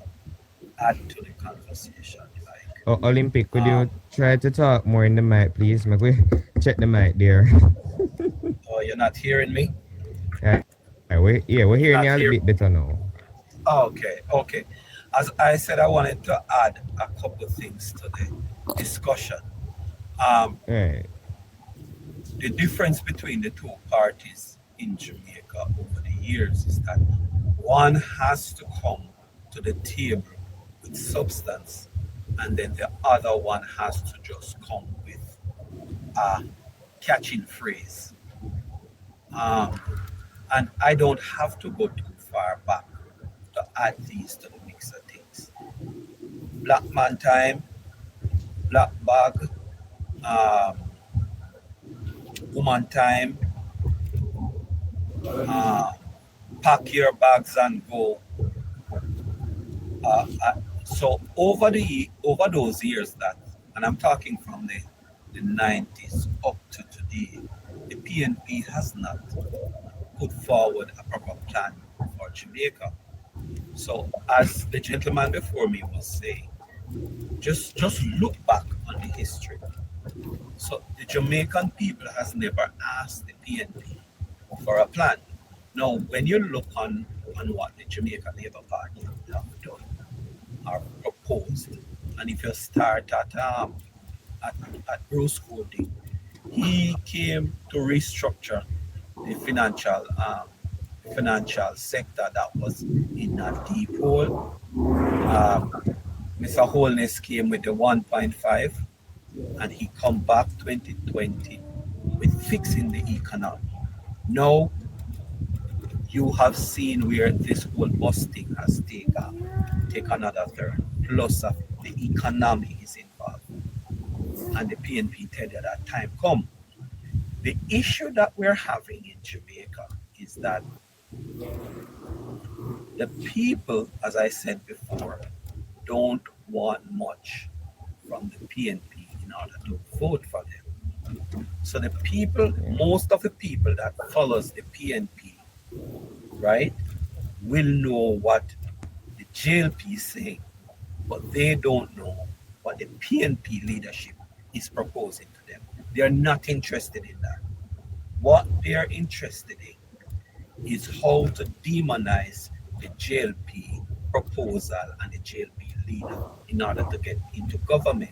add to the conversation. Like, Olympic, could you try to talk more in the mic, please? Check the mic there. Oh, you're not hearing me? We're hearing you a little bit better now. Okay. As I said, I wanted to add a couple of things to the discussion. The difference between the two parties in Jamaica over the years is that one has to come to the table with substance, and then the other one has to just come with a catching phrase. And I don't have to go too far back to add these to the mix of things. Black man time, black bag, woman time, pack your bags and go. So over those years and I'm talking from the 90s up to today, the PNP has not put forward a proper plan for Jamaica. So as the gentleman before me was saying, just look back on the history. So the Jamaican people has never asked the PNP for a plan. Now, when you look on what the Jamaica Labour Party have done or proposed, and if you start at Bruce Golding, he came to restructure the financial sector that was in a deep hole. Mr. Holness came with the 1.5, and he come back 2020 with fixing the economy. Now, you have seen where this whole busting has take another turn. Plus, the economy is involved. And the PNP tell you that time come. The issue that we're having in Jamaica is that the people, as I said before, don't want much from the PNP in order to vote for them. So the people, most of the people that follows the PNP, right, will know what the JLP is saying, but they don't know what the PNP leadership is proposing to them. They're not interested in that. What they're interested in is how to demonize the JLP proposal and the JLP leader in order to get into government.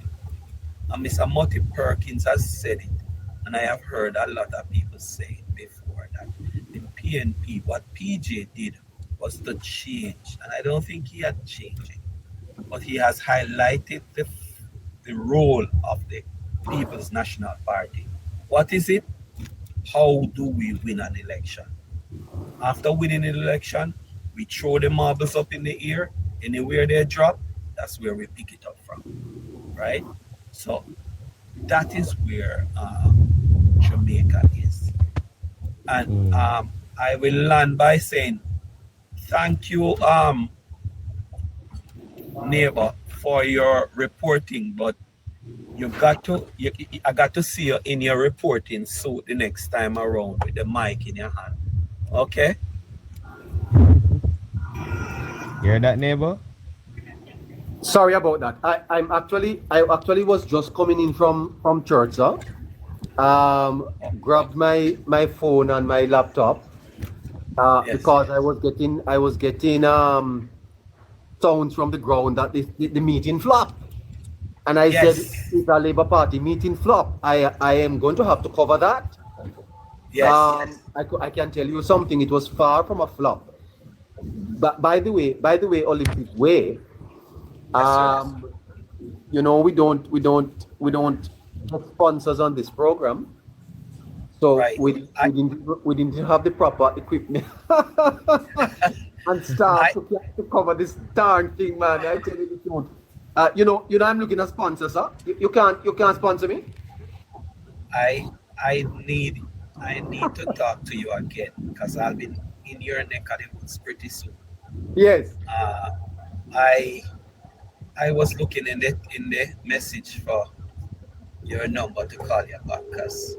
And Mr. Murty Perkins has said it, and I have heard a lot of people say it before, that the PNP, what PJ did was to change, and I don't think he had changed it, but he has highlighted the role of the People's National Party. What is it? How do we win an election? After winning an election, we throw the marbles up in the air. Anywhere they drop, that's where we pick it up from, right? So that is where Jamaica is. And I will land by saying thank you, neighbor, for your reporting, but I got to see you in your reporting suit the next time around with the mic in your hand. Okay? You heard that, neighbor? Sorry about that. I actually was just coming in from church, sir. Grabbed my phone and my laptop because I was getting sounds from the ground that the meeting flopped. And I said, it's a Labour Party meeting flop. I am going to have to cover that. Yes. I can tell you something. It was far from a flop. But by the way, Olympic Way, you know, we don't have sponsors on this program, so we didn't have the proper equipment and staff to cover this darn thing, man. I tell you the truth. You know, I'm looking at sponsors, sir. You can't sponsor me. I need to talk to you again because I'll be in your neck of the woods pretty soon. Yes. I was looking in the message for your number to call you back because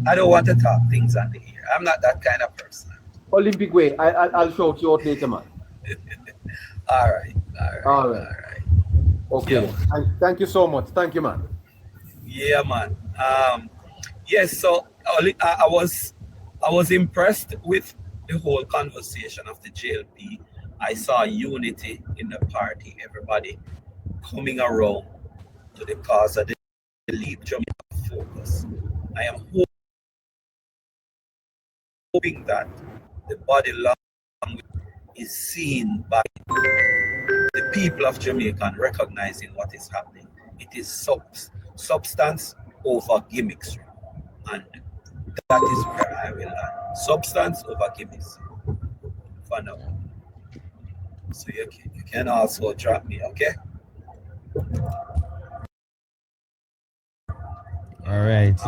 I don't want to talk things on the air. I'm not that kind of person. Olympic way. I'll shout you out later, man. All right. Okay. Yeah, thank you so much. Thank you, man. Yeah, man. Yes. So I was impressed with the whole conversation of the JLP. I saw unity in the party. Everybody coming around to the cause of the Leave Jamaica focus. I am hoping that the body language is seen by the people of Jamaica and recognizing what is happening. It is substance over gimmicks. And that is where I will land. Substance over gimmicks. For now. So you can also drop me, okay? All right.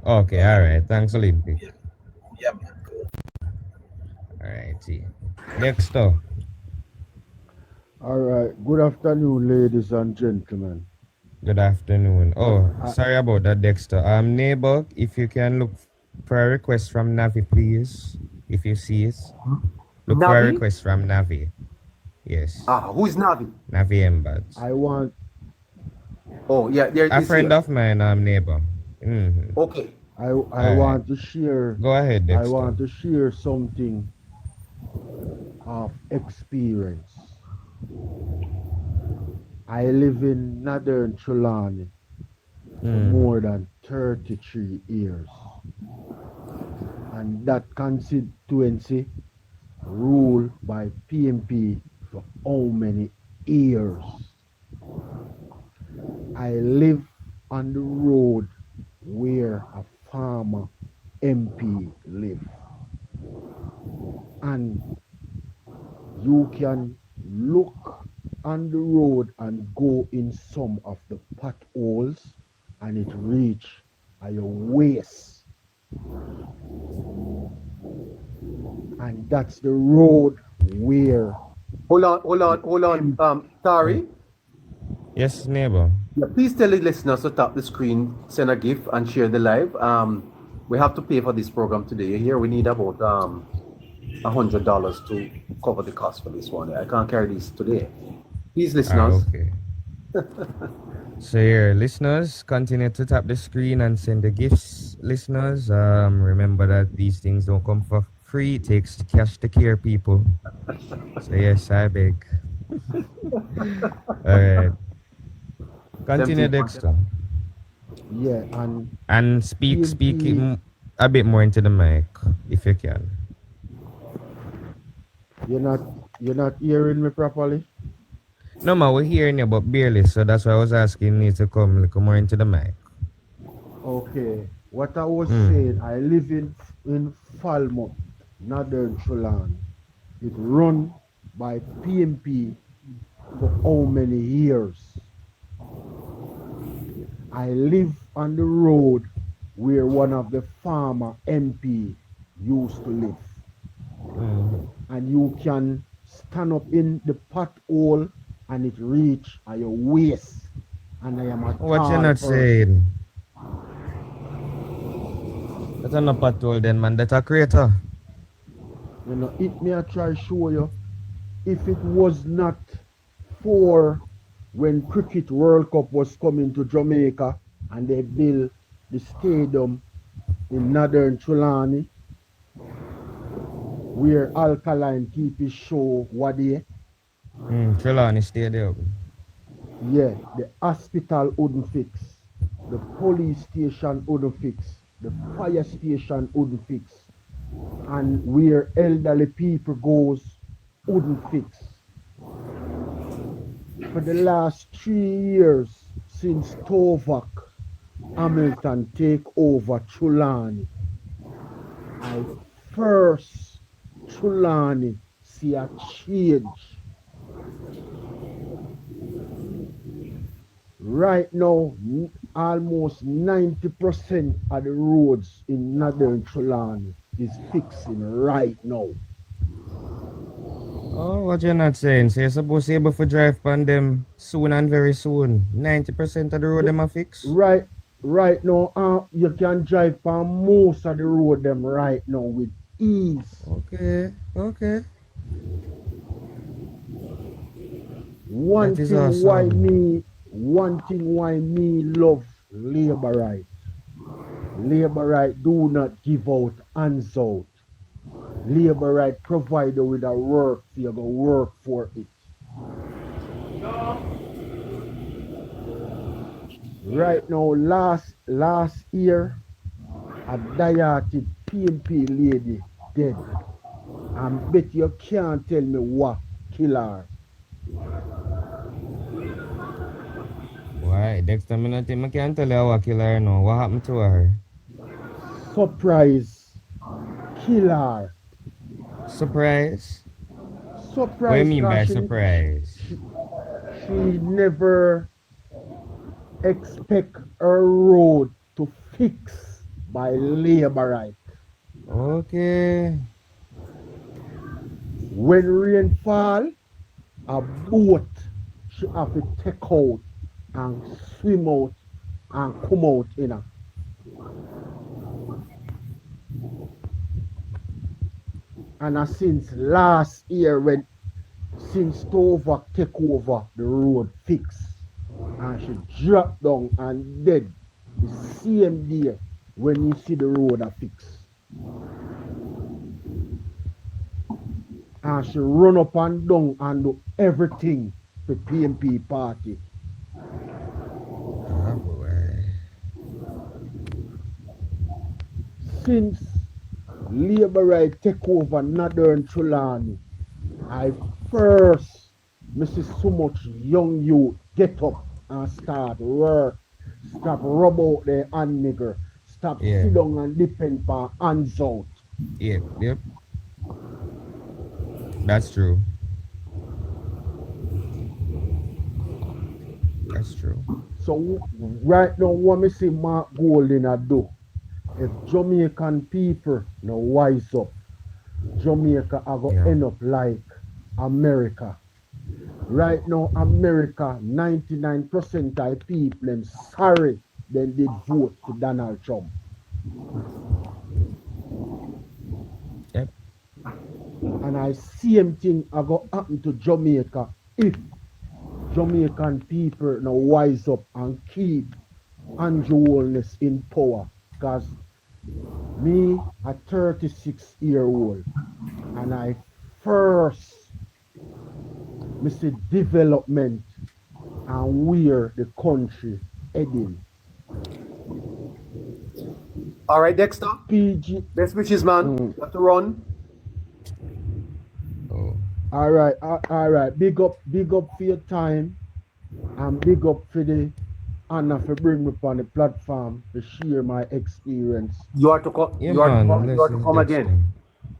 Okay, all right. Thanks, Olympic. Yeah, man. Cool. All right. See. Next up. All right. Good afternoon, ladies and gentlemen. Good afternoon. Oh, sorry about that, Dexter. Neighbor, if you can look for a request from Navi, please. If you see it. Look for a request from Navi. Yes. Who is Navi? Navi Embats. I want. Oh, yeah. A friend of mine, neighbor. Mm-hmm. Okay. I want to share. Go ahead, Dexter. I want to share something of experience. I live in Northern Trelawney for more than 33 years. And that constituency ruled by PMP for how many years? I live on the road where a farmer MP live. And you can look on the road and go in some of the potholes and it reach at your waist. And that's the road where... Hold on. Tari? Yes, neighbor. Yeah, please tell the listeners to tap the screen, send a GIF, and share the live. We have to pay for this program today. Here we need about $100 to cover the cost for this one. I can't carry this today. Please, listeners. Okay. So here, listeners, continue to tap the screen and send the gifts. Listeners, remember that these things don't come for free. It takes cash to care people. So yes, I beg. All right. Continue, Dexter. Yeah, and speak a bit more into the mic if you can. You're not hearing me properly? No, ma, we're hearing you, but barely. So that's why I was asking you to come more into the mic. Okay. What I was saying, I live in Falmouth, Northern Trelawney. It run by PMP for how many years? I live on the road where one of the farmer MP used to live. And you can stand up in the pothole and it reach at your waist. And I am a What you not saying? That's not a pothole then, man. That's a crater. You know, it may I try show you. If it was not for when Cricket World Cup was coming to Jamaica and they built the stadium in Northern Trelawney, where Alkaline keep his show what day. Trelawney Stadium. Yeah, the hospital wouldn't fix, the police station wouldn't fix, the fire station wouldn't fix, and where elderly people goes wouldn't fix. For the last 3 years since Tovak Hamilton take over Trelawney, I first Trelawney see a change. Right now, almost 90% of the roads in northern Trelawney is fixing right now. Oh, what you're not saying? So you're supposed to be able to drive on them soon and very soon. 90% of the road them are fixed. Right now, you can drive on most of the road them right now with ease. Okay. One That is thing awesome. why me love labor right. Labor right do not give out hands out. Labor right provide you with a work, so you go work for it. Right now, last year, a diabetic PMP lady dead. And bet you can't tell me what kill her. Why? Dexter, I can't tell you what killer her now. What happened to her? Surprise. Kill her. Surprise? Surprise. What do you mean by surprise? She never expect her road to fix by labor right. Okay. When rain fall, a boat she have to take out and swim out and come out in her. And since last year since Tova take over the road fix and she drop down and dead the same day when you see the road a fix. And she run up and down and do everything for PMP party. Oh boy. Since labor right take over Northern Trelawney, I see so much young youth get up and start work. Stop rub out their hand nigger. Stop sit down and depend on hands out. Yep. That's true. So right now what me see Mark Golding a do, if Jamaican people now wise up, Jamaica are going to end up like America. Right now, America, 99% of people them sorry they did vote for Donald Trump. Yep. And I same thing are going to happen to Jamaica if Jamaican people now wise up and keep Andrew Holness in power. Because me, a 36-year-old, and I first see development and where the country heading. All right, Dexter. PG. Best wishes, man. You have to run. Oh. All right. Big up for your time, and big up for the honor for bring me on the platform to share my experience. You are to come. You are to come again.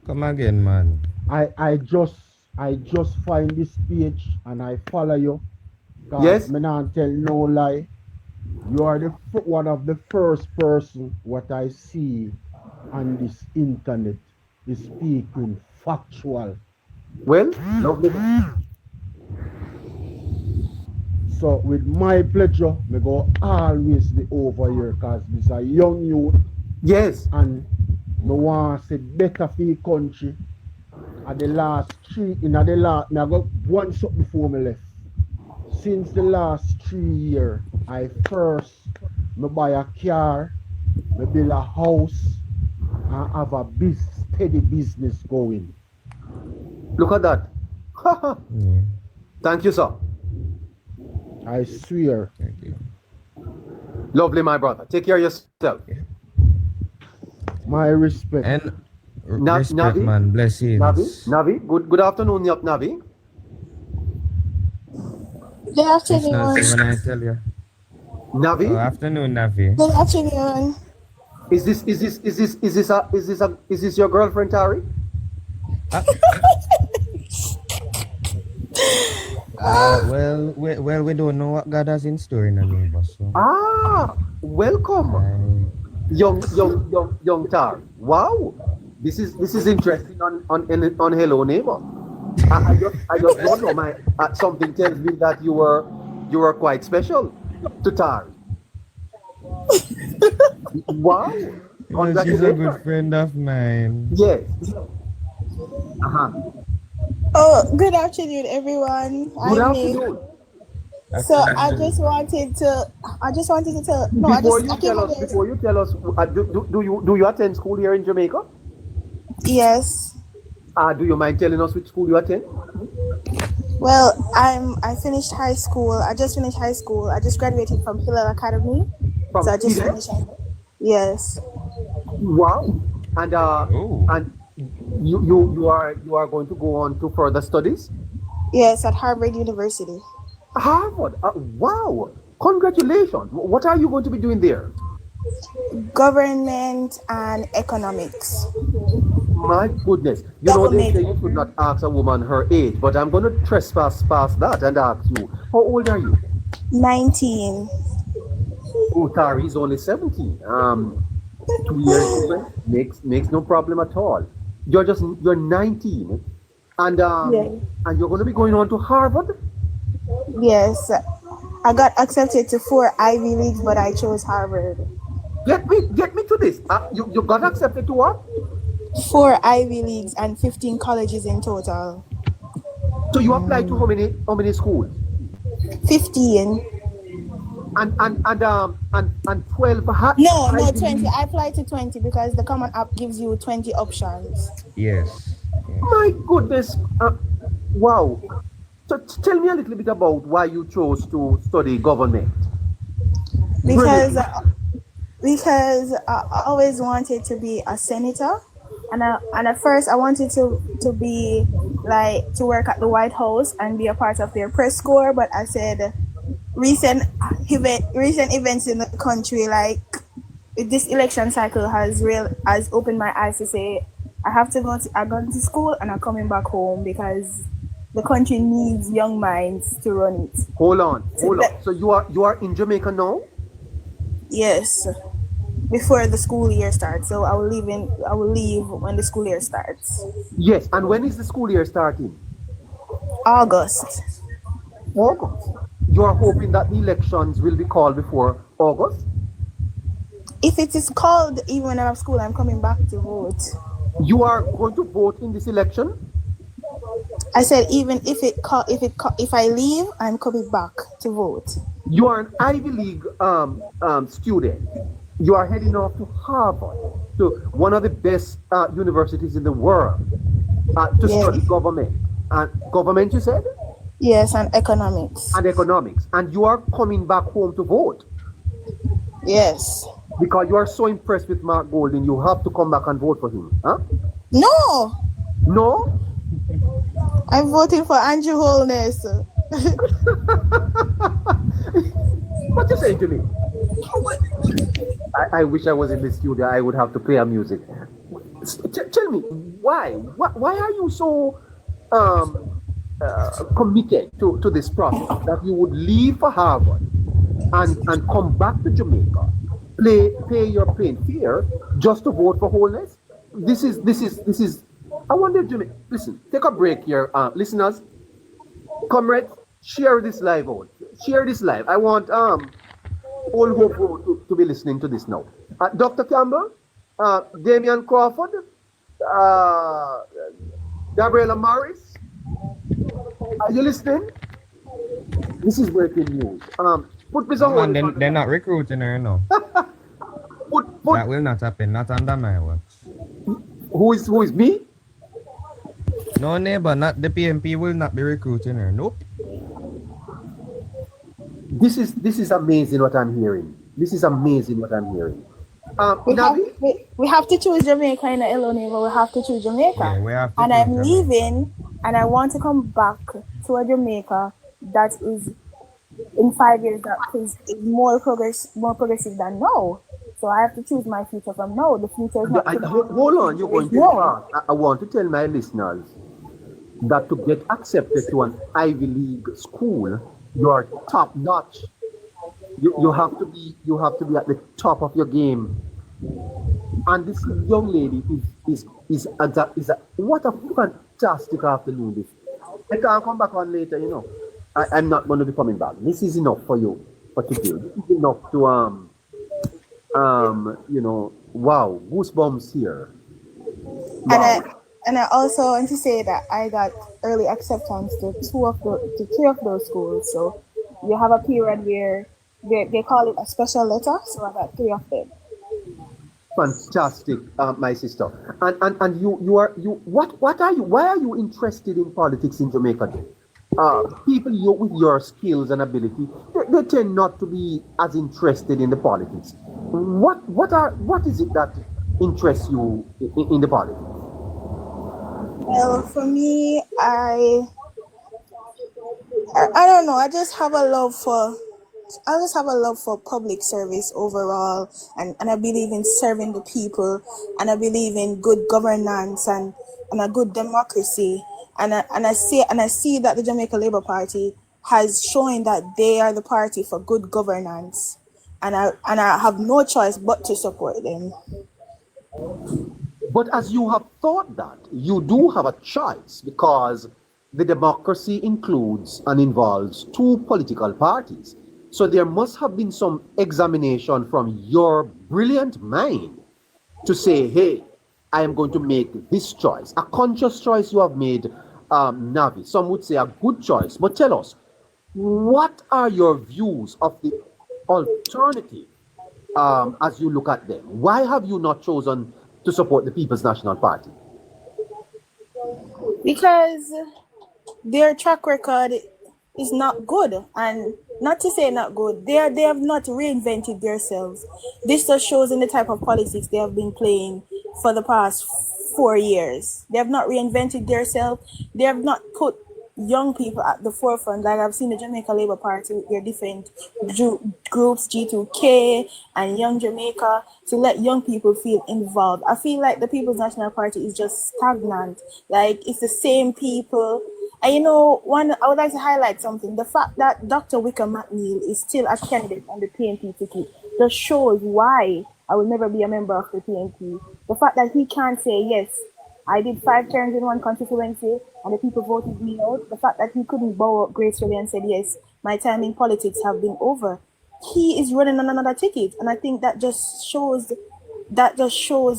Come again, man. I just find this page and I follow you. Yes. Me not tell no lie. You are one of the first person what I see on this internet is speaking factual. Well, lovely. So with my pleasure, me go always be over here because this a young youth. Yes. And me want to say better for the country. At the last me I got one shot before me left. Since the last 3 years, me buy a car, me build a house, and have a steady business going. Look at that. Thank you, sir. I swear. Thank you. Lovely, my brother. Take care of yourself. My respect. And respect, Navi, man. Blessings. Navi. Good afternoon, Navi. Good afternoon. When I tell you. Navi. Good afternoon, Navi. Good afternoon. Is this your girlfriend, Tari? Well, we don't know what God has in store in the neighbor. So. Welcome, young Tar. Wow, this is interesting on Hello Neighbor. I just don't know. Something tells me that you were quite special to Tar. Wow, She's a good friend of mine. Yes. Oh, good afternoon, everyone. Good afternoon. So I just wanted to tell. No, Before you tell us, do you attend school here in Jamaica? Yes. Do you mind telling us which school you attend? Well, I finished high school. I just finished high school. I just graduated from Hillel Academy. So I just finished. Yes. Wow. And you are going to go on to further studies? Yes, at Harvard University. Harvard. Wow. Congratulations. What are you going to be doing there? Government and economics. My goodness. You know, they say you should not ask a woman her age, but I'm going to trespass past that and ask you, how old are you? 19. Oh, Tari is only 17. 2 years difference makes no problem at all. You're 19, and you're going to be going on to Harvard. Yes, I got accepted to 4 Ivy Leagues, but I chose Harvard. Get me to this. You got accepted to what? 4 Ivy Leagues and 15 colleges in total. So you applied to how many schools? 15. And 12. No, 20. I applied to 20 because the Common App gives you 20 options. Yes. My goodness. Wow. So tell me a little bit about why you chose to study government. Because I always wanted to be a senator, and at first I wanted to be like to work at the White House and be a part of their press corps, but I said recent events in the country, like this election cycle, has opened my eyes to say I go to school and I'm coming back home because the country needs young minds to run it. Hold on. So you are in Jamaica now? Yes. Before the school year starts. So I will leave when the school year starts. Yes, and when is the school year starting? August. You are hoping that the elections will be called before August? If it is called even when I'm at school, I'm coming back to vote. You are going to vote in this election? I said even if I leave, I'm coming back to vote. You are an Ivy League student. You are heading off to Harvard, to one of the best universities in the world, to study government. Government, you said? Yes, and economics. And you are coming back home to vote? Yes. Because you are so impressed with Mark Golding, you have to come back and vote for him, huh? No. No? I'm voting for Andrew Holness. What you saying to me? I wish I was in the studio. I would have to play a music. Tell me, why are you so committed to this process that you would leave for Harvard and come back to Jamaica, pay your plane fare just to vote for Holness? This is. I wonder, Jimmy. Listen, take a break here, listeners. Comrades, share this live out. Share this live. I want all Hope to be listening to this now. Dr. Campbell, Damian Crawford, Gabriela Morris, are you listening? This is breaking news. Put this on. They're not recruiting her, no. That will not happen. Not under my watch. Who is me? No, neighbor, not the PMP will not be recruiting her. Nope. This is amazing what I'm hearing. This is amazing what I'm hearing. We have to choose Jamaica in the Hello Neighbor. We have to choose Jamaica. Yeah, we have to and I'm leaving, and I want to come back to a Jamaica that is in 5 years that is more progressive than now. So I have to choose my future from now. The future is not. Hold on, you're going too fast. I want to tell my listeners that to get accepted to an Ivy League school, you're top notch. You have to be at the top of your game. And this young lady is what a fantastic afternoon this. I can come back on later, I'm not going to be coming back. This is enough for you for today. This is enough to wow, goosebumps here. Wow. And I also want to say that I got early acceptance to three of those schools. So you have a period where they call it a special letter. So I got 3 of them. Fantastic, my sister. And what are you? Why are you interested in politics in Jamaica? People with your skills and ability, they tend not to be as interested in the politics. What is it that interests you in the politics? Well, for me, I don't know. I just have a love for public service overall, and I believe in serving the people, and I believe in good governance and a good democracy, and I see that the Jamaica Labour Party has shown that they are the party for good governance, and I have no choice but to support them. But as you have thought that, you do have a choice, because the democracy includes and involves 2 political parties. So there must have been some examination from your brilliant mind to say, hey, I am going to make this choice. A conscious choice you have made, Navi. Some would say a good choice. But tell us, what are your views of the alternative as you look at them? Why have you not chosen to support the People's National Party? Because their track record is not good, and not to say not good, they have not reinvented themselves. This just shows in the type of politics they have been playing for the past 4 years. They have not reinvented themselves. They have not put young people at the forefront. Like I've seen the Jamaica Labour Party with their different groups, G2K and Young Jamaica, to let young people feel involved. I feel like the People's National Party is just stagnant. Like it's the same people. And I would like to highlight something. The fact that Dr. Wickham McNeil is still a candidate on the PNP ticket just shows why I will never be a member of the PNP. The fact that he can't say, yes, I did 5 terms in one constituency and the people voted me out. The fact that he couldn't bow out gracefully and said, yes, my time in politics have been over. He is running on another ticket. And I think that just shows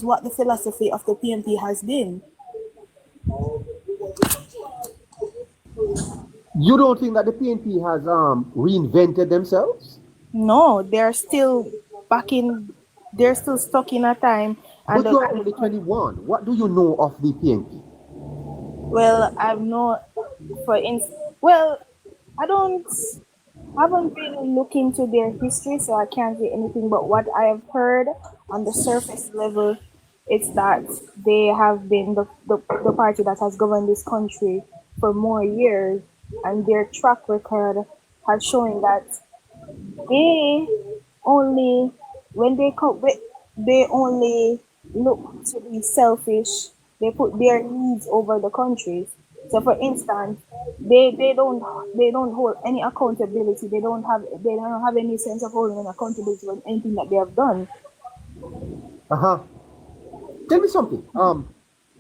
what the philosophy of the PNP has been. You don't think that the PNP has reinvented themselves? No, they're still they're still stuck in a time. But you're only 21. What do you know of the PNP? Well, I haven't really looked into their history, so I can't say anything. But what I have heard on the surface level, it's that they have been the party that has governed this country for more years, and their track record has shown that they only look to be selfish. They put their needs over the country's. So, for instance, they don't hold any accountability. They don't have any sense of holding an accountability for anything that they have done. Tell me something.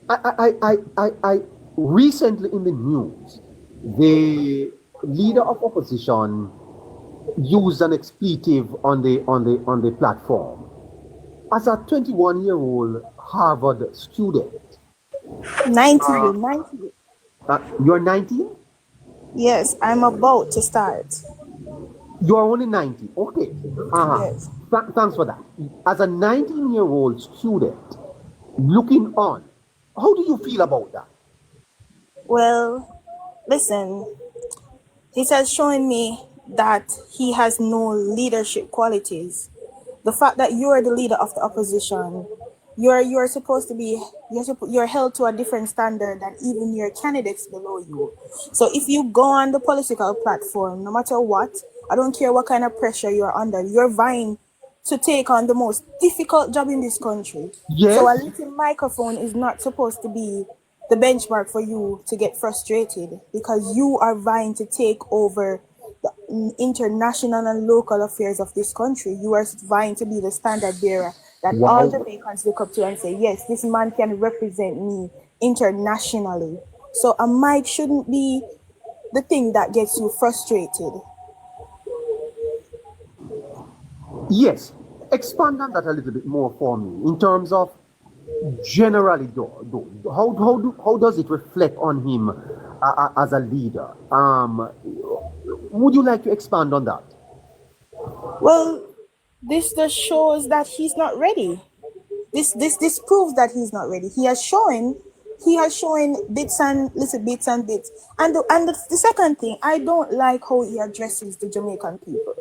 I recently in the news, the leader of opposition used an expletive on the platform. As a 21-year-old Harvard student. 19. You're 19? Yes, I'm about to start. You are only 19. Okay. Yes. Thanks for that. As a 19-year-old student, looking on, how do you feel about that? Well, listen, it has shown me that he has no leadership qualities. The fact that you are the leader of the opposition, you're supposed to be, you're held to a different standard than even your candidates below you. So if you go on the political platform, no matter what, I don't care what kind of pressure you're under, you're vying to take on the most difficult job in this country. Yes. So a little microphone is not supposed to be the benchmark for you to get frustrated, because you are vying to take over the international and local affairs of this country. You are vying to be the standard bearer that all Jamaicans look up to and say, yes, this man can represent me internationally. So a mic shouldn't be the thing that gets you frustrated. Yes, expand on that a little bit more for me in terms of generally, how does it reflect on him as a leader? Would you like to expand on that? Well, this just shows that he's not ready. This proves that he's not ready. He has shown bits and little bits and bits. And the second thing, I don't like how he addresses the Jamaican people.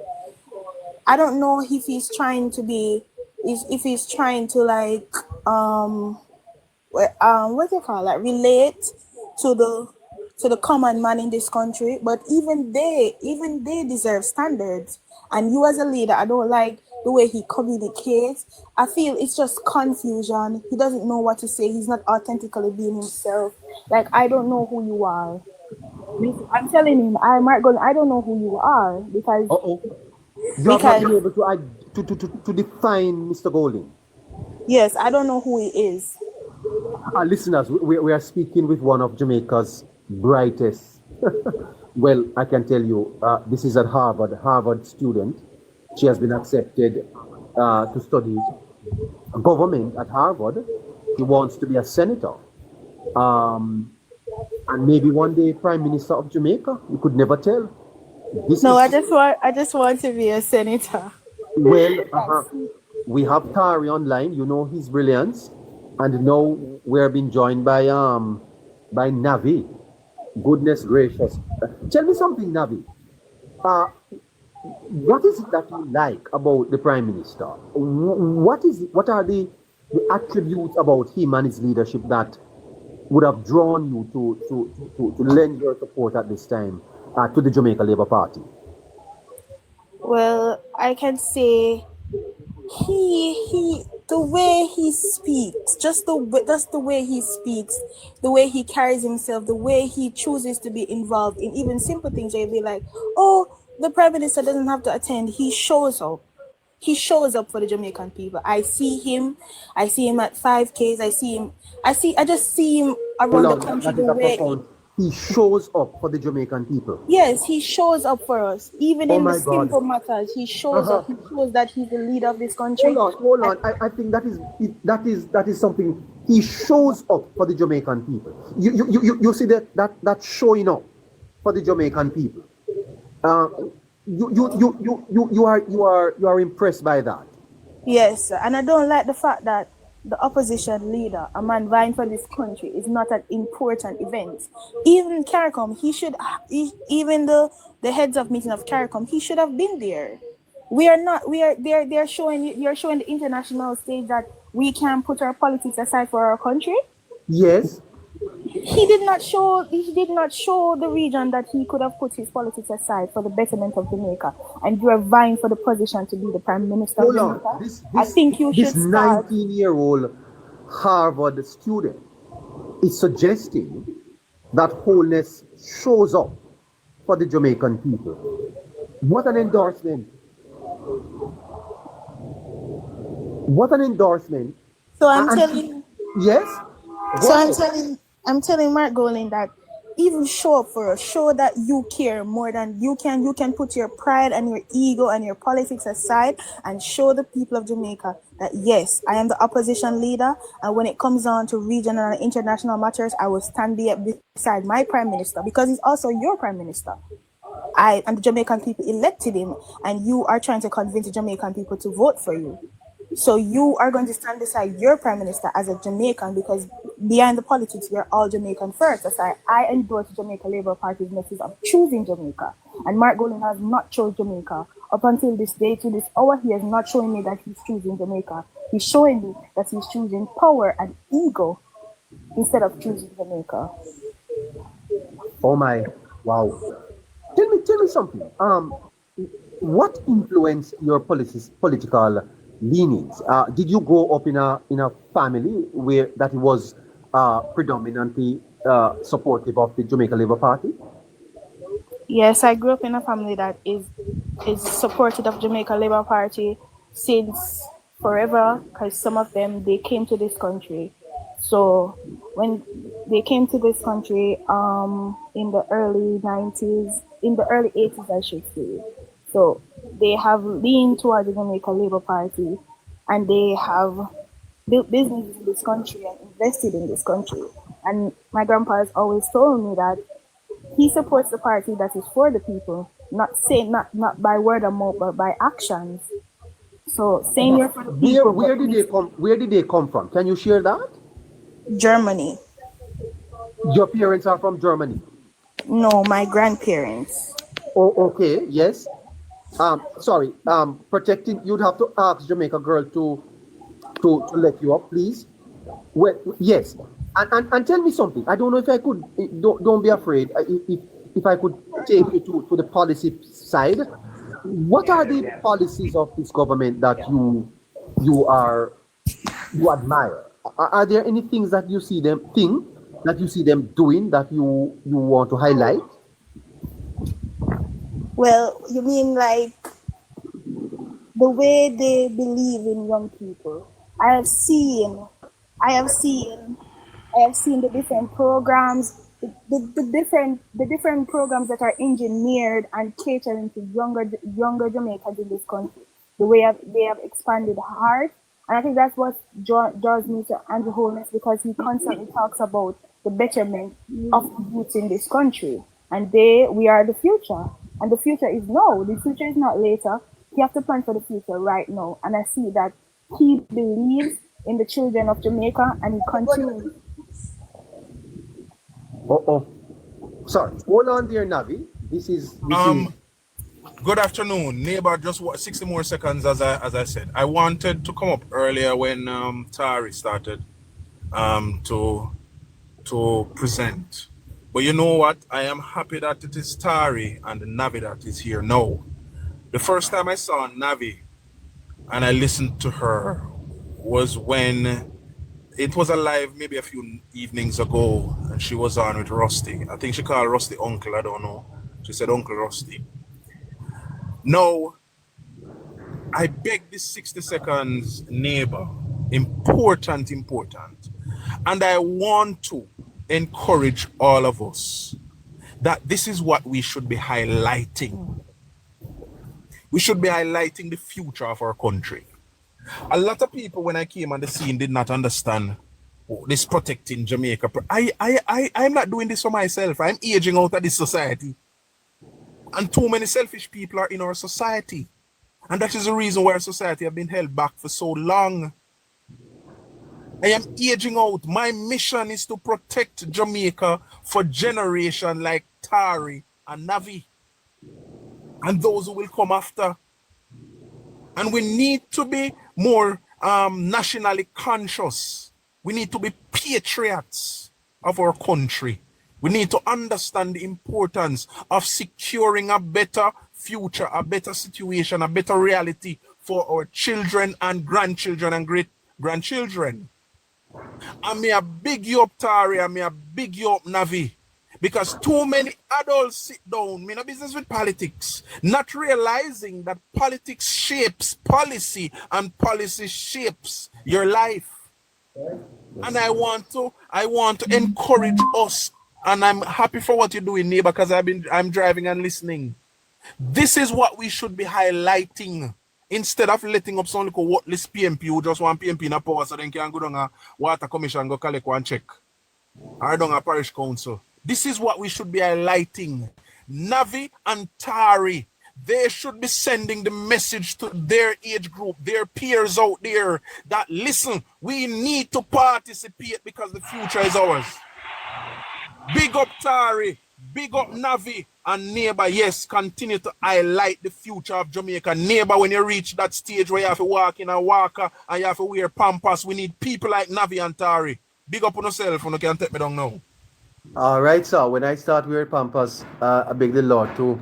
I don't know if he's trying to be, if he's trying to like what do you call it, relate to the common man in this country. But even they deserve standards. And you as a leader, I don't like the way he communicates. I feel it's just confusion. He doesn't know what to say. He's not authentically being himself. Like, I don't know who you are. I'm telling him, I don't know who you are, because you have not been able to define Mr. Golding. Yes, I don't know who he is. Listeners, we are speaking with one of Jamaica's brightest. Well, I can tell you, this is at Harvard student. She has been accepted to study government at Harvard. She wants to be a senator. And maybe one day Prime Minister of Jamaica. You could never tell. I just want to be a senator. Well, we have Tari online. You know his brilliance. And now we're being joined by Navi. Goodness gracious. Tell me something, Navi. What is it that you like about the Prime Minister? What are the attributes about him and his leadership that would have drawn you to lend your support at this time to the Jamaica Labour Party? Well, I can say the way he speaks, just the way he speaks, the way he carries himself, the way he chooses to be involved in even simple things. They'll be like, oh, the Prime Minister doesn't have to attend. He shows up. He shows up for the Jamaican people. I see him at 5Ks. I just see him around the country the way he shows up for the Jamaican people. Yes, he shows up for us. Even in the simple matters, he shows up. He shows that he's the leader of this country. Hold on. I think that is something. He shows up for the Jamaican people. You see that showing up for the Jamaican people. You are impressed by that. Yes, and I don't like the fact that the opposition leader, a man vying for this country, is not an important event. Even CARICOM, even the heads of meeting of CARICOM, he should have been there. They're showing the international stage that we can put our politics aside for our country. Yes. He did not show the region that he could have put his politics aside for the betterment of Jamaica, and you are vying for the position to be the Prime Minister of Jamaica. I think you should start. This 19-year-old Harvard student is suggesting that Holness shows up for the Jamaican people. What an endorsement. What an endorsement. So I'm telling. Yes? So I'm telling Mark Golding that even show up for us, show that you care more than you can put your pride and your ego and your politics aside and show the people of Jamaica that yes, I am the opposition leader, and when it comes on to regional and international matters, I will stand beside my Prime Minister, because he's also your Prime Minister. And the Jamaican people elected him, and you are trying to convince the Jamaican people to vote for you. So you are going to stand beside your Prime Minister as a Jamaican, because behind the politics, we're all Jamaican first. That's why I endorse the Jamaica Labour Party's message of choosing Jamaica. And Mark Golding has not chosen Jamaica. Up until this day, to this hour, he has not shown me that he's choosing Jamaica. He's showing me that he's choosing power and ego instead of choosing Jamaica. Oh my, wow. Tell me something. What influenced your political leanings? Did you grow up in a family where that was predominantly supportive of the Jamaica Labour Party? Yes, I grew up in a family that is supportive of Jamaica Labour Party since forever, because some of them, they came to this country. So when they came to this country in the early 90s, in the early 80s I should say, so they have leaned towards the Jamaica Labour Party, and they have built businesses in this country and invested in this country. And my grandpa has always told me that he supports the party that is for the people, not by word of mouth, but by actions. So same here for the people. Where did they come? Where did they come from? Can you share that? Germany. Your parents are from Germany? No, my grandparents. Oh, okay, yes. Sorry. Protecting. You'd have to ask Jamaica girl to let you up, please. Well, yes. And tell me something. I don't know if I could. Don't be afraid. If I could take you to the policy side, what are the policies of this government that you admire? Are there any things that you see them doing that you want to highlight? Well, you mean like the way they believe in young people? I have seen the different programs, the different programs that are engineered and catering to younger Jamaicans in this country. The way they have expanded hard, and I think that's what draws me to Andrew Holness, because he constantly talks about the betterment of the youth in this country, and we are the future, and the future is now. The future is not later. You have to plan for the future right now, and I see that he believes in the children of Jamaica, and he continues. Sorry, hold on there, Navi. This is Good afternoon, neighbor. Just 60 more seconds, as I said. I wanted to come up earlier when Tari started to present, but you know what? I am happy that it is Tari and Navi that is here now. The first time I saw Navi and I listened to her was when it was a live maybe a few evenings ago, and she was on with Rusty. I think she called Rusty Uncle, I don't know. She said Uncle Rusty. Now, I beg this 60 seconds, neighbor, important. And I want to encourage all of us that this is what we should be highlighting. We should be highlighting the future of our country. A lot of people, when I came on the scene, did not understand this protecting Jamaica. I'm not doing this for myself. I'm aging out of this society. And too many selfish people are in our society. And that is the reason why our society has been held back for so long. I am aging out. My mission is to protect Jamaica for generations like Tari and Navi and those who will come after. And we need to be more nationally conscious. We need to be patriots of our country. We need to understand the importance of securing a better future, a better situation, a better reality for our children and grandchildren and great-grandchildren. And may I big you up, Tari, and may I big you up, Navi, because too many adults sit down, in a business with politics, not realizing that politics shapes policy and policy shapes your life. And I want to encourage us, and I'm happy for what you're doing, neighbor, because I'm driving and listening. This is what we should be highlighting. Instead of letting up some little worthless PMP who just want PMP in a power so then can go down a water commission and go collect one check. Or down a parish council. This is what we should be highlighting. Navi and Tari, they should be sending the message to their age group, their peers out there, that listen, we need to participate because the future is ours. Big up Tari, big up Navi, and neighbor, yes, continue to highlight the future of Jamaica. Neighbor, when you reach that stage where you have to walk in a walker and you have to wear pampas, we need people like Navi and Tari. Big up on yourself, and you can take me down now. All right, so when I start wearing pampas, I beg the Lord to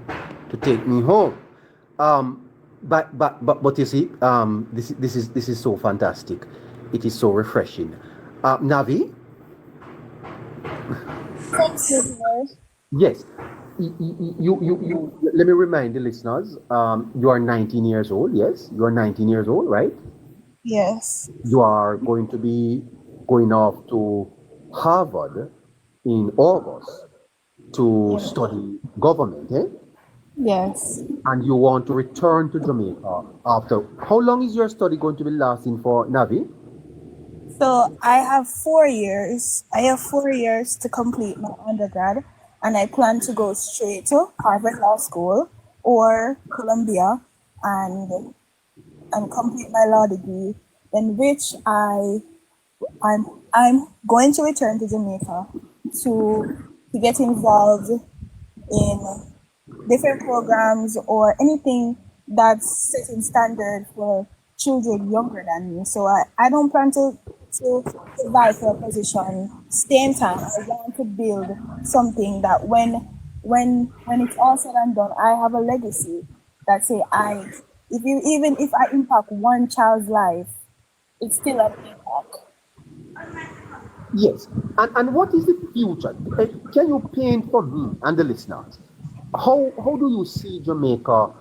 take me home. But you see, this is so fantastic. It is so refreshing. Navi, Yes. Let me remind the listeners, you are 19 years old. Yes, you are 19 years old, right? Yes. You are going to be going off to Harvard in August to study government, eh? Yes. And you want to return to Jamaica after. How long is your study going to be lasting for, Navi? So I have 4 years. I have 4 years to complete my undergrad, and I plan to go straight to Harvard Law School or Columbia and complete my law degree. In which I'm going to return to Jamaica to get involved in different programs or anything that's setting standard for children younger than me. So I don't plan to vie for a position. Same time, I want to build something that when it's all said and done, I have a legacy that say even if I impact one child's life, it's still an impact. Yes. And what is the future? Can you paint for me and the listeners? How do you see Jamaica?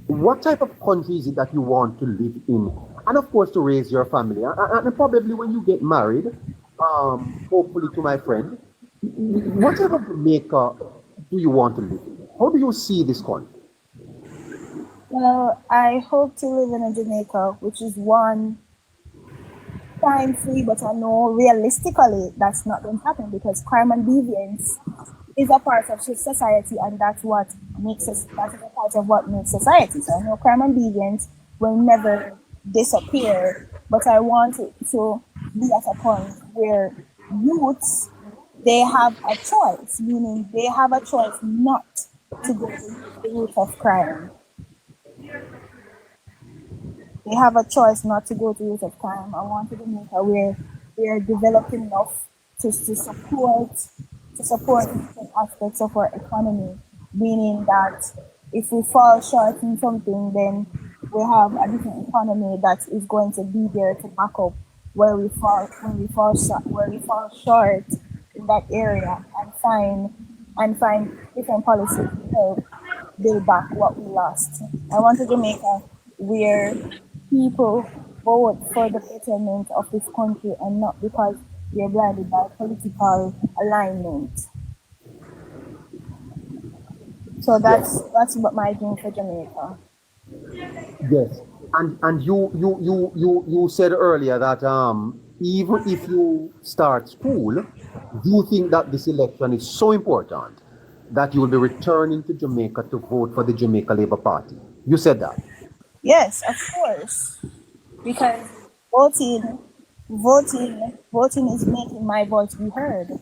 What type of country is it that you want to live in? And of course, to raise your family. And probably when you get married, hopefully to my friend, what type of Jamaica do you want to live in? How do you see this country? Well, I hope to live in a Jamaica, which is one crime free, but I know realistically that's not going to happen because crime and deviance is a part of society, and that's what makes us. That is a part of what makes society. So I know crime and deviance will never disappear, but I want it to be at a point where youths they have a choice, meaning they have a choice not to go the route of crime. They have a choice not to go to route of crime. I want to make where we are developing enough to support different aspects of our economy, meaning that if we fall short in something, then we have a different economy that is going to be there to back up where we fall short in that area and find different policies to help build back what we lost. I want to Jamaica where people vote for the betterment of this country and not because they're blinded by political alignment. So that's what my dream for Jamaica. Yes, and you said earlier that even if you start school, you think that this election is so important that you will be returning to Jamaica to vote for the Jamaica Labour Party. You said that. Yes, of course, because voting is making my voice be heard.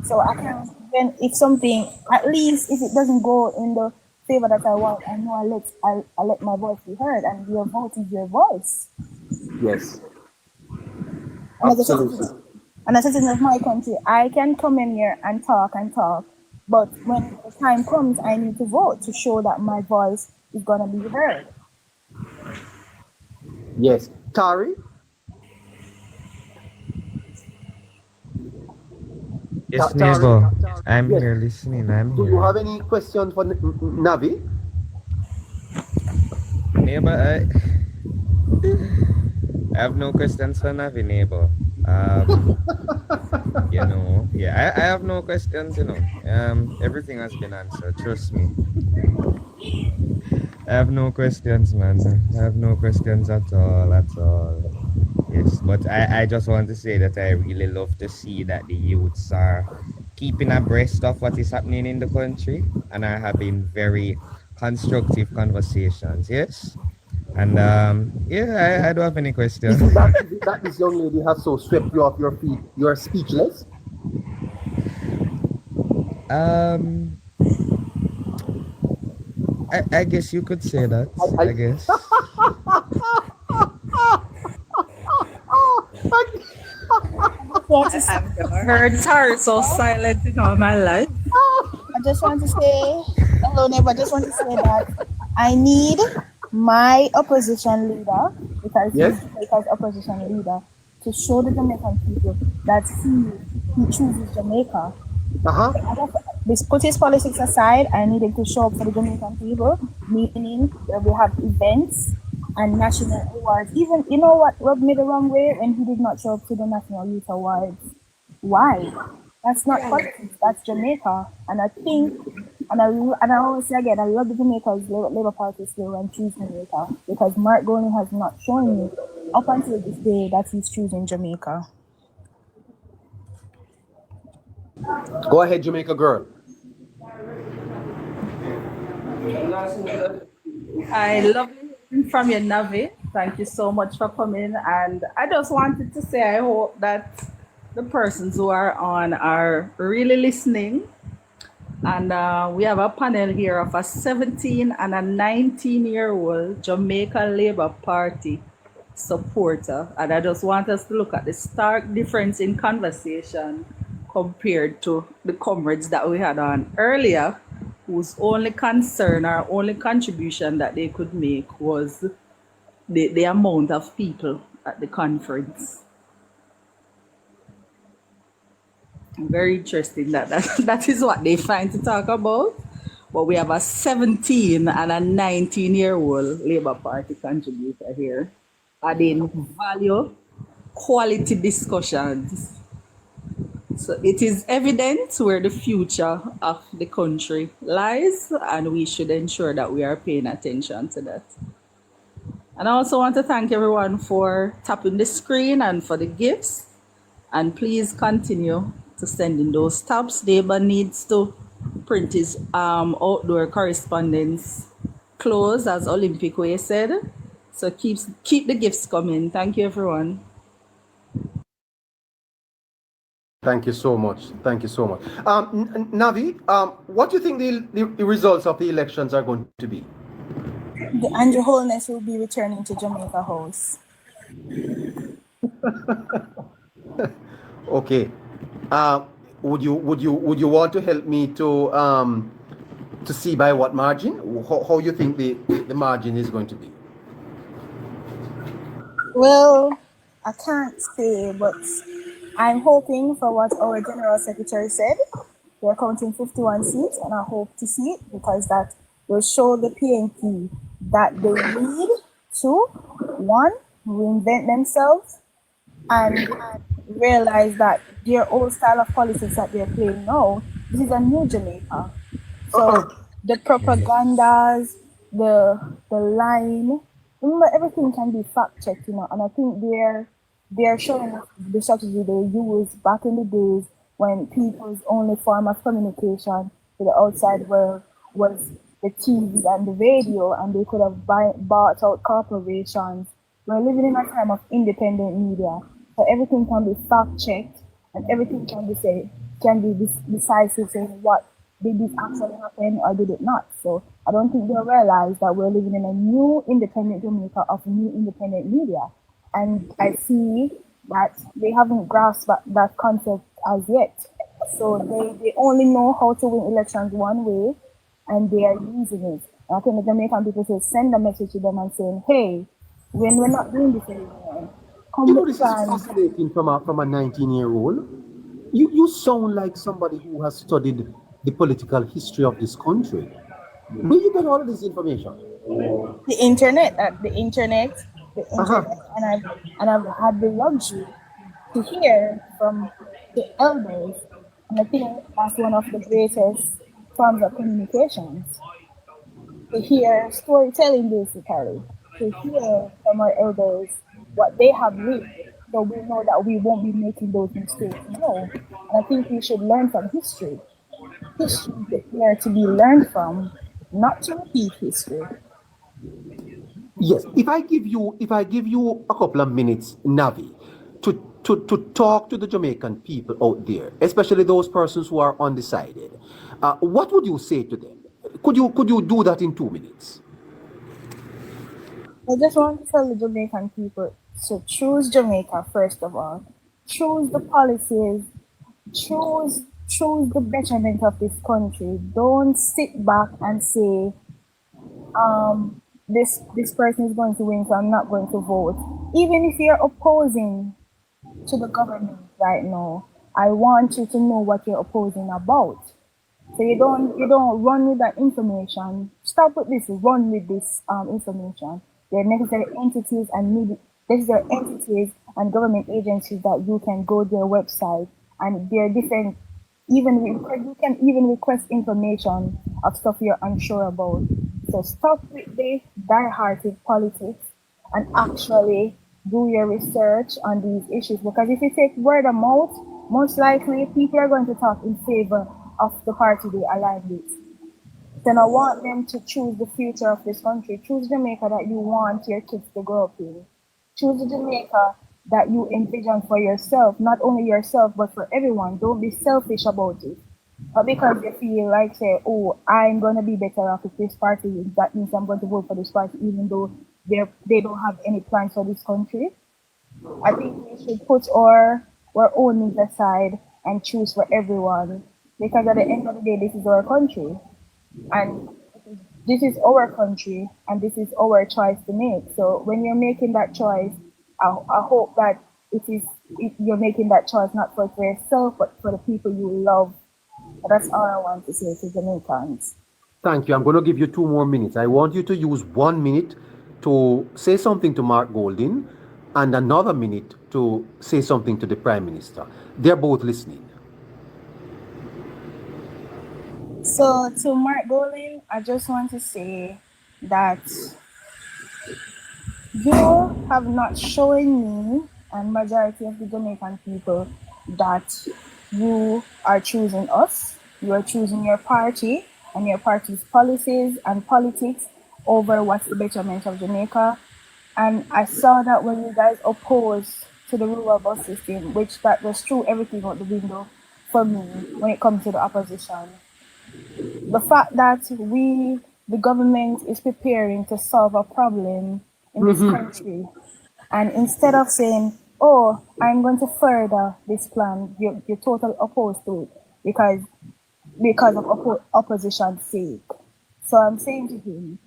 So I can, when if something, at least if it doesn't go in the favor that I want, I know I let my voice be heard, and your vote is your voice. Yes. And as a citizen of my country, I can come in here and talk, but when the time comes, I need to vote to show that my voice is gonna be heard. Yes. Tari? Yes, neighbor. I'm here listening. Do you have any questions for Navi? Neighbor, I have no questions for Navi, neighbor. I have no questions, everything has been answered, trust me. I have no questions, man. I have no questions at all. Yes, but I just want to say that I really love to see that the youths are keeping abreast of what is happening in the country and are having very constructive conversations, yes? And I don't have any questions. Is it that this young lady has so swept you off your feet, you are speechless? I guess you could say that. I guess. I've never heard Tari so silent in all my life. I just want to say, hello neighbor, I just want to say that I need my opposition leader, because opposition leader, to show the Jamaican people that he chooses Jamaica This put his politics aside. I needed to show up for the Jamaican people, meaning that we have events and national awards. Even, you know what rubbed me the wrong way? When he did not show up to the National Youth Awards. Why? That's not politics, that's Jamaica. And I think, and I always say again, I love the Jamaica's Labour Party still and choose Jamaica, because Mark Gurney has not shown me up until this day that he's choosing Jamaica. Go ahead, Jamaica girl. I love hearing from you, Navi. Thank you so much for coming. And I just wanted to say, I hope that the persons who are on are really listening. And we have a panel here of a 17 and a 19-year-old Jamaica Labour Party supporter. And I just want us to look at the stark difference in conversation compared to the comrades that we had on earlier, whose only concern or only contribution that they could make was the amount of people at the conference. Very interesting that is what they find to talk about. But we have a 17 and a 19-year-old Labour Party contributor here, adding value, quality discussions. So it is evident where the future of the country lies, and we should ensure that we are paying attention to that. And I also want to thank everyone for tapping the screen and for the gifts. And please continue to send in those tabs. Labour needs to print his outdoor correspondence clothes, as Olympic Way said. So keep the gifts coming. Thank you, everyone. Thank you so much. Thank you so much. Navi, what do you think the results of the elections are going to be? The Andrew Holness will be returning to Jamaica House. Okay. Would you want to help me to see by what margin? How you think the margin is going to be? Well, I can't say, but I'm hoping for what our General Secretary said. They're counting 51 seats, and I hope to see it, because that will show the PNP that they need to, one, reinvent themselves and realize that their old style of politics that they're playing now, this is a new Jamaica. So the propagandas, the line, remember, everything can be fact-checked, and I think they're showing us the strategy they used back in the days when people's only form of communication to the outside world was the TV and the radio, and they could have bought out corporations. We're living in a time of independent media, so everything can be fact-checked and everything can be decisive saying what did this actually happen or did it not. So I don't think they realize that we're living in a new independent Jamaica of new independent media. And I see that they haven't grasped that concept as yet. So they only know how to win elections one way, and they are using it. And I think the Jamaican people should send a message to them and saying, hey, when we're not doing this anymore, this is fascinating from a 19-year-old. You sound like somebody who has studied the political history of this country. Where you get all of this information? The internet, and I've had the luxury to hear from the elders, and I think that's one of the greatest forms of communications. To hear storytelling, basically, to hear from our elders what they have lived, so we know that we won't be making those mistakes. No, and I think we should learn from history. History is there to be learned from, not to repeat history. Yes, if I give you a couple of minutes, Navi, to talk to the Jamaican people out there, especially those persons who are undecided, what would you say to them? Could you do that in 2 minutes? I just want to tell the Jamaican people to choose Jamaica first of all. Choose the policies. Choose the betterment of this country. Don't sit back and say, this person is going to win, so I'm not going to vote. Even if you're opposing to the government right now, I want you to know what you're opposing about. So you don't run with that information. Stop with this. Run with this information. There are necessary entities and government agencies that you can go to their website, and there are different. You can even request information of stuff you're unsure about. So stop with the die-hearted politics and actually do your research on these issues. Because if you take word of mouth, most likely people are going to talk in favor of the party they align with. Then I want them to choose the future of this country. Choose Jamaica that you want your kids to grow up in. Choose the Jamaica that you envision for yourself, not only yourself, but for everyone. Don't be selfish about it. But because you feel like, say, oh, I'm going to be better off with this party, that means I'm going to vote for this party, even though they don't have any plans for this country. I think we should put our own needs aside and choose for everyone. Because at the end of the day, this is our country. And this is our country, and this is our choice to make. So when you're making that choice, I hope that you're making that choice not for yourself, but for the people you love. That's all I want to say to Jamaicans. Thank you. I'm going to give you 2 more minutes. I want you to use 1 minute to say something to Mark Golding and another minute to say something to the Prime Minister. They're both listening. So to Mark Golding, I just want to say that you have not shown me and majority of the Jamaican people that you are choosing us. You are choosing your party and your party's policies and politics over what's the betterment of Jamaica. And I saw that when you guys opposed to the rural bus system, which that just threw everything out the window for me when it comes to the opposition. The fact that the government is preparing to solve a problem in this country, and instead of saying, oh, I'm going to further this plan, you're totally opposed to it because of opposition's sake. So I'm saying to him,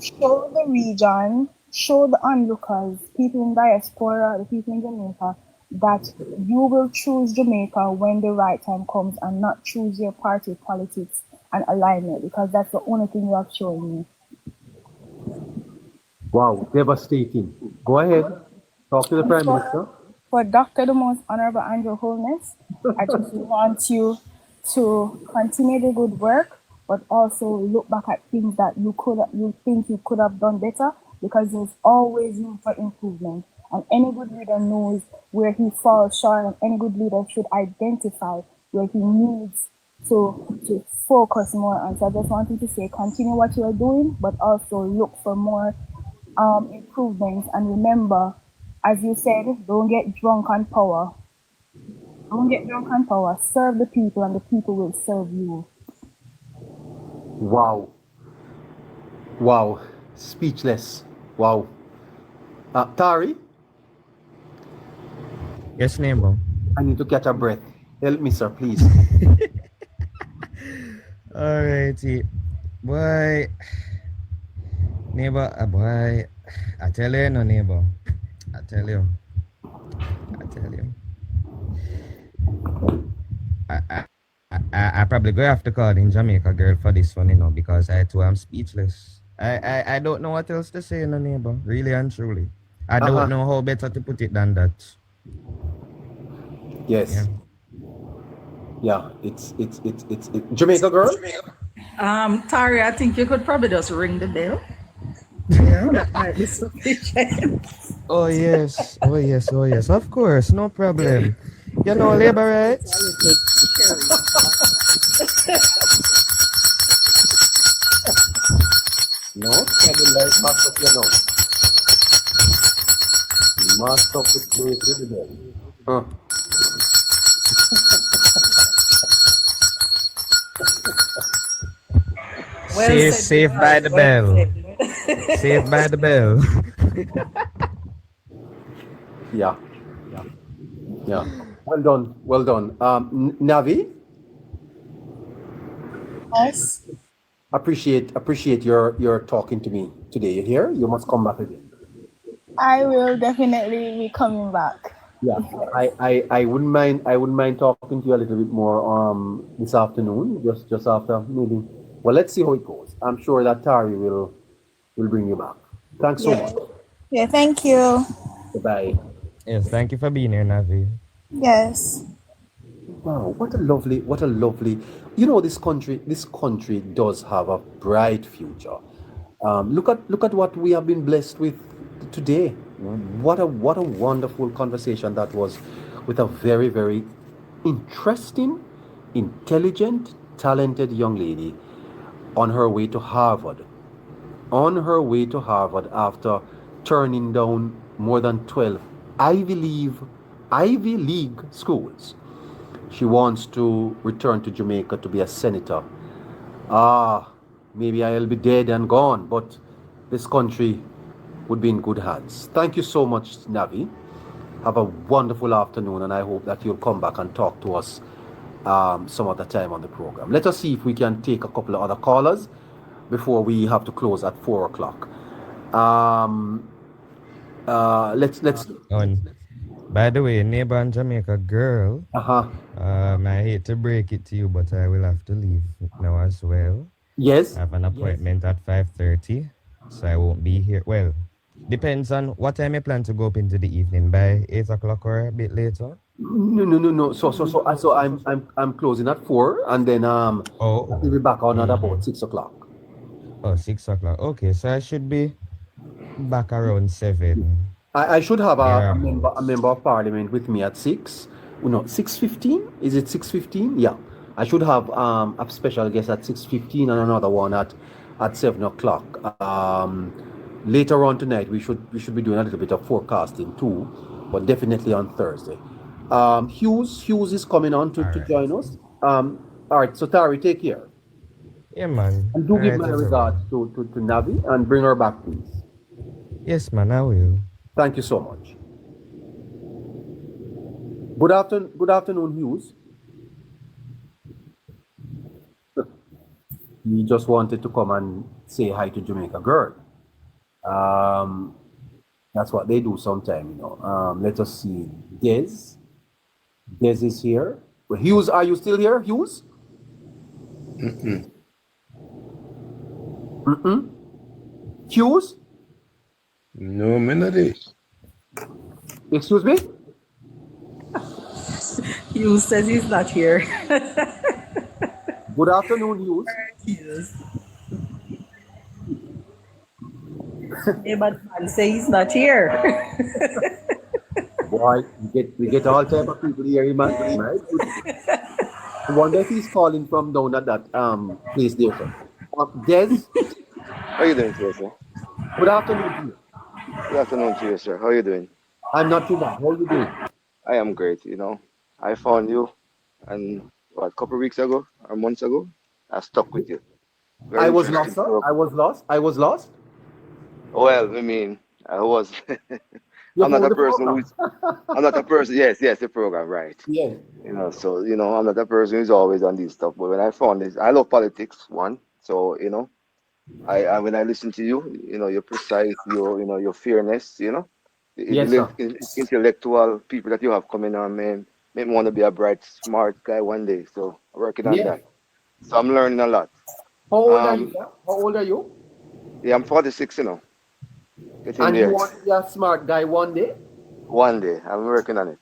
show the region, show the onlookers, people in diaspora, the people in Jamaica, that you will choose Jamaica when the right time comes and not choose your party politics and alignment, because that's the only thing you have shown me. Wow, devastating. Go ahead. Talk to the Prime Minister. For Dr. the Most Honorable Andrew Holness, I just want you to continue the good work, but also look back at things that you think you could have done better, because there's always room for improvement. And any good leader knows where he falls short, and any good leader should identify where he needs to focus more on. So I just wanted to say, continue what you are doing, but also look for more improvements. And remember, as you said, don't get drunk on power. Don't get drunk on power. Serve the people, and the people will serve you. Wow. Wow. Speechless. Wow. Tari? Yes, neighbor. I need to catch a breath. Help me, sir, please. Alrighty. Boy. Neighbor, boy. I tell you, no, neighbor. I tell you. I probably go have to call in Jamaica girl for this one, because I too am speechless. I don't know what else to say, no, neighbor. Really and truly. I don't know how better to put it than that. Yes. Yeah, it's Jamaica girl. Tari, I think you could probably just ring the bell. Yeah, that might be sufficient. Oh yes. Of course, no problem. You know labor rights. No, like master of your nose. Master of the place with the bell. Safe by the bell. Saved by the bell. Yeah. Well done. Navi? Yes. Appreciate your talking to me today. You hear? You must come back again. I will definitely be coming back. Yeah, I wouldn't mind talking to you a little bit more this afternoon, just after maybe. Well, let's see how it goes. I'm sure that Tari will bring you back. Thanks so Yeah. much. Yeah, thank you. Bye. Yes, thank you for being here, Navi. Yes. Wow, what a lovely. This country does have a bright future. Look at what we have been blessed with today. What a wonderful conversation that was, with a very very interesting, intelligent, talented young lady on her way to Harvard. On her way to Harvard after turning down more than 12 Ivy League Ivy League schools. She wants to return to Jamaica to be a senator. Ah, maybe I'll be dead and gone, but this country would be in good hands. Thank you so much, Navi. Have a wonderful afternoon, and I hope that you'll come back and talk to us some other time on the program. Let us see if we can take a couple of other callers before we have to close at 4 o'clock. Let's. By the way, neighbor and Jamaica girl. I hate to break it to you, but I will have to leave now as well. Yes. I have an appointment at 5:30, so I won't be here. Well, depends on what time you plan to go up into the evening. By 8 o'clock or a bit later. No. So I'm closing at 4, and then we'll be back on at about 6 o'clock. Oh, 6 o'clock. Okay, so I should be back around 7. I should have a member of parliament with me at 6. No, 6:15. Is it 6:15? Yeah. I should have a special guest at 6:15 and another one at 7 o'clock. Later on tonight we should be doing a little bit of forecasting too, but definitely on Thursday. Hughes is coming on to join us. All right, so Tari, take care. Yeah, man. And do give my regards to Navi and bring her back, please. Yes, man, I will. Thank you so much. Good afternoon, Hughes. He just wanted to come and say hi to Jamaica girl. That's what they do sometime, Let us see. Des is here. Well, Hughes, are you still here, Hughes? Hughes? No, me not there. Excuse me? Hughes says he's not here. Good afternoon, Hughes. Yes. But man say he's not here. Boy, we get all type of people here, man. Right? I wonder if he's calling from down at that place there, sir. Des? How you doing today, sir? Good afternoon to you. Good afternoon to you, sir. How are you doing? I'm not too bad. How are you doing? I am great, I found you, and a couple of weeks ago or months ago, I stuck with you. I was lost, sir. I was lost. Well, I was. I'm not a person who's. I'm not a person. Yes, the program, right? Yeah. So I'm not a person who's always on these stuff. But when I found this, I love politics. One, so I when I listen to you, you're precise, your fairness, the Yes, sir. intellectual people that you have coming on, man, make me want to be a bright, smart guy one day. So I'm working on that. So I'm learning a lot. How old are you, sir? How old are you? Yeah, I'm 46, Getting and there. You want to be a smart guy one day? One day. I'm working on it.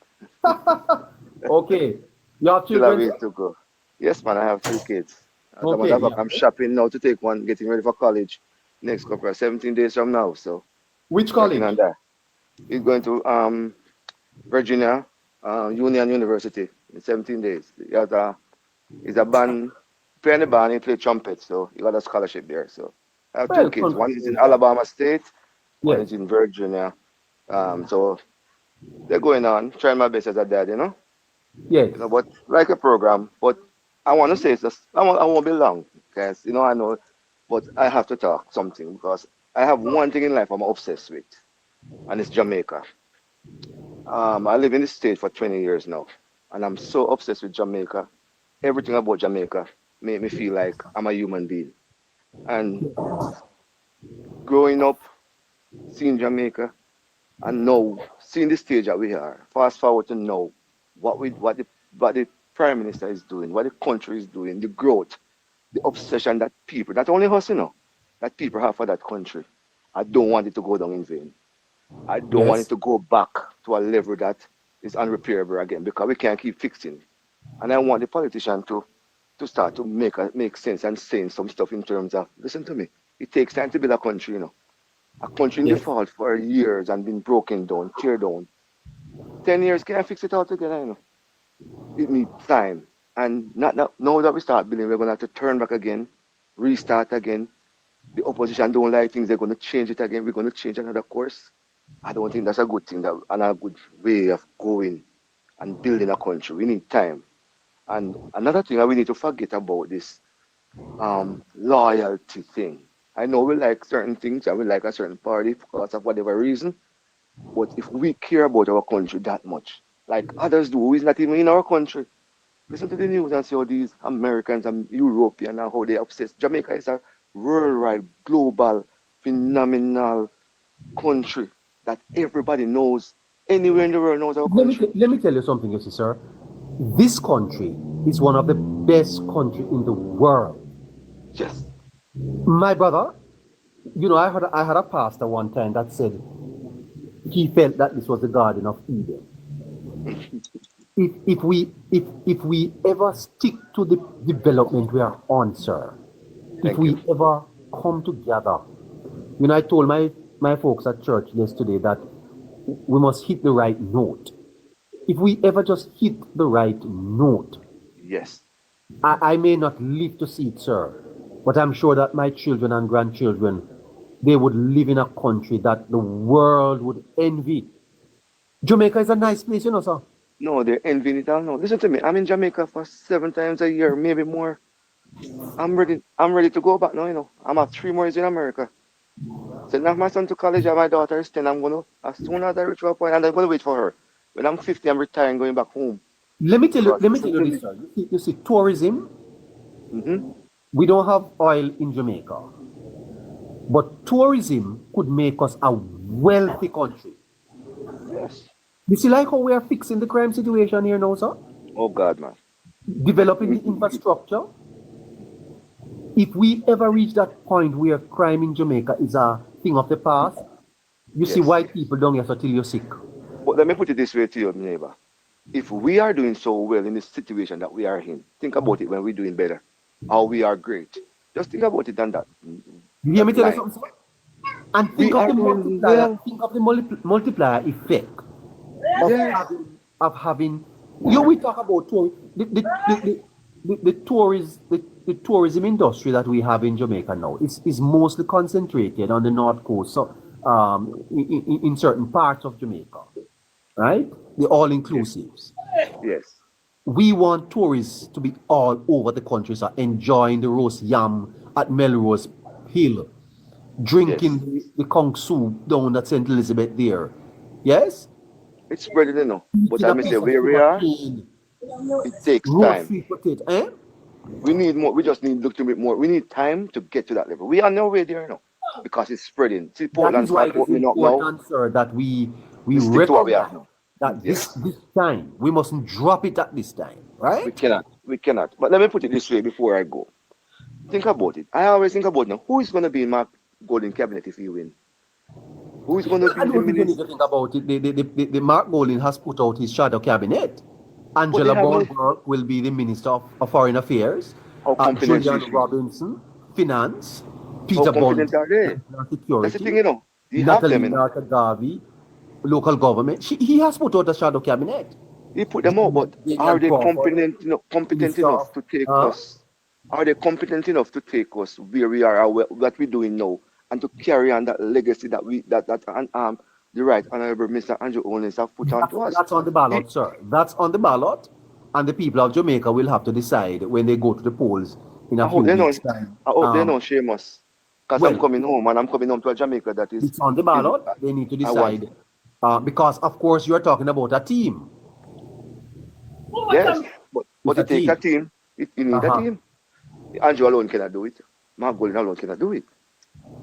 Okay. You have Still a children? ways to go. Yes, man, I have 2 kids. Okay, I'm shopping now to take one, getting ready for college next couple of 17 days from now. So which college? Working on that. He's going to Virginia Union University in 17 days. He's a band, playing the band, he plays trumpet, so he got a scholarship there. So I have 2 kids. One is in Alabama State, one is in Virginia. So they're going on, trying my best as a dad, Yes. But like a program. But I want to say I won't be long, because I know, but I have to talk something, because I have one thing in life I'm obsessed with, and it's Jamaica. I live in the state for 20 years now, and I'm so obsessed with Jamaica. Everything about Jamaica made me feel like I'm a human being. And growing up, seeing Jamaica, And now, seeing the stage that we are, fast forward to now, what the Prime Minister is doing, what the country is doing, the growth, the obsession that people, not only us, that people have for that country. I don't want it to go down in vain. I don't want it Yes. to go back to a level that is unrepairable again because we can't keep fixing. And I want the politician to start to make sense and saying some stuff in terms of, listen to me, it takes time to build a country, A country in Yes. default for years and been broken down, tear down. 10 years can't fix it all together, It needs time. And not now that we start building, we're gonna have to turn back again, restart again. The opposition don't like things, they're gonna change it again, we're gonna change another course. I don't think that's a good thing and a good way of going and building a country. We need time. And another thing that we need to forget about this loyalty thing. I know we like certain things and we like a certain party because of whatever reason, but if we care about our country that much, like others do, who is not even in our country, listen to the news and see how these Americans and Europeans and how they obsessed. Jamaica is a worldwide, global, phenomenal country that everybody knows. Anywhere in the world knows our country. Let me tell you something, you see, sir. This country is one of the best countries in the world. Yes. My brother, I had a pastor one time that said he felt that this was the Garden of Eden. If we ever stick to the development we are on, sir, if we ever come together, I told my folks at church yesterday that we must hit the right note. If we ever just hit the right note, yes, I may not live to see it, sir, but I'm sure that my children and grandchildren, they would live in a country that the world would envy. Jamaica is a nice place, sir. No, they're envying it all now. Listen to me. I'm in Jamaica for 7 times a year, maybe more. I'm ready to go back now, I'm at 3 more years in America. Send off my son to college and my daughter is 10. As soon as I reach a point, and I'm gonna wait for her. When I'm 50, I'm retiring, going back home. Let me tell you this, sir. You see, tourism, we don't have oil in Jamaica. But tourism could make us a wealthy country. Yes. You see, like how we are fixing the crime situation here now, sir? Oh, God, man. Developing the infrastructure. If we ever reach that point where crime in Jamaica is a thing of the past, you see white people down here till you're sick. But let me put it this way to you, neighbor. If we are doing so well in the situation that we are in, think about it when we're doing better. How we are great. Just think about it and that. You hear me tell you something, sir? And think of the multiplier effect of having. We talk about the tourism industry that we have in Jamaica now is mostly concentrated on the north coast, so in certain parts of Jamaica, right? The all-inclusives. Yes. We want tourists to be all over the country, so enjoying the roast yam at Melrose Hill, drinking the Kong soup down at St. Elizabeth there. Yes? It's spreading, But I may say where we are, it takes time. We need more. We just need to look a bit more. We need time to get to that level. We are nowhere there now because it's spreading. See, That is why it is important, sir, that we stick to what we are now. That this time, we mustn't drop it at this time, right? We cannot. But let me put it this way before I go. Think about it. I always think about now, who is going to be in my golden cabinet if you win? Who is going to be I don't think you need to think about it. The Mark Golding has put out his shadow cabinet. Angela Bornberg will be the Minister of Foreign Affairs. Julian Robinson, Finance. Peter Bond, Security. That's the thing, You Natalie Garvey, Local Government. He has put out a shadow cabinet. He put them out, but are they competent enough to take us? Are they competent enough to take us where we are, what we're doing now, and to carry on that legacy that the Right Honorable Mr. Andrew Holness have put on to us? That's on the ballot, sir. That's on the ballot, and the people of Jamaica will have to decide when they go to the polls in a few weeks' time. I hope they don't shame us, because I'm coming home, and I'm coming home to a Jamaica that is... It's on the ballot. They need to decide. Because, of course, you're talking about a team. Yes, but it takes a team. You need a team. Andrew alone cannot do it. Mark Golding alone cannot do it.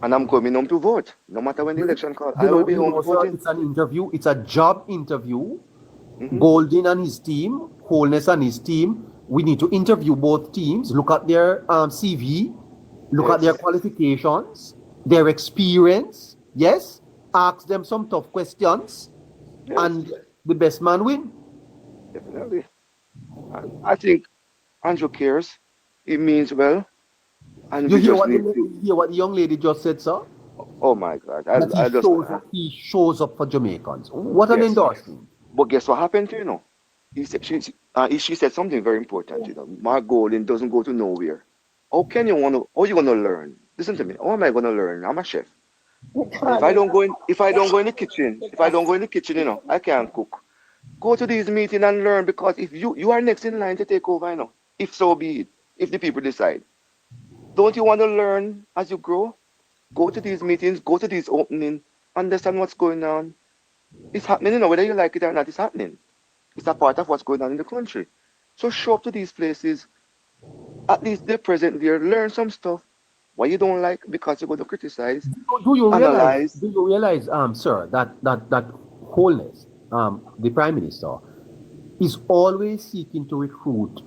And I'm coming home to vote. No matter when the election call, I will be home voting. Sir, it's an interview. It's a job interview. Golden and his team, Holness and his team. We need to interview both teams. Look at their CV. Look at their qualifications, their experience. Yes. Ask them some tough questions, and the best man win. Definitely. I think Andrew cares. It means well. And you hear what the young lady just said, sir? Oh my God! He shows up for Jamaicans. What an endorsement! But guess what happened to He said she said something very important. Mark Golden doesn't go to nowhere. How you gonna learn? Listen to me. How am I gonna learn? I'm a chef. If I don't go in the kitchen, I can't cook. Go to these meetings and learn, because if you are next in line to take over, if so be it, if the people decide. Don't you want to learn as you grow? Go to these meetings, go to these openings, understand what's going on. It's happening, whether you like it or not, it's happening. It's a part of what's going on in the country. So show up to these places, at least they're present there, learn some stuff. What you don't like, because you're going to criticize, do you analyze. realize, sir, that Holness, the Prime Minister, is always seeking to recruit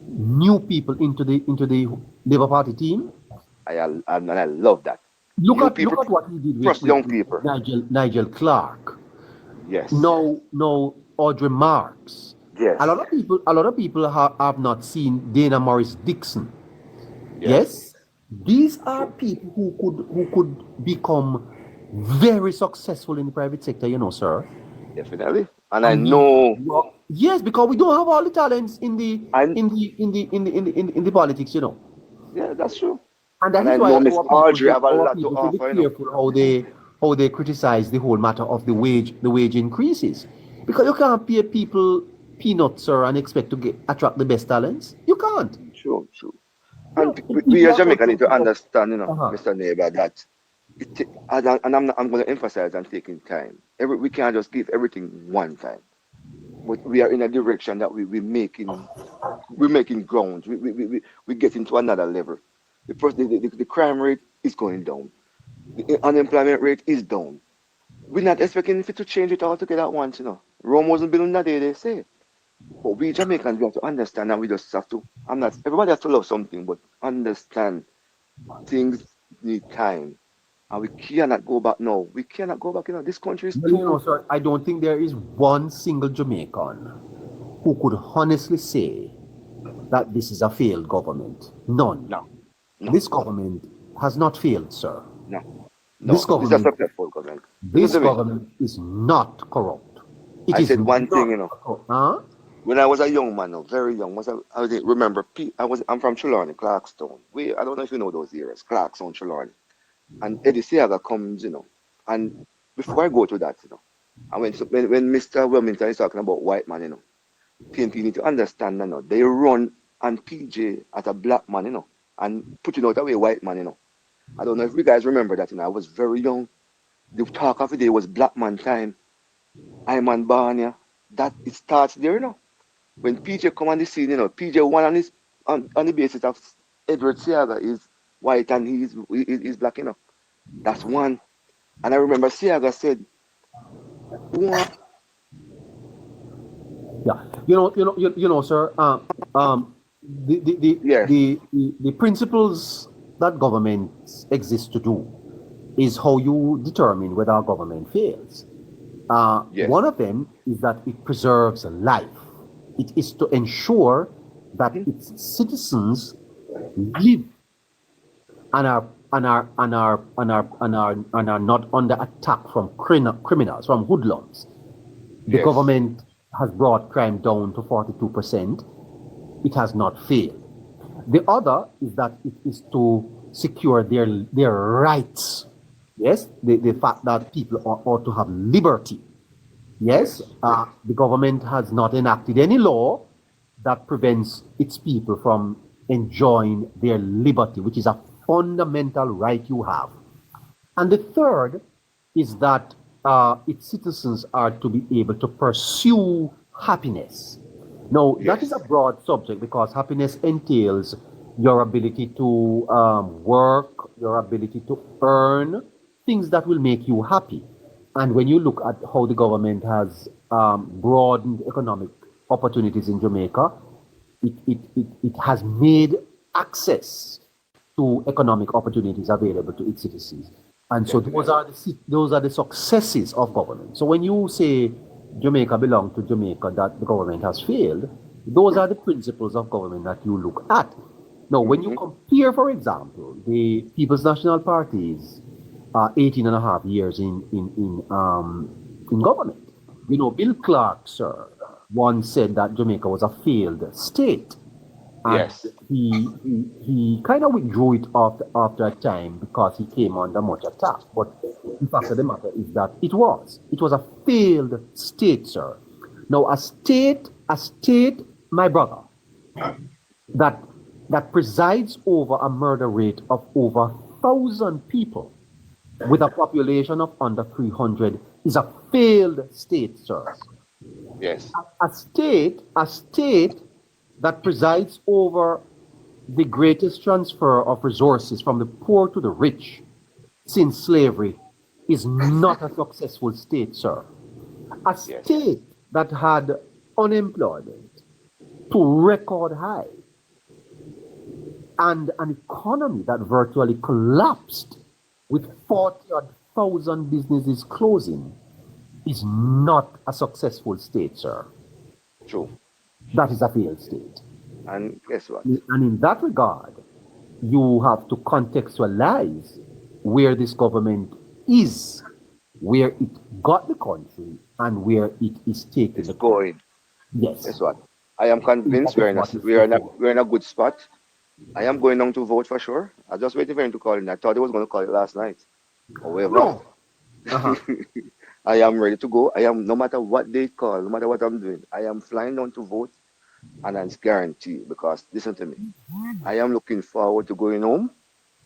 new people into the Labour Party team? I love that. Look at what he did with young people. Nigel Clark. Yes. No, Audrey Marks. Yes. A lot of people have not seen Dana Morris Dixon. Yes. These are people who could become very successful in the private sector, sir. Definitely. And I know. Yes, because we don't have all the talents in the politics, Yeah, that's true. And that is why Miss Audrey have a lot to offer. Be careful how they criticize the whole matter of the wage increases, because you can't pay people peanuts, sir, and expect to attract the best talents. You can't. True. And we as Jamaican need to understand, Mr. Neighbor, that I'm going to emphasize on taking time. We can't just give everything one time. But we are in a direction that we're making ground. We get into another level. The crime rate is going down. The unemployment rate is down. We're not expecting it to change it all together at once, Rome wasn't built in a day, they say. But we Jamaicans, we have to understand, and we just have to. Everybody has to love something, but understand things need time. And we cannot go back now. We cannot go back. This country is too. Sir, I don't think there is one single Jamaican who could honestly say that this is a failed government. None. No. This government has not failed, sir. No. This government is a successful government. This government is not corrupt. I said one thing, When I was a young man, very young, I remember, I'm from Trelawney, Clarkstown. I don't know if you know those areas, Clarkstown, Trelawney. And Eddie Seaga comes, and before I go to that, and when Mr. Wilmington is talking about white man, PNP need to understand, they run and PJ as a black man, and putting out away white man, I don't know if you guys remember that, I was very young. The talk of the day was black man time. I'm on Barnia. That it starts there, When PJ come on the scene, PJ one on the basis of Edward Seaga is white and he's black, That's one. And I remember Seaga said, what? Yeah, sir. The principles that governments exist to do is how you determine whether a government fails. One of them is that it preserves life. It is to ensure that its citizens live and are not under attack from criminals, from hoodlums. The government has brought crime down to 42%. It has not failed. The other is that it is to secure their rights. Yes, the fact that people ought to have liberty. Yes, the government has not enacted any law that prevents its people from enjoying their liberty, which is a fundamental right you have. And the third is that its citizens are to be able to pursue happiness. Now, that is a broad subject because happiness entails your ability to work, your ability to earn, things that will make you happy. And when you look at how the government has broadened economic opportunities in Jamaica, it has made access to economic opportunities available to its citizens. And so those are the successes of government. So when you say Jamaica belongs to Jamaica, that the government has failed, those are the principles of government that you look at. Now, when you compare, for example, the People's National Party's 18 and a half years in government, you know, Bill Clark, sir, once said that Jamaica was a failed state. And Yes. he kind of withdrew it after a time because he came under much attack. But the fact of the matter is that it was a failed state, sir. Now, a state, my brother, that presides over a murder rate of over 1,000 people with a population of under 300 is a failed state, sir. Yes. A state that presides over the greatest transfer of resources from the poor to the rich since slavery is not a successful state, sir. A state that had unemployment to record high and an economy that virtually collapsed with 40,000 businesses closing is not a successful state, sir. True. That is a failed state. And guess what? And in that regard, you have to contextualize where this government is, where it got the country, and where it is taking it's going. Yes. Guess what? I am convinced we're in a good spot. I am going down to vote for sure. I just waiting for him to call in. I thought he was going to call it last night. However, no. I am ready to go. I am, no matter what they call, no matter what I'm doing, I am flying down to vote, and it's guaranteed because listen to me. I am looking forward to going home,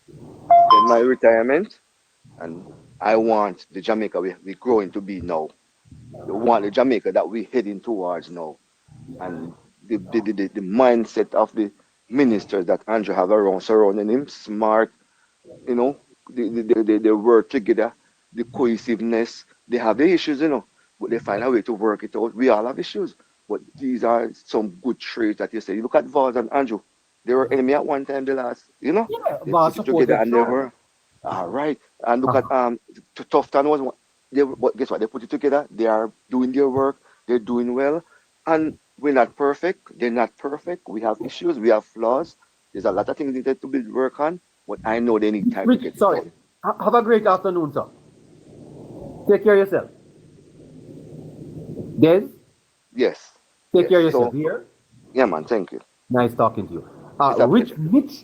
get my retirement, and I want the Jamaica we're growing to be now. I want the Jamaica that we're heading towards now. And the mindset of the ministers that Andrew have around surrounding him, smart, you know, they work together, the cohesiveness. They have their issues, you know, but they find a way to work it out. We all have issues, but these are some good traits that you say. You look at Vaz and Andrew, they were enemy at one time, the last, you know, they put it together and they were all right. And look at Tufton was one. But guess what? They put it together. They are doing their work. They're doing well, and we're not perfect. They're not perfect. We have issues. We have flaws. There's a lot of things needed to work on, but I know they need time to get it done. Have a great afternoon, sir. Take care of yourself. Des? Yes. Take care of yourself. Here? Yeah, man. Thank you. Nice talking to you.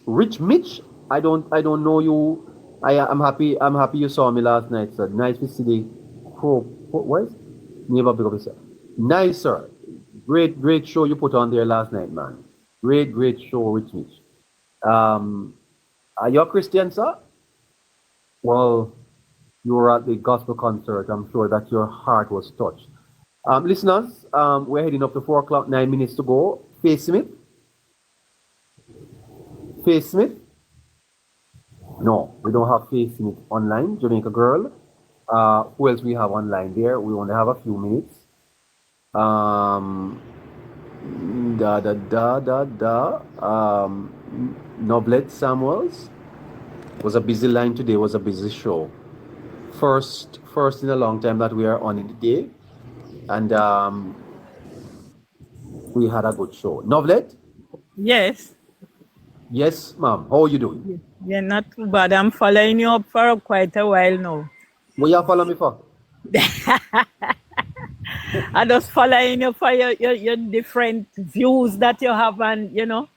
Rich Mitch, I don't know you. I'm happy you saw me last night, sir. Nice to see the what is? Never big up yourself. Nice, sir. Great show you put on there last night, man. Great show, Rich Mitch. Are you a Christian, sir? Well, you were at the gospel concert. I'm sure that your heart was touched. Listeners, we're heading up to 4 o'clock, 9 minutes to go. Faith Smith? No, we don't have Faith Smith online. Jamaica Girl. Who else we have online there? We only have a few minutes. Noblet Samuels. Was a busy line today, was a busy show. First in a long time that we are on in the day. And we had a good show. Noblet? Yes. Yes, ma'am. How are you doing? Yeah, not too bad. I'm following you up for quite a while now. What you follow me for? I just following you for your different views that you have, and you know,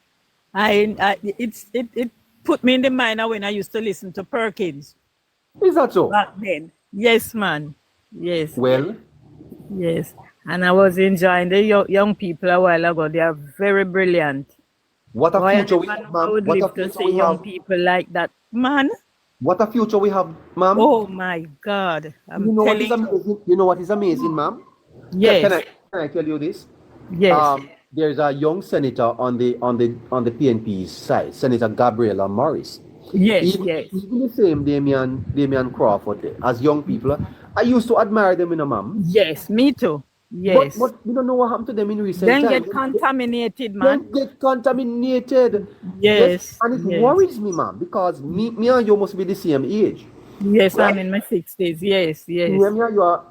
it put me in the mind of when I used to listen to Perkins. Is that so? Back then. Yes, man. Yes. Well? Yes. And I was enjoying the young people a while ago. They are very brilliant. What a future we have, ma'am. I would live to see young people like that. Man. What a future we have, ma'am. Oh my God. You know what is amazing? You know what is amazing, ma'am? Yes. Can I tell you this? Yes. there's a young senator on the PNP's side, Senator Gabriela Morris. Yes, Even the same Damian Crawford as young people. I used to admire them, ma'am. Yes, me too. Yes. But we don't know what happened to them in recent Then times. get contaminated, man. Then get contaminated. Yes. And it yes. worries me, ma'am, because me and you must be the same age. Yes, right? I'm in my 60s. Yes. Me and you are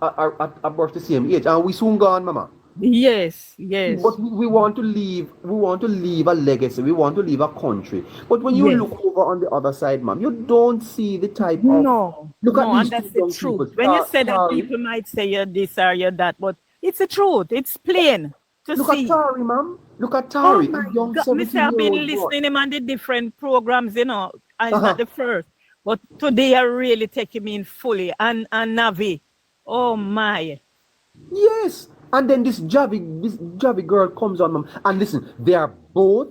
about the same age, and we soon gone, mama. Yes. But we want to leave a legacy. We want to leave a country. But when you look over on the other side, ma'am, you don't see the type of look at these and that's two young the truth. people. When you say that, people might say you're this or you're that, but it's the truth. It's plain to look see. At Tari, ma'am. Look at Tari, Oh a young God, Mr. I've 17-year-old been listening to him on the different programs, and it's not the first. But today are really taking me in fully and Navi. Oh my. Yes. And then this Javi girl comes on, ma'am. And listen, they are both.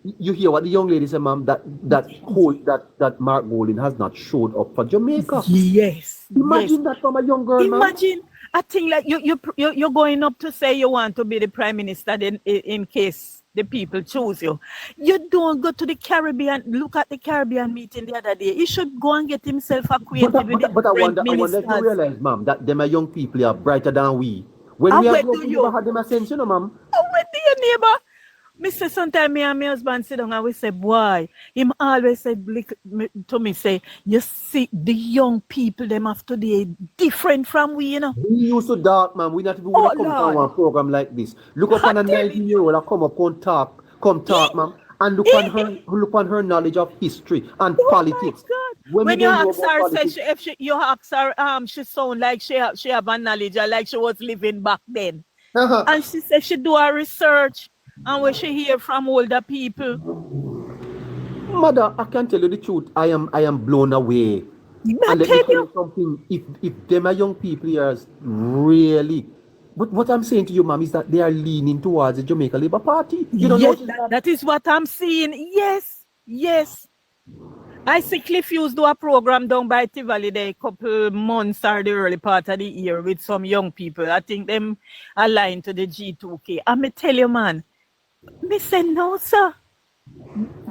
You hear what the young lady said, ma'am, that Mark Golding has not showed up for Jamaica. Yes. Imagine that from a young girl, Imagine, I think like you're going up to say you want to be the prime minister in case the people choose you. You don't go to the Caribbean. Look at the Caribbean meeting the other day. He should go and get himself acquainted with the But I wonder ministers. if you realize, ma'am, that them young people are brighter than we. When we have never had them a sense, ma'am. Oh, where do your neighbor? Mr. Sometimes me and my husband sit down and we say, boy, him always said to me, say, you see, the young people, them of today, different from we, We used to dark, man. We not even want to come to one program like this. Look up on a 19-year-old and come up and talk, ma'am. And look on her knowledge of history and politics. When you ask her, you ask her, she sound like she have a knowledge, like she was living back then. And she said she do her research. And when she hear from older people. Mother, I can tell you the truth. I am blown away. And let me tell you something. If them are young people here, really. But what I'm saying to you, ma'am, is that they are leaning towards the Jamaica Labour Party. You don't know that is what I'm seeing. Yes. I see Cliff Hughes do a program down by Tivoli there a couple months or the early part of the year with some young people. I think them aligned to the G2K. And me tell you, man, me say no, sir.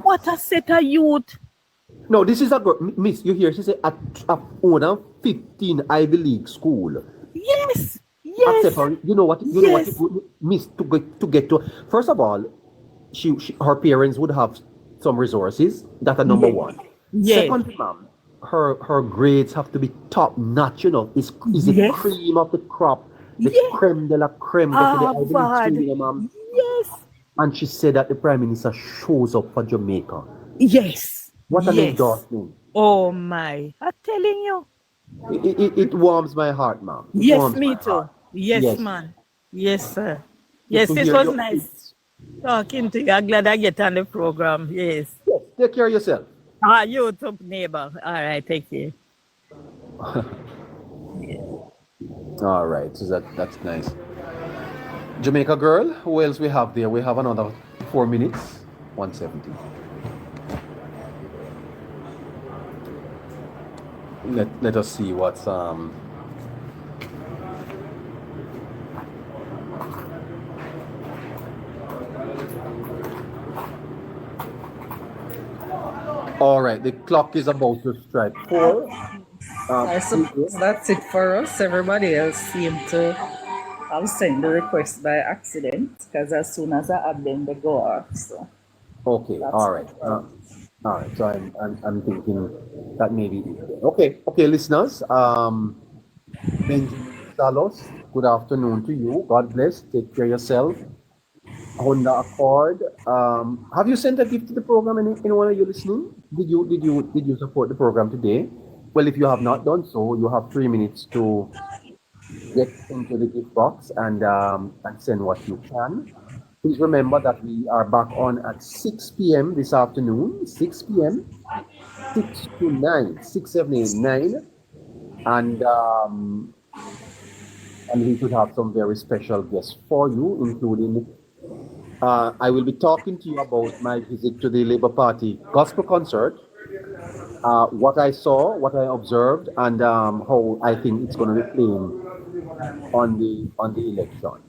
What a set of youth. No, this is a girl. Miss, you hear? She said at more than 15 Ivy League school. Yes. You know what? Miss, to get to. First of all, her parents would have some resources. That's a number one. Yes. Secondly, ma'am, her grades have to be top notch. Is the cream of the crop, the creme de la creme. Ma'am. Yes. And she said that the Prime Minister shows up for Jamaica. Yes. What an endorsement. Oh my. I'm telling you. It warms my heart, ma'am. Yes, me too. Yes, man. Yes, sir. Yes, it was nice talking to you. I'm glad I get on the program. Yes. Take care of yourself. You too, neighbor. All right, take care. All right, so that's nice. Jamaica girl, who else we have there? We have another 4 minutes. 170. Let us see what's all right, the clock is about to strike 4. I suppose that's it for us. Everybody else seemed to have sent the request by accident because as soon as I add them, they go off. So. Okay, all right. All right, so I'm thinking that maybe okay, listeners. Benjamin Salos, good afternoon to you. God bless. Take care of yourself. Honda Accord. Have you sent a gift to the program? Anyone of you listening? Did you support the program today? Well, if you have not done so, you have 3 minutes to get into the gift box and send what you can. Please remember that we are back on at 6 p.m. this afternoon. 6 p.m. 6 to 9. 6, 7, 8, 9. And we could have some very special guests for you, including I will be talking to you about my visit to the Labour Party gospel concert, what I saw, what I observed, and how I think it's going to be playing on the election.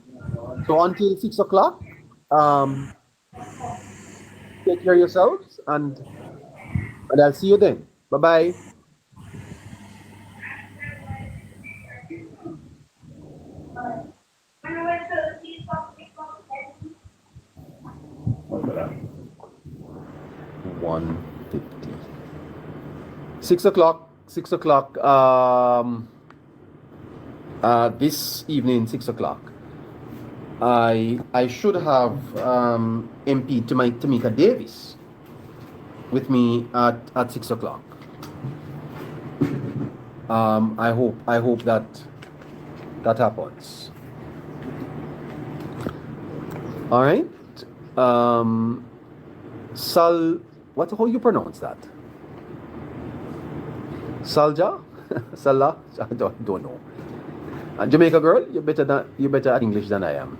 So until 6 o'clock, Take care of yourselves, and I'll see you then. Bye-bye. $150. 6 o'clock. 6 o'clock. This evening, 6 o'clock. I should have MP Tamika Davis with me at 6 o'clock. I hope that happens. All right. How you pronounce that? Salja? Salah? I don't know. Jamaica girl, you better at English than I am.